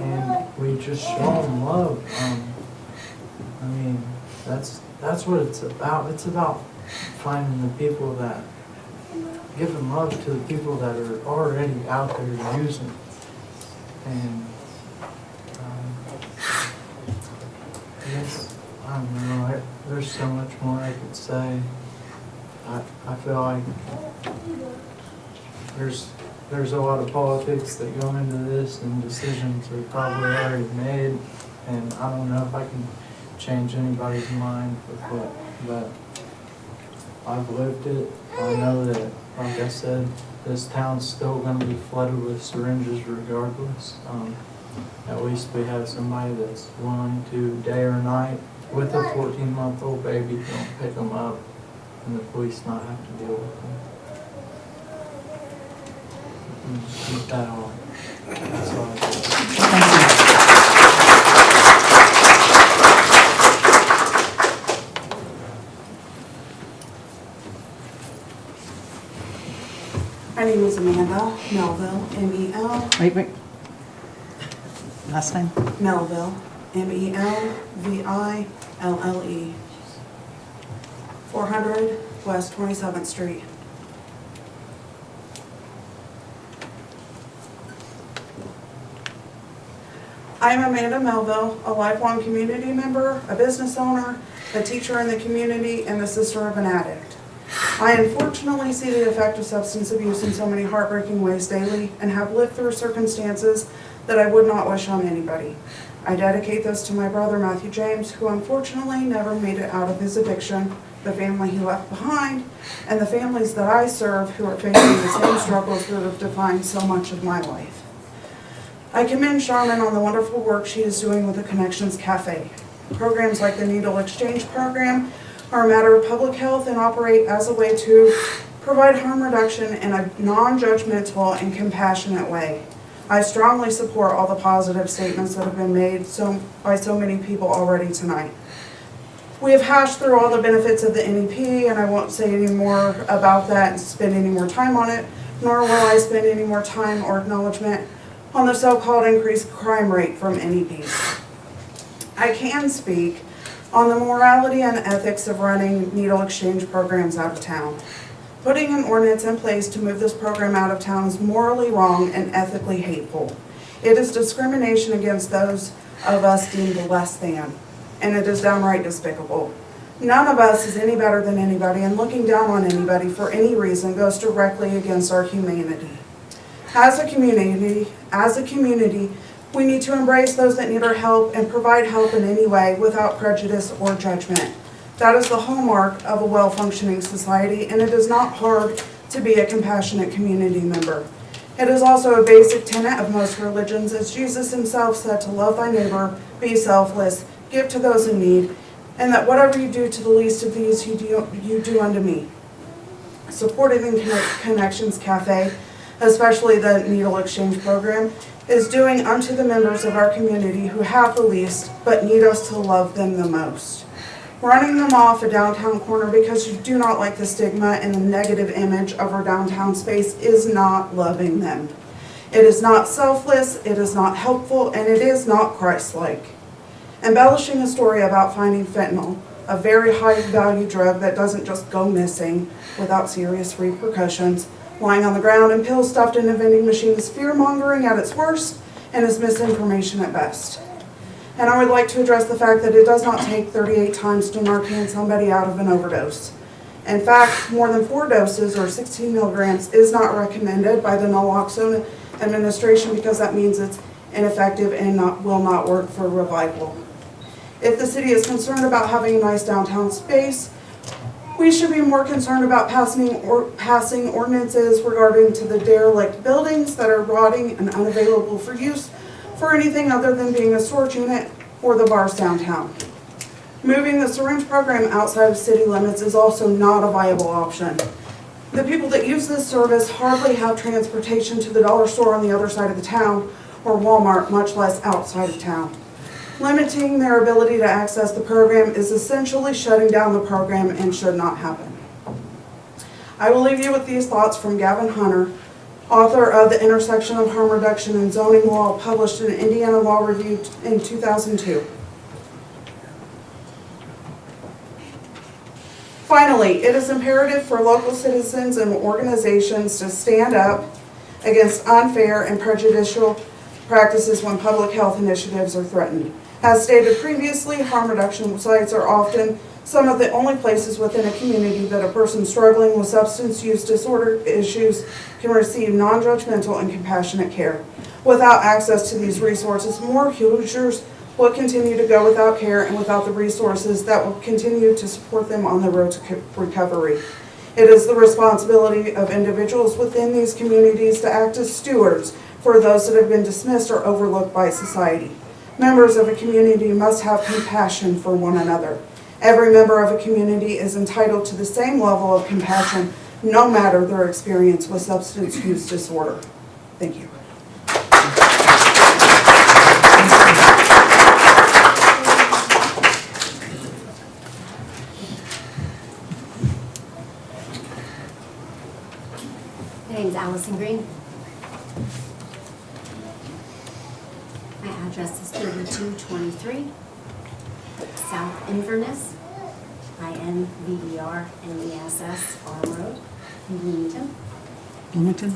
And we just show them love. That's what it's about. It's about finding the people that, giving love to the people that are already out there using. And I don't know, there's so much more I could say. I feel like there's a lot of politics that go into this, and decisions are probably already made, and I don't know if I can change anybody's mind with what, but I've lived it. I know that, like I said, this town's still going to be flooded with syringes regardless. At least we have somebody that's willing to, day or night, with a 14-month-old baby, don't pick them up, and the police not have to deal with them. Keep that on. That's all I got. My name is Amanda Melville, M-E-L. Wait. Last name? Melville, M-E-L-V-I-L-L-E. 400 West 27th Street. I am Amanda Melville, a lifelong community member, a business owner, a teacher in the community, and the sister of an addict. I unfortunately see the effect of substance abuse in so many heartbreaking ways daily, and have lived through circumstances that I would not wish on anybody. I dedicate this to my brother Matthew James, who unfortunately never made it out of his addiction, the family he left behind, and the families that I serve who are facing the same struggles that have defined so much of my life. I commend Charmin on the wonderful work she is doing with the Connections Cafe. Programs like the Needle Exchange Program are a matter of public health and operate as a way to provide harm reduction in a non-judgmental and compassionate way. I strongly support all the positive statements that have been made by so many people already tonight. We have hashed through all the benefits of the NEP, and I won't say any more about that and spend any more time on it, nor will I spend any more time or acknowledgement on the so-called increased crime rate from NEPs. I can speak on the morality and ethics of running needle exchange programs out of town. Putting an ordinance in place to move this program out of town is morally wrong and ethically hateful. It is discrimination against those of us deemed less than, and it is downright despicable. None of us is any better than anybody, and looking down on anybody for any reason goes directly against our humanity. As a community, we need to embrace those that need our help and provide help in any way without prejudice or judgment. That is the hallmark of a well-functioning society, and it is not hard to be a compassionate community member. It is also a basic tenet of most religions, as Jesus himself said, to love thy neighbor, be selfless, give to those in need, and that whatever you do to the least of these, you do unto me. Supporting Connections Cafe, especially the Needle Exchange Program, is doing unto the members of our community who have the least, but need us to love them the most. Running them off a downtown corner because you do not like the stigma and the negative image of our downtown space is not loving them. It is not selfless, it is not helpful, and it is not Christ-like. Embellishing a story about finding fentanyl, a very high-value drug that doesn't just go missing without serious repercussions, lying on the ground and pills stuffed in a vending machine is fear-mongering at its worst and is misinformation at best. And I would like to address the fact that it does not take 38 times to Narcan somebody out of an overdose. In fact, more than 4 doses or 16 milligrams is not recommended by the naloxone administration because that means it's ineffective and will not work for revival. If the city is concerned about having a nice downtown space, we should be more concerned about passing ordinances regarding to the derelict buildings that are rotting and unavailable for use for anything other than being a storage unit or the bars downtown. Moving the syringe program outside of city limits is also not a viable option. The people that use this service hardly have transportation to the dollar store on the other side of the town or Walmart, much less outside of town. Limiting their ability to access the program is essentially shutting down the program and should not happen. I will leave you with these thoughts from Gavin Hunter, author of The Intersection of Harm Reduction and Zoning Law, published in Indiana Law Review in 2002. Finally, it is imperative for local citizens and organizations to stand up against unfair and prejudicial practices when public health initiatives are threatened. As stated previously, harm reduction sites are often some of the only places within a community that a person struggling with substance use disorder issues can receive non-judgmental and compassionate care. Without access to these resources, more users will continue to go without care and without the resources that will continue to support them on the road to recovery. It is the responsibility of individuals within these communities to act as stewards for those that have been dismissed or overlooked by society. Members of a community must have compassion for one another. Every member of a community is entitled to the same level of compassion, no matter their experience with substance use disorder. Thank you. My name's Allison Green. My address is 3223 South Inverness, INVERNESS Farm Road in Bloomington. Bloomington?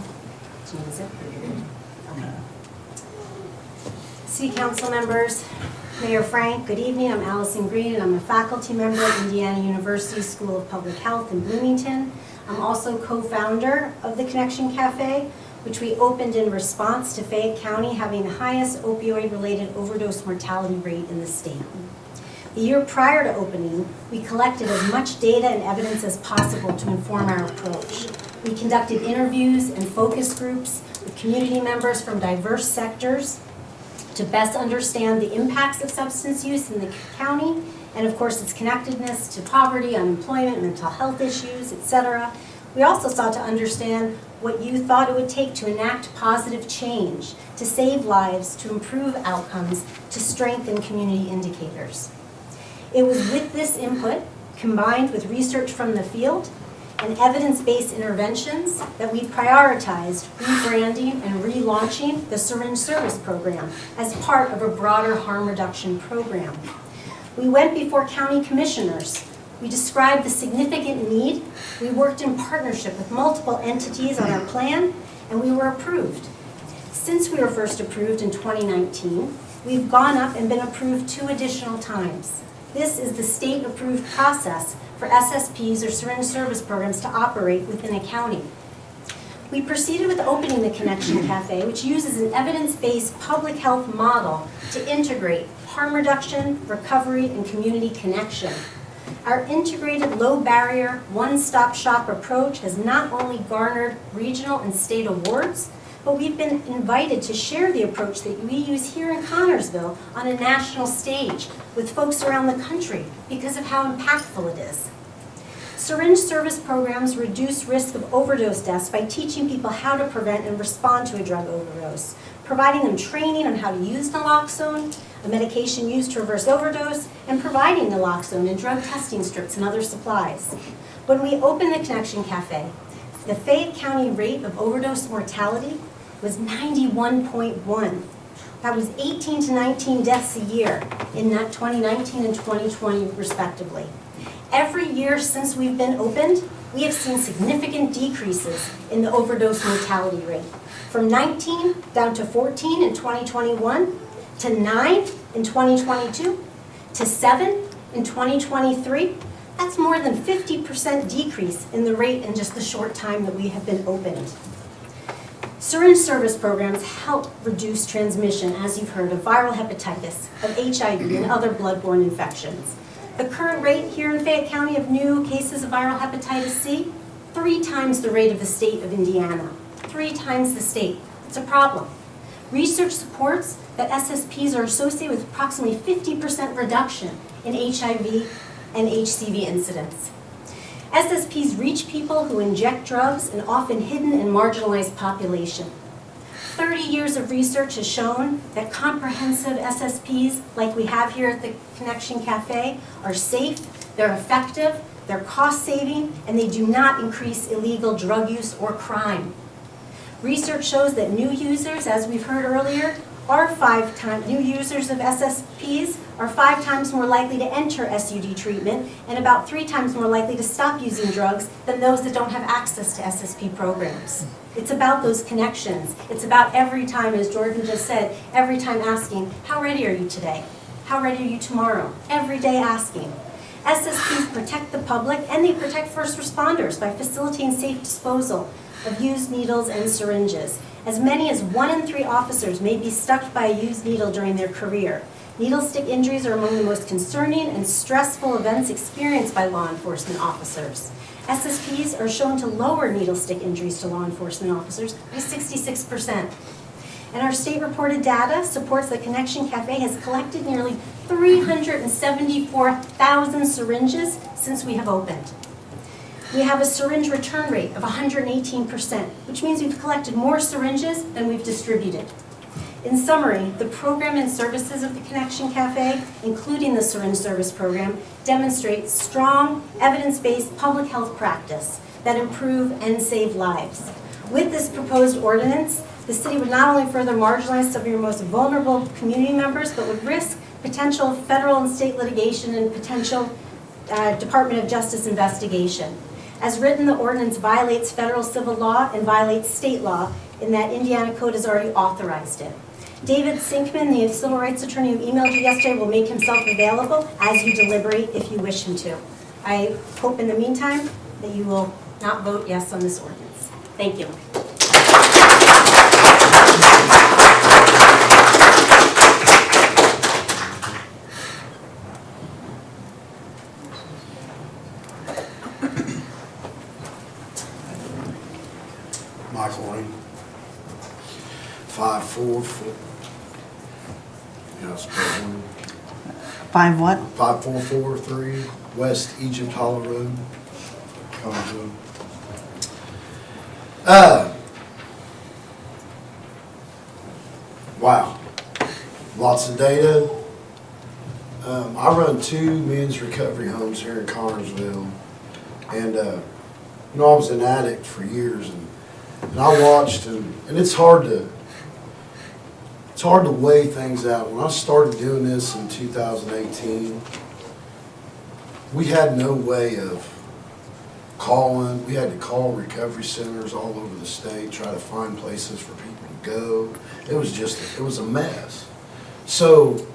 Okay. City Council members, Mayor Frank, good evening. I'm Allison Green, and I'm a faculty member at Indiana University School of Public Health in Bloomington. I'm also co-founder of the Connection Cafe, which we opened in response to Fayette County having the highest opioid-related overdose mortality rate in the state. The year prior to opening, we collected as much data and evidence as possible to inform our approach. We conducted interviews and focus groups with community members from diverse sectors to best understand the impacts of substance use in the county, and of course its connectedness to poverty, unemployment, mental health issues, etc. We also sought to understand what you thought it would take to enact positive change, to save lives, to improve outcomes, to strengthen community indicators. It was with this input, combined with research from the field and evidence-based interventions, that we prioritized rebranding and relaunching the syringe service program as part of a broader harm reduction program. We went before county commissioners. We described the significant need. We worked in partnership with multiple entities on our plan, and we were approved. Since we were first approved in 2019, we've gone up and been approved 2 additional times. This is the state-approved process for SSPs or syringe service programs to operate within a county. We proceeded with opening the Connection Cafe, which uses an evidence-based public health model to integrate harm reduction, recovery, and community connection. Our integrated low-barrier, one-stop shop approach has not only garnered regional and state awards, but we've been invited to share the approach that we use here in Connorsville on a national stage with folks around the country because of how impactful it is. Syringe service programs reduce risk of overdose deaths by teaching people how to prevent and respond to a drug overdose, providing them training on how to use naloxone, a medication used to reverse overdose, and providing naloxone and drug testing strips and other supplies. When we opened the Connection Cafe, the Fayette County rate of overdose mortality was 91.1. That was 18 to 19 deaths a year in 2019 and 2020 respectively. Every year since we've been opened, we have seen significant decreases in the overdose mortality rate. From 19 down to 14 in 2021, to 9 in 2022, to 7 in 2023. That's more than 50% decrease in the rate in just the short time that we have been opened. Syringe service programs help reduce transmission, as you've heard, of viral hepatitis, of HIV, and other bloodborne infections. The current rate here in Fayette County of new cases of viral hepatitis C, 3 times the rate of the state of Indiana. 3 times the state. It's a problem. Research supports that SSPs are associated with approximately 50% reduction in HIV and HCV incidence. SSPs reach people who inject drugs in often hidden and marginalized population. 30 years of research has shown that comprehensive SSPs, like we have here at the Connection Cafe, are safe, they're effective, they're cost-saving, and they do not increase illegal drug use or crime. Research shows that new users, as we've heard earlier, new users of SSPs are 5 times more likely to enter SUD treatment and about 3 times more likely to stop using drugs than those that don't have access to SSP programs. It's about those connections. It's about every time, as Jordan just said, every time asking, how ready are you today? How ready are you tomorrow? Every day asking. SSPs protect the public and they protect first responders by facilitating safe disposal of used needles and syringes. As many as 1 in 3 officers may be stuck by a used needle during their career. Needle stick injuries are among the most concerning and stressful events experienced by law enforcement officers. SSPs are shown to lower needle stick injuries to law enforcement officers by 66%. And our state-reported data supports that Connection Cafe has collected nearly 374,000 syringes since we have opened. We have a syringe return rate of 118%, which means we've collected more syringes than we've distributed. In summary, the program and services of the Connection Cafe, including the syringe service program, demonstrate strong, evidence-based public health practice that improve and save lives. With this proposed ordinance, the city would not only further marginalize some of your most vulnerable community members, but would risk potential federal and state litigation and potential Department of Justice investigation. As written, the ordinance violates federal civil law and violates state law in that Indiana code has already authorized it. David Sinkman, the civil rights attorney who emailed you yesterday, will make himself available as you deliberate if you wish him to. I hope in the meantime that you will not vote yes on this ordinance. Thank you. Michael Ring. 544. Yes, 5 what? 5443 West Egypt Hollow Road. Collinsville. Wow. Lots of data. I run 2 men's recovery homes here in Connersville. And, I was an addict for years, and I watched, and it's hard to weigh things out. When I started doing this in 2018, we had no way of calling. We had to call recovery centers all over the state, try to find places for people to go. It was a mess. So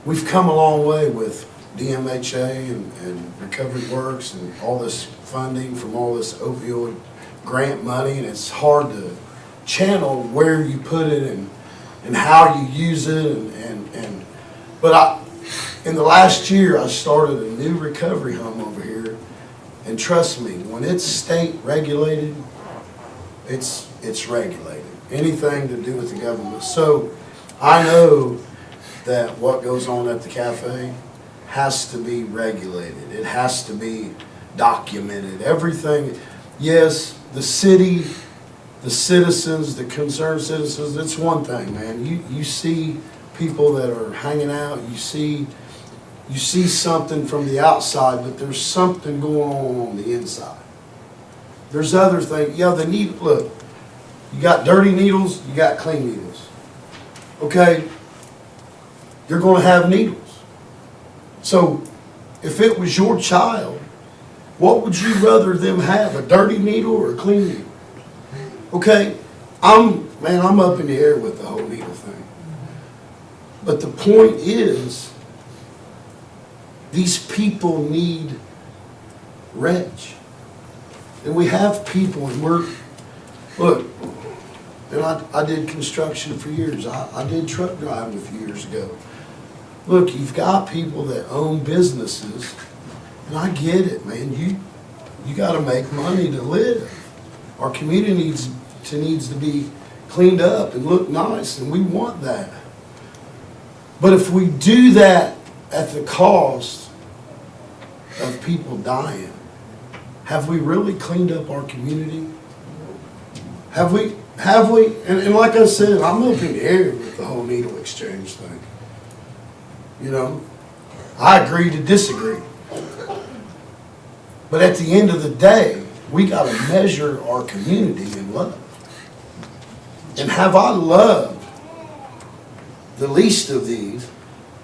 we've come a long way with DMHA and Recovery Works and all this funding from all this opioid grant money, and it's hard to channel where you put it and how you use it, but in the last year I started a new recovery home over here, and trust me, when it's state regulated, it's regulated. Anything to do with the government. So I know that what goes on at the cafe has to be regulated. It has to be documented. Everything, yes, the city, the citizens, the concerned citizens, it's one thing, man. You see people that are hanging out, you see something from the outside, but there's something going on the inside. There's other things. Yeah, the needle, look, you got dirty needles, you got clean needles. Okay? You're going to have needles. So if it was your child, what would you rather them have, a dirty needle or a clean needle? Okay, I'm up in the air with the whole needle thing. But the point is, these people need reg. And we have people, and look, and I did construction for years. I did truck driving a few years ago. Look, you've got people that own businesses, and I get it, man. You got to make money to live. Our community needs to be cleaned up and look nice, and we want that. But if we do that at the cost of people dying, have we really cleaned up our community? Have we? And like I said, I'm up in the air with the whole needle exchange thing. I agree to disagree. But at the end of the day, we got to measure our community in love. And have I loved the least of these?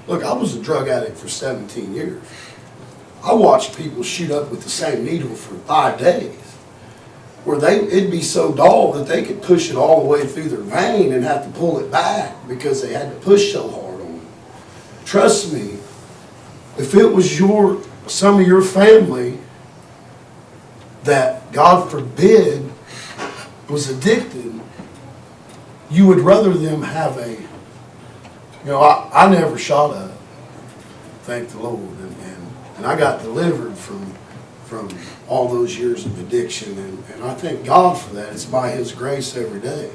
Look, I was a drug addict for 17 years. I watched people shoot up with the same needle for 5 days, where it'd be so dull that they could push it all the way through their vein and have to pull it back because they had to push so hard on it. Trust me, if it was some of your family that, God forbid, was addicted, you would rather them have I never shot up, thank the Lord, and I got delivered from all those years of addiction, and I thank God for that. It's by His grace every day.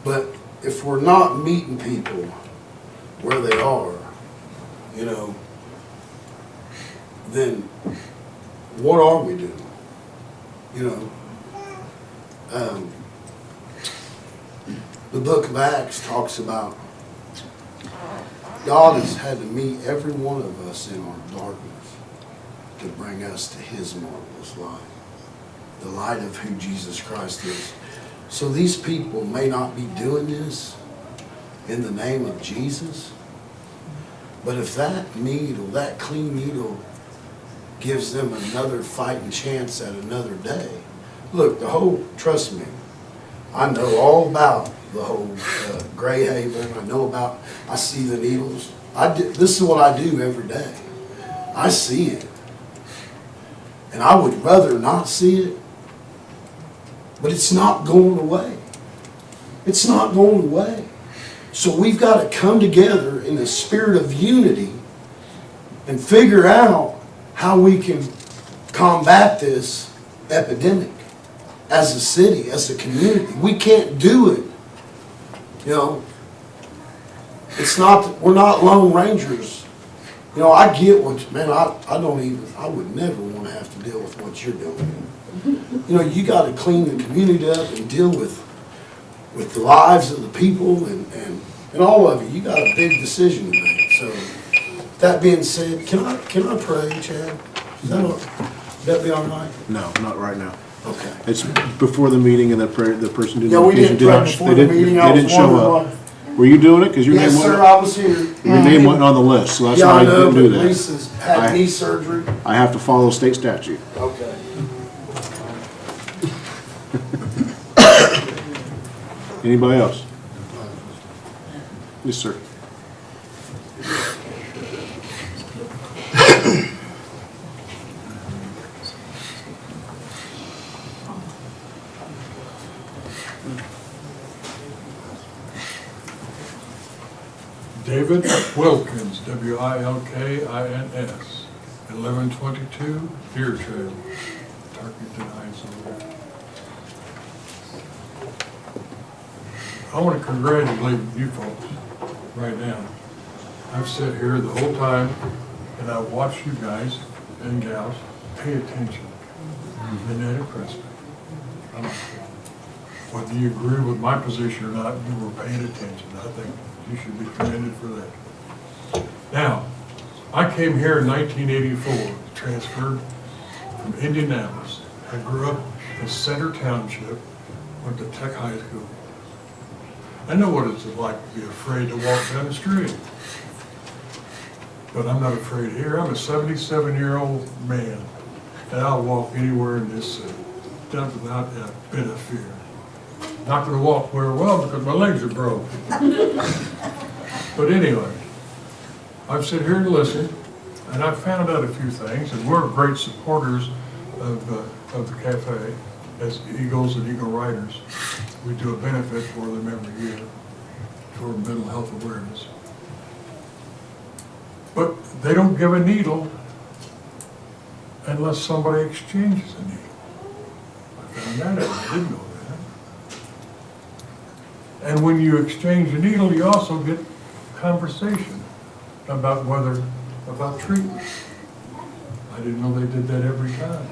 But if we're not meeting people where they are, then what are we doing? The book of Acts talks about God has had to meet every one of us in our darkness to bring us to His marvelous light, the light of who Jesus Christ is. So these people may not be doing this in the name of Jesus, but if that needle, that clean needle, gives them another fighting chance at another day. Look, trust me, I know all about the whole Gray Haven. I see the needles. This is what I do every day. I see it. And I would rather not see it, but it's not going away. It's not going away. So we've got to come together in the spirit of unity and figure out how we can combat this epidemic. as a city, as a community. We can't do it. You know, it's not, we're not lone rangers. You know, I get what, man, I would never want to have to deal with what you're doing. You know, you got to clean the community up and deal with the lives of the people and all of you. You got a big decision to make. So, that being said, can I pray, Chad? Is that be all right? No, not right now. Okay. It's before the meeting and the person did Yeah, we didn't pray before the meeting. I They was didn't show up. wondering Were you doing it? Because your Yes, name sir, wasn't. I was here. Your name wasn't on the list, so that's Yeah, why I I know, didn't do but that. Lisa's had knee surgery. I have to follow state statute. Okay. Anybody else? Yes, sir. David Wilkins, Wilkins, 1122 Deer Trail, Tarkington Heights over there. I want to congratulate you folks right now. I've sat here the whole time and I've watched you guys and gals pay attention. And that impressed me. Whether you agree with my position or not, you were paying attention. I think you should be commended for that. Now, I came here in 1984, transferred from Indianapolis. I grew up in Center Township, went to Tech High School. I know what it's like to be afraid to walk down the street. But I'm not afraid here. I'm a 77-year-old man, and I'll walk anywhere in this city without a bit of fear. Not going to walk very well because my legs are broke. But anyway, I've sat here and listened, and I've found out a few things, and we're great supporters of the cafe as Eagles and Eagle Riders. We do a benefit for them every year for mental health awareness. But they don't give a needle unless somebody exchanges a needle. I found that out. I didn't know that. And when you exchange a needle, you also get conversation about treatment. I didn't know they did that every time.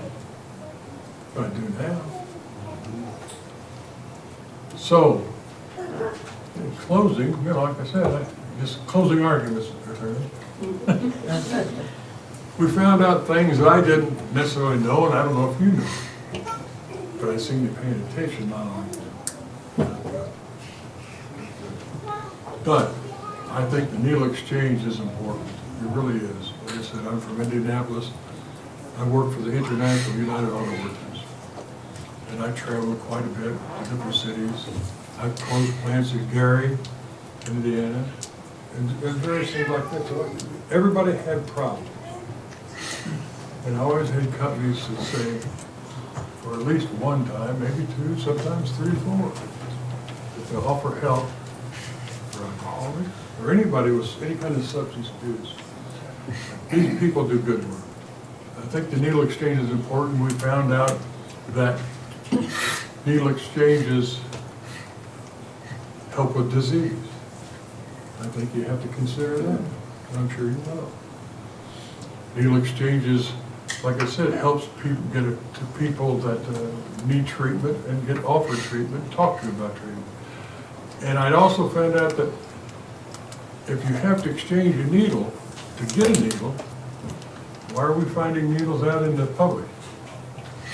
But I do now. So, in closing, like I said, just closing arguments. We found out things that I didn't necessarily know, and I don't know if you knew. But I seen you paying attention, not only. But I think the needle exchange is important. It really is. Like I said, I'm from Indianapolis. I work for the International United Auto Workers. And I travel quite a bit to different cities. I've closed plants in Gary, Indiana, and various things like that. So everybody had problems. And I always had companies that say, for at least one time, maybe two, sometimes 3 or 4, that they'll offer help for alcoholics or anybody with any kind of substance abuse. These people do good work. I think the needle exchange is important. We found out that needle exchanges help with disease. I think you have to consider that. I'm sure you know. Needle exchanges, like I said, helps people get it to people that need treatment and get offered treatment, talk to you about treatment. And I'd also found out that if you have to exchange a needle to get a needle, why are we finding needles out in the public?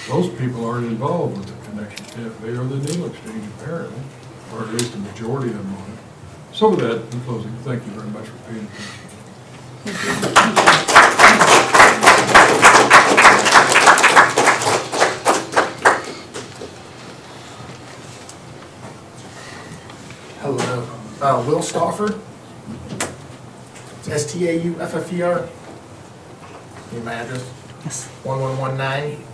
Those people aren't involved with the Connection Cafe or the needle exchange apparently, or at least the majority of them are. So with that, in closing, thank you very much for paying attention. Hello, Will Stauffer, Stauffer. Need my address? Yes. 1119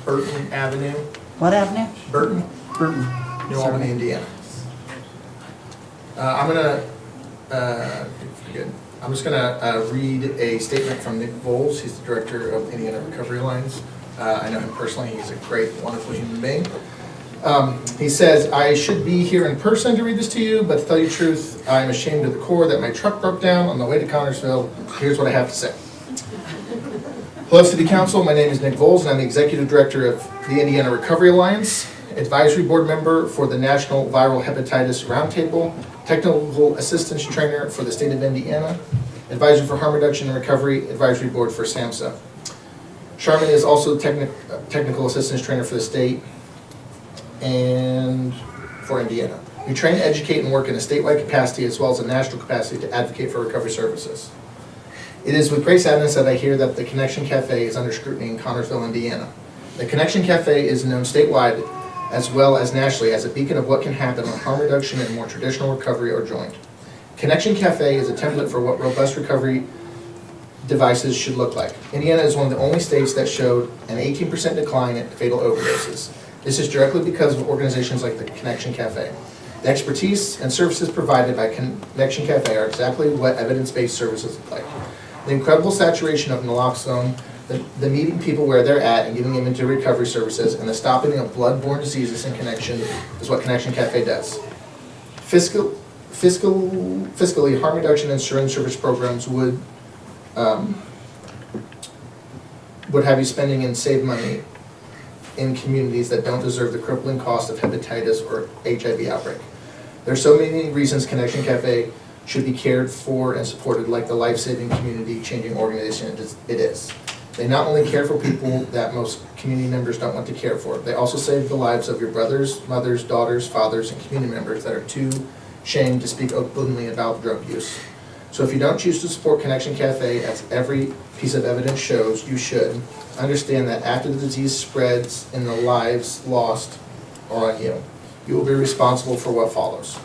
Burton Avenue. What avenue? Burton, Burton. New Albany, Indiana. I'm just gonna read a statement from Nick Voles. He's the director of Indiana Recovery Alliance. I know him personally, he's a great, wonderful human being. He says, I should be here in person to read this to you, but to tell you the truth, I am ashamed to the core that my truck broke down on the way to Connersville. Here's what I have to say. Hello, City Council. My name is Nick Voles, and I'm the Executive Director of the Indiana Recovery Alliance, Advisory Board Member for the National Viral Hepatitis Roundtable, Technical Assistance Trainer for the State of Indiana, Advisor for Harm Reduction and Recovery, Advisory Board for SAMHSA. Charmin is also Technical Assistance Trainer for the state and for Indiana. We train, educate, and work in a statewide capacity as well as a national capacity to advocate for recovery services. It is with great sadness that I hear that the Connection Cafe is under scrutiny in Connersville, Indiana. The Connection Cafe is known statewide as well as nationally as a beacon of what can happen when harm reduction and more traditional recovery are joined. Connection Cafe is a template for what robust recovery devices should look like. Indiana is one of the only states that showed an 18% decline in fatal overdoses. This is directly because of organizations like the Connection Cafe. The expertise and services provided by Connection Cafe are exactly what evidence-based services look like. The incredible saturation of naloxone, the meeting people where they're at and getting them into recovery services, and the stopping of blood-borne diseases in Connection is what Connection Cafe does. Fiscally, harm reduction and syringe service programs would have you spending and save money in communities that don't deserve the crippling cost of hepatitis or HIV outbreak. There are so many reasons Connection Cafe should be cared for and supported like the life-saving, community-changing organization it is. They not only care for people that most community members don't want to care for, they also save the lives of your brothers, mothers, daughters, fathers, and community members that are too ashamed to speak openly about drug use. So if you don't choose to support Connection Cafe, as every piece of evidence shows, you should understand that after the disease spreads and the lives lost are on you. You will be responsible for what follows.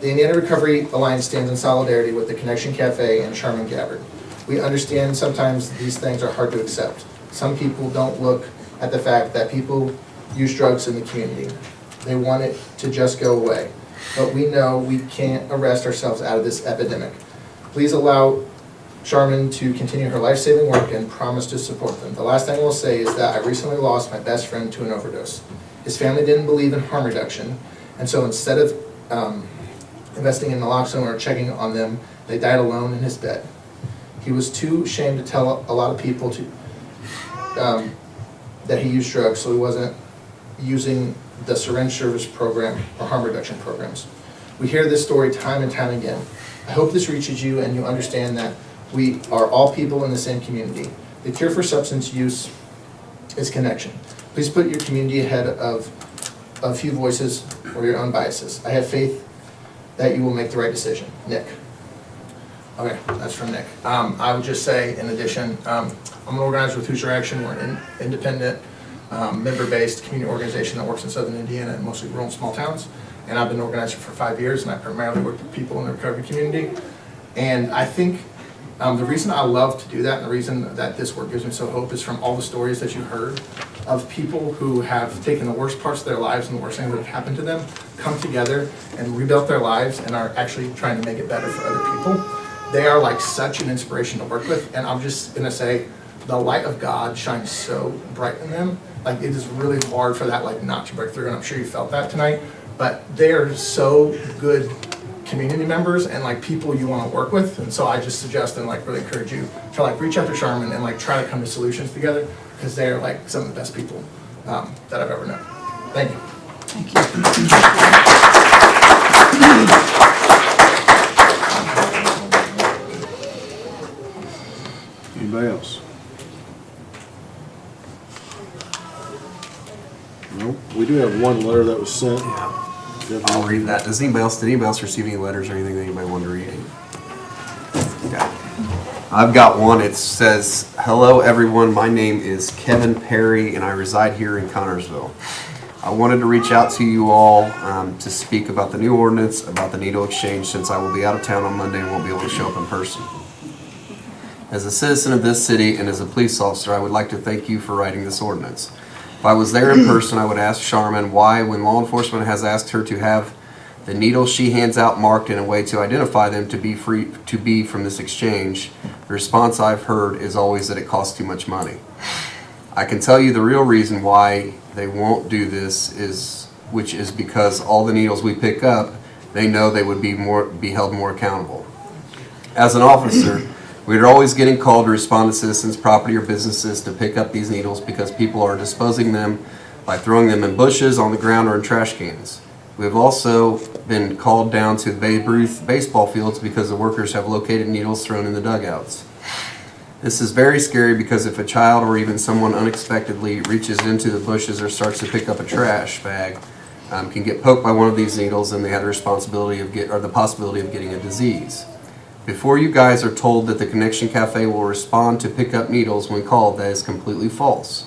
The Indiana Recovery Alliance stands in solidarity with the Connection Cafe and Charmin Gabbard. We understand sometimes these things are hard to accept. Some people don't look at the fact that people use drugs in the community. They want it to just go away. But we know we can't arrest ourselves out of this epidemic. Please allow Charmin to continue her life-saving work and promise to support them. The last thing I will say is that I recently lost my best friend to an overdose. His family didn't believe in harm reduction, and so instead of investing in naloxone or checking on them, they died alone in his bed. He was too ashamed to tell a lot of people that he used drugs, so he wasn't using the syringe service program or harm reduction programs. We hear this story time and time again. I hope this reaches you and you understand that we are all people in the same community. The cure for substance use is connection. Please put your community ahead of a few voices or your own biases. I have faith that you will make the right decision. Nick. Okay, that's from Nick. I would just say, in addition, I'm an organizer with Hoosier Action. We're an independent, member-based community organization that works in southern Indiana and mostly rural and small towns. And I've been organizing for 5 years, and I primarily work with people in the recovery community. And I think the reason I love to do that, and the reason that this work gives me so hope, is from all the stories that you heard of people who have taken the worst parts of their lives and the worst things that have happened to them, come together and rebuilt their lives and are actually trying to make it better for other people. They are like such an inspiration to work with, and I'm just gonna say, the light of God shines so bright in them. Like, it is really hard for that light not to break through, and I'm sure you felt that tonight. But they are so good community members and like people you want to work with, and so I just suggest and like really encourage you to like reach out to Charmin and like try to come to solutions together, because they're like some of the best people that I've ever known. Thank you. Thank you. Anybody else? No, we do have one letter that was sent. I'll read that. Did anybody else receive any letters or anything that anybody wanted to read? Okay. I've got one. It says, "Hello everyone, my name is Kevin Perry and I reside here in Connersville. I wanted to reach out to you all to speak about the new ordinance about the needle exchange, since I will be out of town on Monday and won't be able to show up in person. As a citizen of this city and as a police officer, I would like to thank you for writing this ordinance. If I was there in person, I would ask Charmin why, when law enforcement has asked her to have the needles she hands out marked in a way to identify them to be from this exchange, the response I've heard is always that it costs too much money. I can tell you the real reason why they won't do this which is because all the needles we pick up, they know they would be held more accountable. As an officer, we are always getting called to respond to citizens' property or businesses to pick up these needles because people are disposing them by throwing them in bushes, on the ground, or in trash cans. We have also been called down to Babe Ruth baseball fields because the workers have located needles thrown in the dugouts. This is very scary because if a child or even someone unexpectedly reaches into the bushes or starts to pick up a trash bag, can get poked by one of these needles, and they have the responsibility of the possibility of getting a disease. Before you guys are told that the Connection Cafe will respond to pick up needles when called, that is completely false.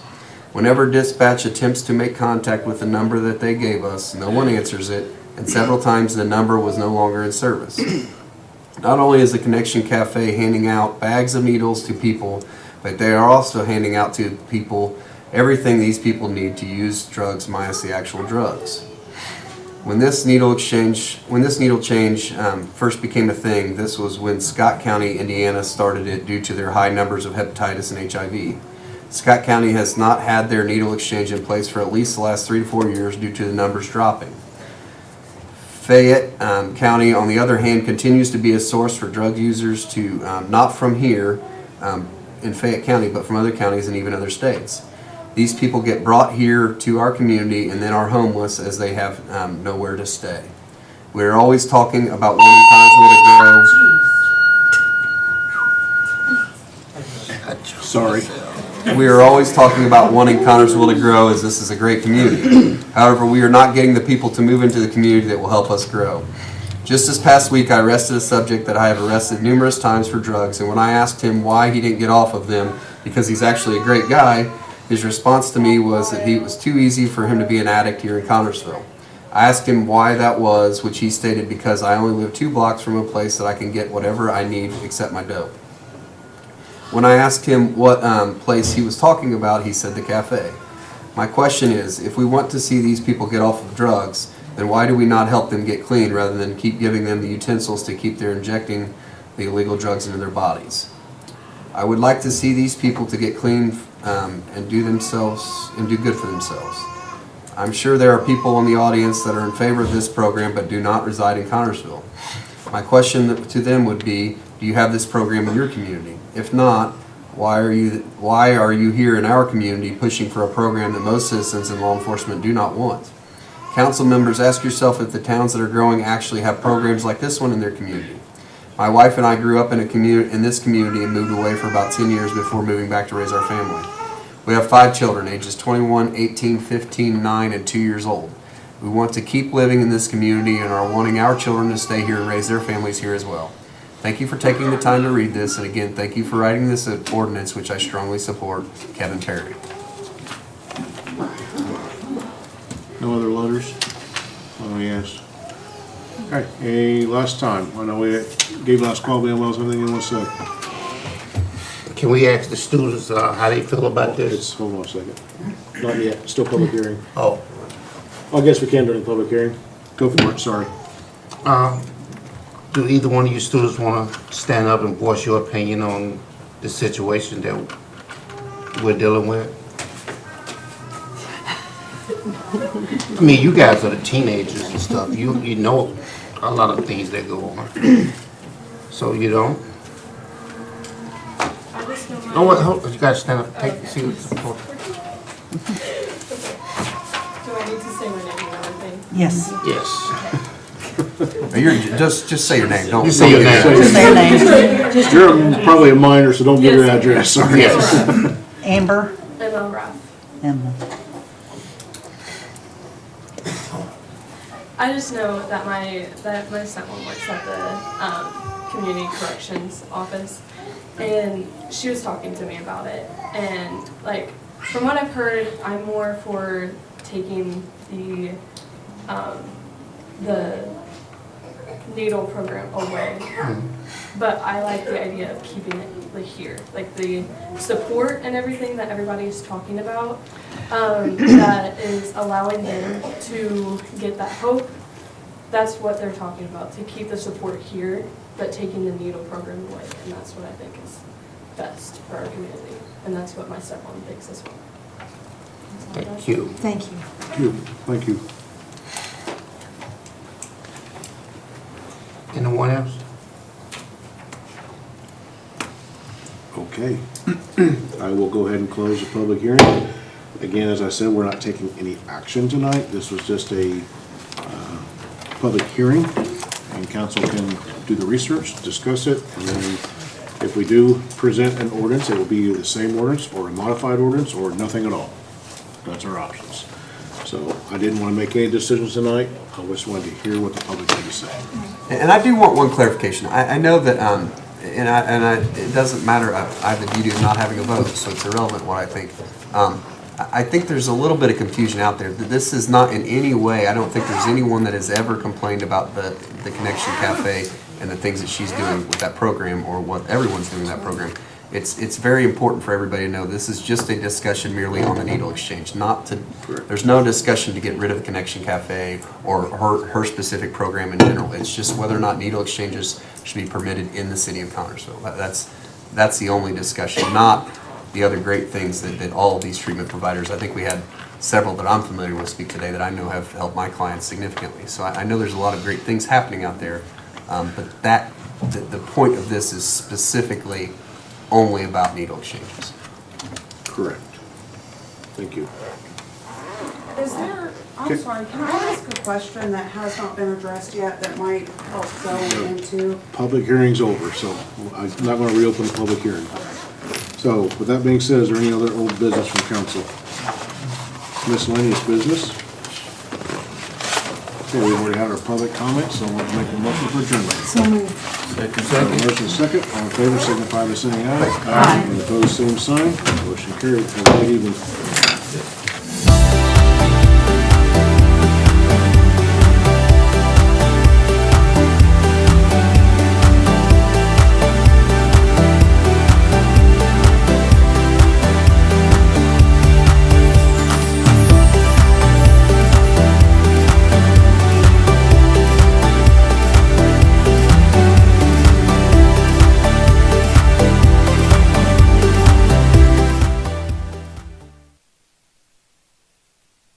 Whenever dispatch attempts to make contact with the number that they gave us, no one answers it, and several times the number was no longer in service. Not only is the Connection Cafe handing out bags of needles to people, but they are also handing out to people everything these people need to use drugs minus the actual drugs. When this needle change first became a thing, this was when Scott County, Indiana started it due to their high numbers of hepatitis and HIV. Scott County has not had their needle exchange in place for at least the last 3 to 4 years due to the numbers dropping. Fayette County, on the other hand, continues to be a source for drug users to, not from here in Fayette County, but from other counties and even other states. These people get brought here to our community and then are homeless as they have nowhere to stay. We're always talking about wanting Connersville to grow. Sorry. We are always talking about wanting Connersville to grow as this is a great community. However, we are not getting the people to move into the community that will help us grow. Just this past week, I arrested a subject that I have arrested numerous times for drugs, and when I asked him why he didn't get off of them, because he's actually a great guy, his response to me was that it was too easy for him to be an addict here in Connersville. I asked him why that was, which he stated because I only live 2 blocks from a place that I can get whatever I need except my dope. When I asked him what place he was talking about, he said the cafe. My question is, if we want to see these people get off of drugs, then why do we not help them get clean rather than keep giving them the utensils to keep their injecting the illegal drugs into their bodies? I would like to see these people to get clean and do good for themselves. I'm sure there are people in the audience that are in favor of this program but do not reside in Connersville. My question to them would be, do you have this program in your community? If not, why are you here in our community pushing for a program that most citizens and law enforcement do not want? Council members, ask yourself if the towns that are growing actually have programs like this one in their community. My wife and I grew up in this community and moved away for about 10 years before moving back to raise our family. We have 5 children, ages 21, 18, 15, 9, and 2 years old. We want to keep living in this community and are wanting our children to stay here and raise their families here as well. Thank you for taking the time to read this, and again, thank you for writing this ordinance, which I strongly support. Kevin Terry. No other letters? Oh, yes. Okay, last time, I know we gave last call, Ben Wells, anything you want to say? Can we ask the students how they feel about this? Hold on a second. Not yet, still public hearing. Oh. I guess we can during the public hearing. Go for it, sorry. Do either one of you students want to stand up and voice your opinion on the situation that we're dealing with? I mean, you guys are the teenagers and stuff. You know a lot of things that go on. So you don't? Oh, what? Hold, you gotta stand up. Take the seat. Do I need to say my name and everything? Yes. Yes. Just say your name. Don't say your name. Just say your name. You're probably a minor, so don't give your address, sorry. Yes. Amber? Emma Ruff. Emma. I just know that my stepmom works at the community corrections office, and she was talking to me about it. And like, from what I've heard, I'm more for taking the needle program away, but I like the idea of keeping it like here, like the support and everything that everybody's talking about, that is allowing them to get that hope. That's what they're talking about, to keep the support here, but taking the needle program away, and that's what I think is best for our community, and that's what my stepmom thinks as well. Thank you. Thank you. Thank you. Anyone else? Okay. I will go ahead and close the public hearing. Again, as I said, we're not taking any action tonight. This was just a public hearing, and council can do the research, discuss it, and then if we do present an ordinance, it will be either the same ordinance or a modified ordinance or nothing at all. That's our options. So I didn't want to make any decisions tonight. I just wanted to hear what the public had to say. And I do want one clarification. I know that, it doesn't matter, I have the beauty of not having a vote, so it's irrelevant what I think. I think there's a little bit of confusion out there. This is not in any way, I don't think there's anyone that has ever complained about the Connection Cafe and the things that she's doing with that program, or what everyone's doing with that program. It's very important for everybody to know this is just a discussion merely on the needle exchange, not to, there's no discussion to get rid of the Connection Cafe or her specific program in general. It's just whether or not needle exchanges should be permitted in the city of Connersville. That's the only discussion, not the other great things that all of these treatment providers, I think we had several that I'm familiar with speak today that I know have helped my clients significantly. So I know there's a lot of great things happening out there, but the point of this is specifically only about needle exchanges. Correct. Thank you. Is there, I'm sorry, can I ask a question that has not been addressed yet that might help go into? Public hearing's over, so I'm not going to reopen the public hearing. So with that being said, is there any other old business from council? Miscellaneous business? Okay, we've already had our public comments, so we'll make a motion for adjournment. So moved. Motion second, all in favor signify by saying aye. Aye. Opposed, same sign. Motion carried. Have a good evening.